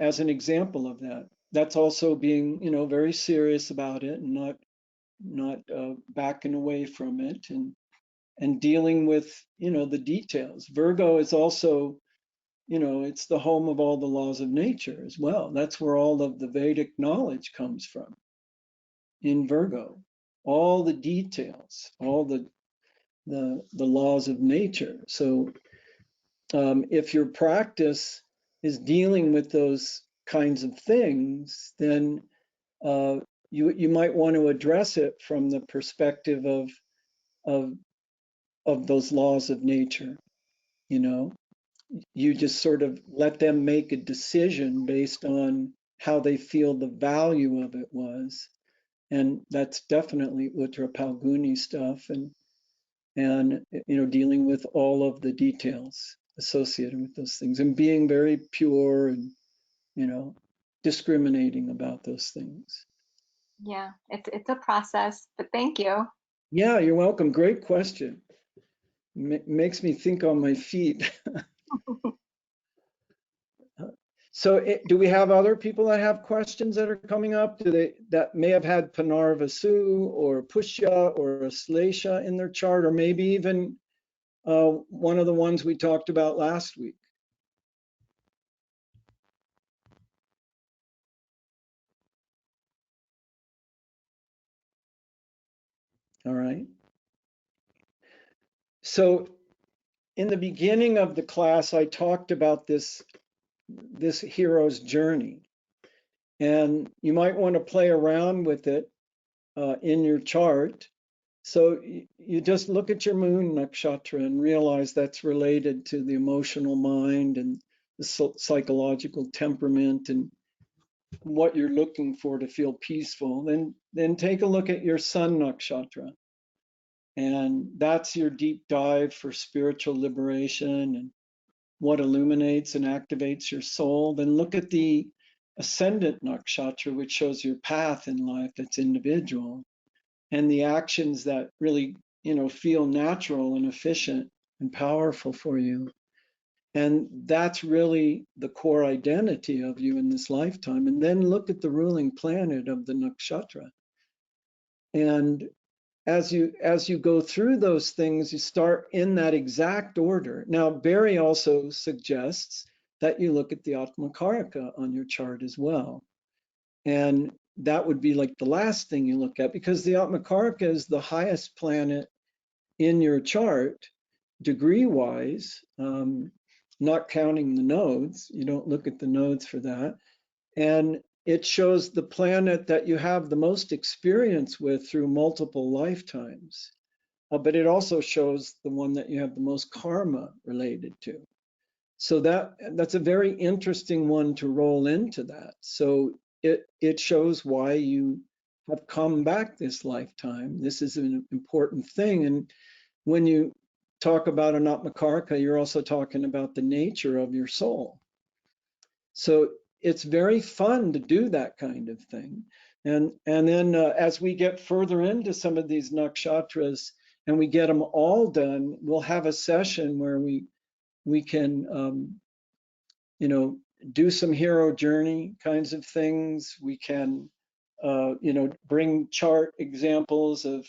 As an example of that. That's also being, very serious about it and not backing away from it and dealing with, the details. Virgo is also, it's the home of all the laws of nature as well. That's where all of the Vedic knowledge comes from, in Virgo. All the details, all the laws of nature. So if your practice is dealing with those kinds of things, then you might want to address it from the perspective of those laws of nature. You just sort of let them make a decision based on how they feel the value of it was, and that's definitely Uttar Palguni stuff, and dealing with all of the details associated with those things and being very pure and discriminating about those things. Yeah, it's a process, but thank you. Yeah, you're welcome. Great question. Makes me think on my feet. So do we have other people that have questions that are coming up? That may have had Punarvasu or Pushya or Aslesha in their chart, or maybe even one of the ones we talked about last week? All right. So in the beginning of the class, I talked about this hero's journey, and you might want to play around with it in your chart. So you just look at your moon nakshatra and realize that's related to the emotional mind and the psychological temperament and what you're looking for to feel peaceful. Then take a look at your sun nakshatra. And that's your deep dive for spiritual liberation and what illuminates and activates your soul. Then look at the ascendant nakshatra, which shows your path in life that's individual, and the actions that really, feel natural and efficient and powerful for you. And that's really the core identity of you in this lifetime. And then look at the ruling planet of the nakshatra. And as you go through those things, you start in that exact order. Now, Barry also suggests that you look at the Atmakaraka on your chart as well. And that would be like the last thing you look at, because the Atmakaraka is the highest planet in your chart. degree-wise, not counting the nodes. You don't look at the nodes for that. And it shows the planet that you have the most experience with through multiple lifetimes. But it also shows the one that you have the most karma related to. So that's a very interesting one to roll into that. So it shows why you have come back this lifetime. This is an important thing. And when you talk about an Atmakarka, you're also talking about the nature of your soul. So it's very fun to do that kind of thing. And then as we get further into some of these nakshatras and we get them all done, we'll have a session where we can you know, do some hero journey kinds of things. We can you know, bring chart examples of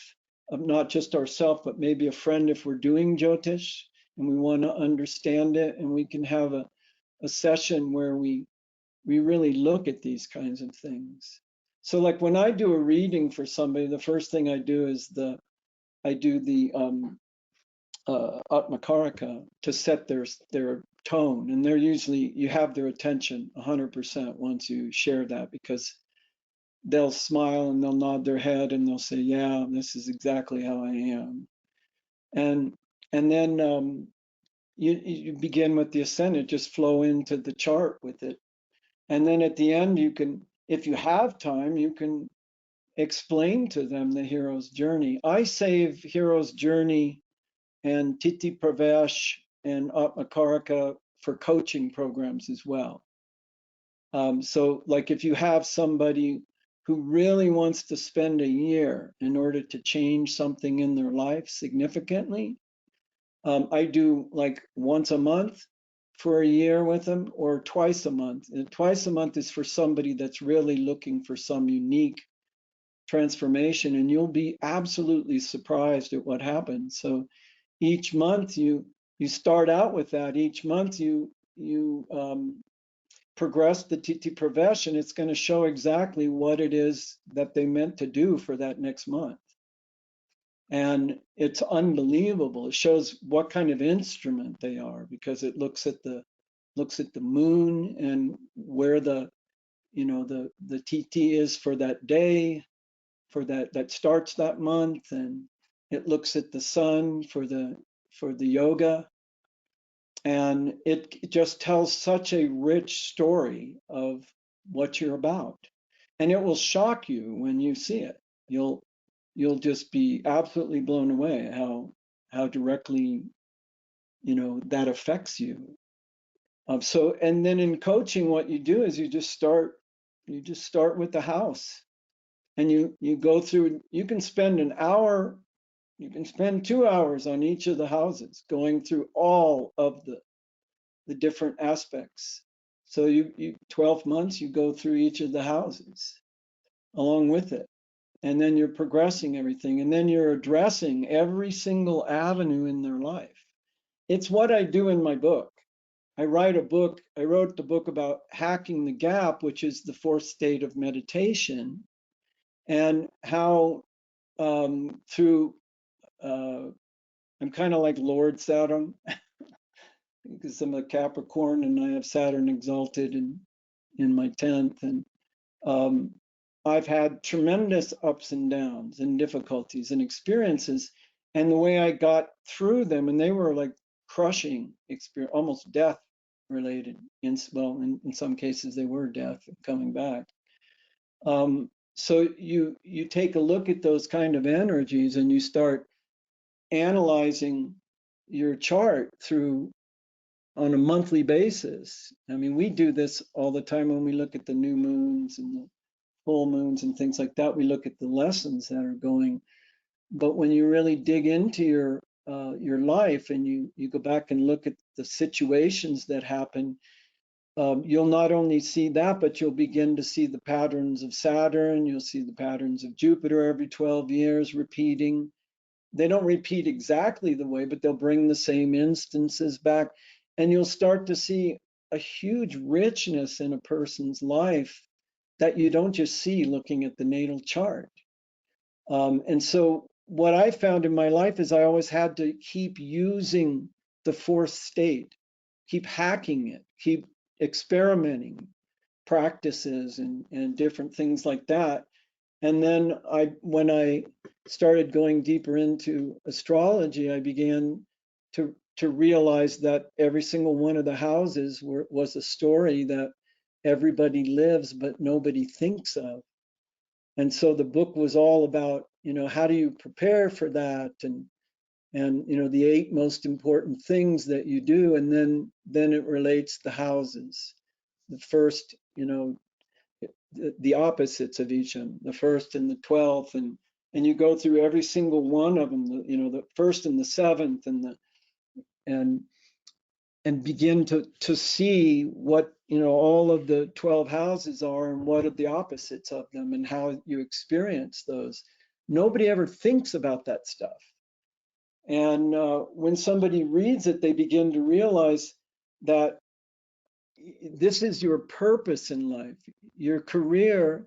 not just ourselves, but maybe a friend if we're doing Jyotish and we want to understand it, and we can have a session where we really look at these kinds of things. So like when I do a reading for somebody, the first thing I do is I do the Atmakaraka to set their tone, and they're usually, you have their attention 100% once you share that, because they'll smile and they'll nod their head and they'll say, yeah, this is exactly how I am. And then you begin with the ascendant, just flow into the chart with it. And then at the end, you can, if you have time, you can explain to them the hero's journey. I save hero's journey and Titi Pravesh and Atmakaraka for coaching programs as well. So like if you have somebody who really wants to spend a year in order to change something in their life significantly, I do like once a month for a year with them, or twice a month. And twice a month is for somebody that's really looking for some unique transformation, and you'll be absolutely surprised at what happens. So each month you start out with that. Each month you progress the Titi Pravesh, and it's going to show exactly what it is that they meant to do for that next month. And it's unbelievable. It shows what kind of instrument they are, because it looks at the moon and where the TT is for that day, for that starts that month, and it looks at the sun for the yoga. And it just tells such a rich story of what you're about. And it will shock you when you see it. You'll just be absolutely blown away how directly, you know, that affects you. So, and then in coaching, what you do is you just start with the house, and you go through. You can spend an hour, you can spend 2 hours on each of the houses, going through all of the different aspects. So you 12 months, you go through each of the houses along with it. And then you're progressing everything. And then you're addressing every single avenue in their life. It's what I do in my book. I wrote the book about hacking the gap, which is the fourth state of meditation, and how through, I'm kind of like Lord Saturn, because I'm a Capricorn and I have Saturn exalted in my 10th. And I've had tremendous ups and downs and difficulties and experiences, and the way I got through them, and they were like crushing experience, almost death related. In some cases they were death and coming back. So you take a look at those kind of energies and you start analyzing your chart through on a monthly basis. I mean, we do this all the time when we look at the new moons and the full moons and things like that. We look at the lessons that are going, but when you really dig into your life and you go back and look at the situations that happen, you'll not only see that, but you'll begin to see the patterns of Saturn. You'll see the patterns of Jupiter every 12 years repeating. They don't repeat exactly the way, but they'll bring the same instances back, and you'll start to see a huge richness in a person's life that you don't just see looking at the natal chart. And so what I found in my life is I always had to keep using the fourth state, keep hacking it, keep experimenting practices and different things like that. And then when I started going deeper into astrology, I began to realize that every single one of the houses was a story that everybody lives, but nobody thinks of. And so the book was all about, how do you prepare for that? And the 8 most important things that you do. And then it relates the houses. The first, the opposites of each of them, the first and the 12th, and you go through every single one of them, the first and the 7th, and begin to see what all of the 12 houses are and what are the opposites of them and how you experience those. Nobody ever thinks about that stuff. And when somebody reads it, they begin to realize that this is your purpose in life. Your career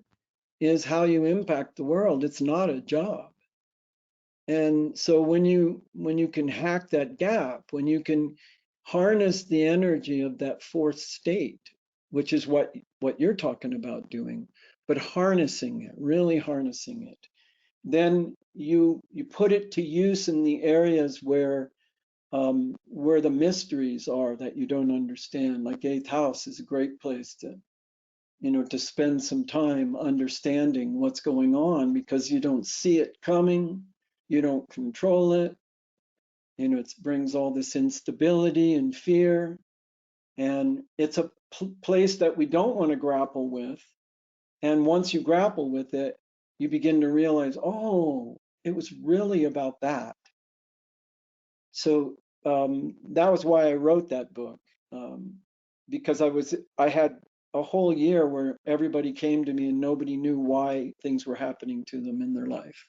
is how you impact the world. It's not a job. And so when you can hack that gap, when you can harness the energy of that fourth state, which is what you're talking about doing, but harnessing it, really harnessing it, then you put it to use in the areas where the mysteries are that you don't understand. Like 8th house is a great place to spend some time understanding what's going on, because you don't see it coming, you don't control it. It brings all this instability and fear, and it's a place that we don't want to grapple with. And once you grapple with it, you begin to realize, oh, it was really about that. So that was why I wrote that book, because I had a whole year where everybody came to me and nobody knew why things were happening to them in their life.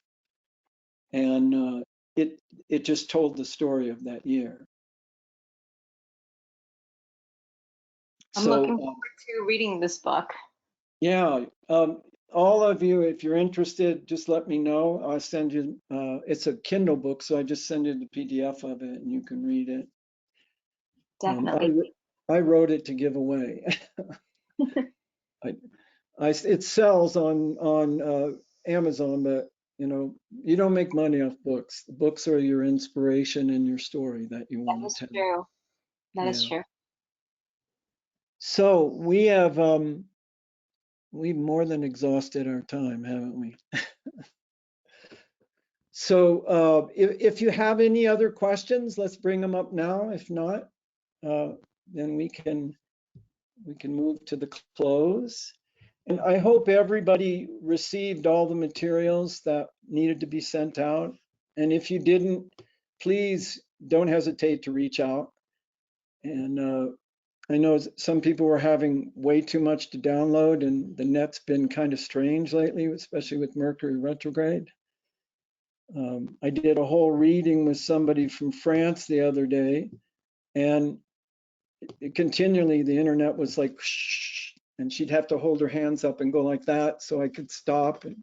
And it just told the story of that year. I'm So, looking forward to reading this book. Yeah, all of you, if you're interested, just let me know. I'll send you, it's a Kindle book, so I just send you the PDF of it and you can read it. Definitely. I wrote it to give away. It sells on Amazon, but you don't make money off books. The books are your inspiration and your story that you That want is to tell. true. That is Yeah. true. So we've more than exhausted our time, haven't we? So if you have any other questions, let's bring them up now. If not, then we can move to the close. And I hope everybody received all the materials that needed to be sent out. And if you didn't, please don't hesitate to reach out. And I know some people were having way too much to download, and the net's been kind of strange lately, especially with Mercury retrograde. I did a whole reading with somebody from France the other day, and continually the internet was like, shh, and she'd have to hold her hands up and go like that so I could stop. And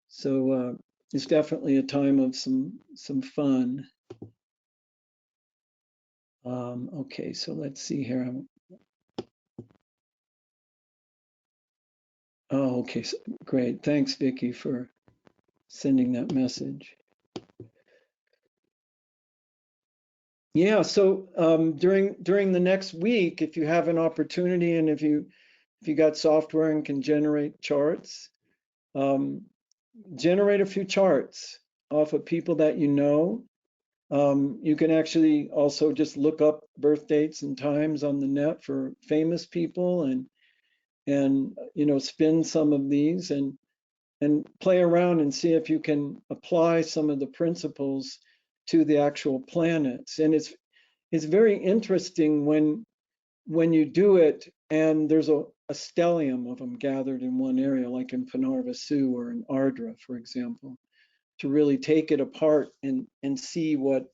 so it's definitely a time of some fun. Okay, so let's see here. Oh, okay, so, great. Thanks, Vicky, for sending that message. Yeah, so during the next week, if you have an opportunity and if you got software and can generate charts, generate a few charts off of people that you know. You can actually also just look up birth dates and times on the net for famous people and spin some of these and play around and see if you can apply some of the principles to the actual planets. And it's very interesting when you do it and there's a stellium of them gathered in one area, like in Punarvasu or in Ardra, for example, to really take it apart and see what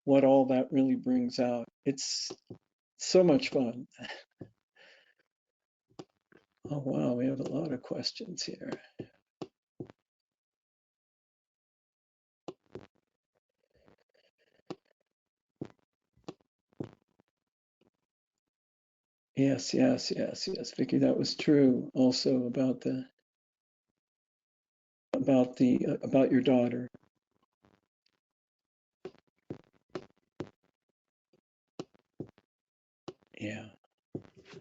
all that really brings out. It's so much fun. Oh, wow, we have a lot of questions here. Yes, yes, yes, yes, Vicky, that was true also about about your daughter. Yeah.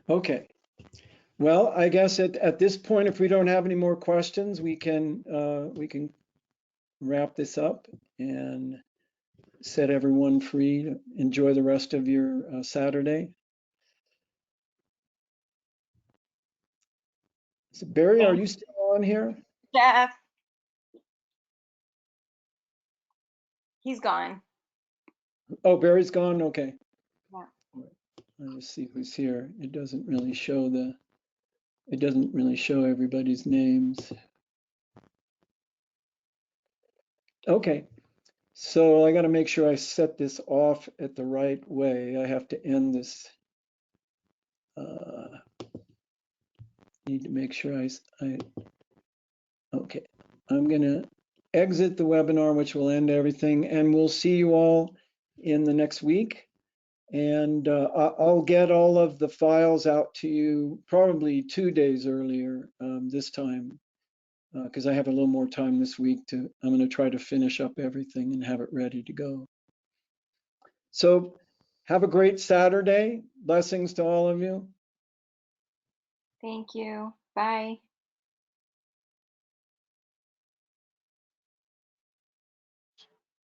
Okay. Well, I guess at this point, if we don't have any more questions, we can wrap this up and set everyone free to enjoy the rest of your Saturday. So Barry, are you still on here? Jeff, he's gone. Oh, Barry's gone? Okay. Yeah. Let me see who's here. It doesn't really show everybody's names. Okay. So I got to make sure I set this off at the right way. I have to end this. Need to make sure okay. I'm going to exit the webinar, which will end everything, and we'll see you all in the next week. And I'll get all of the files out to you probably 2 days earlier this time, because I have a little more time this week I'm going to try to finish up everything and have it ready to go. So have a great Saturday. Blessings to all of you. Thank you. Bye.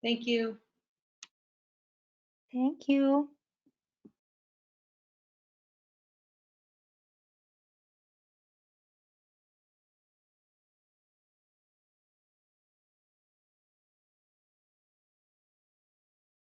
Thank you. Thank you.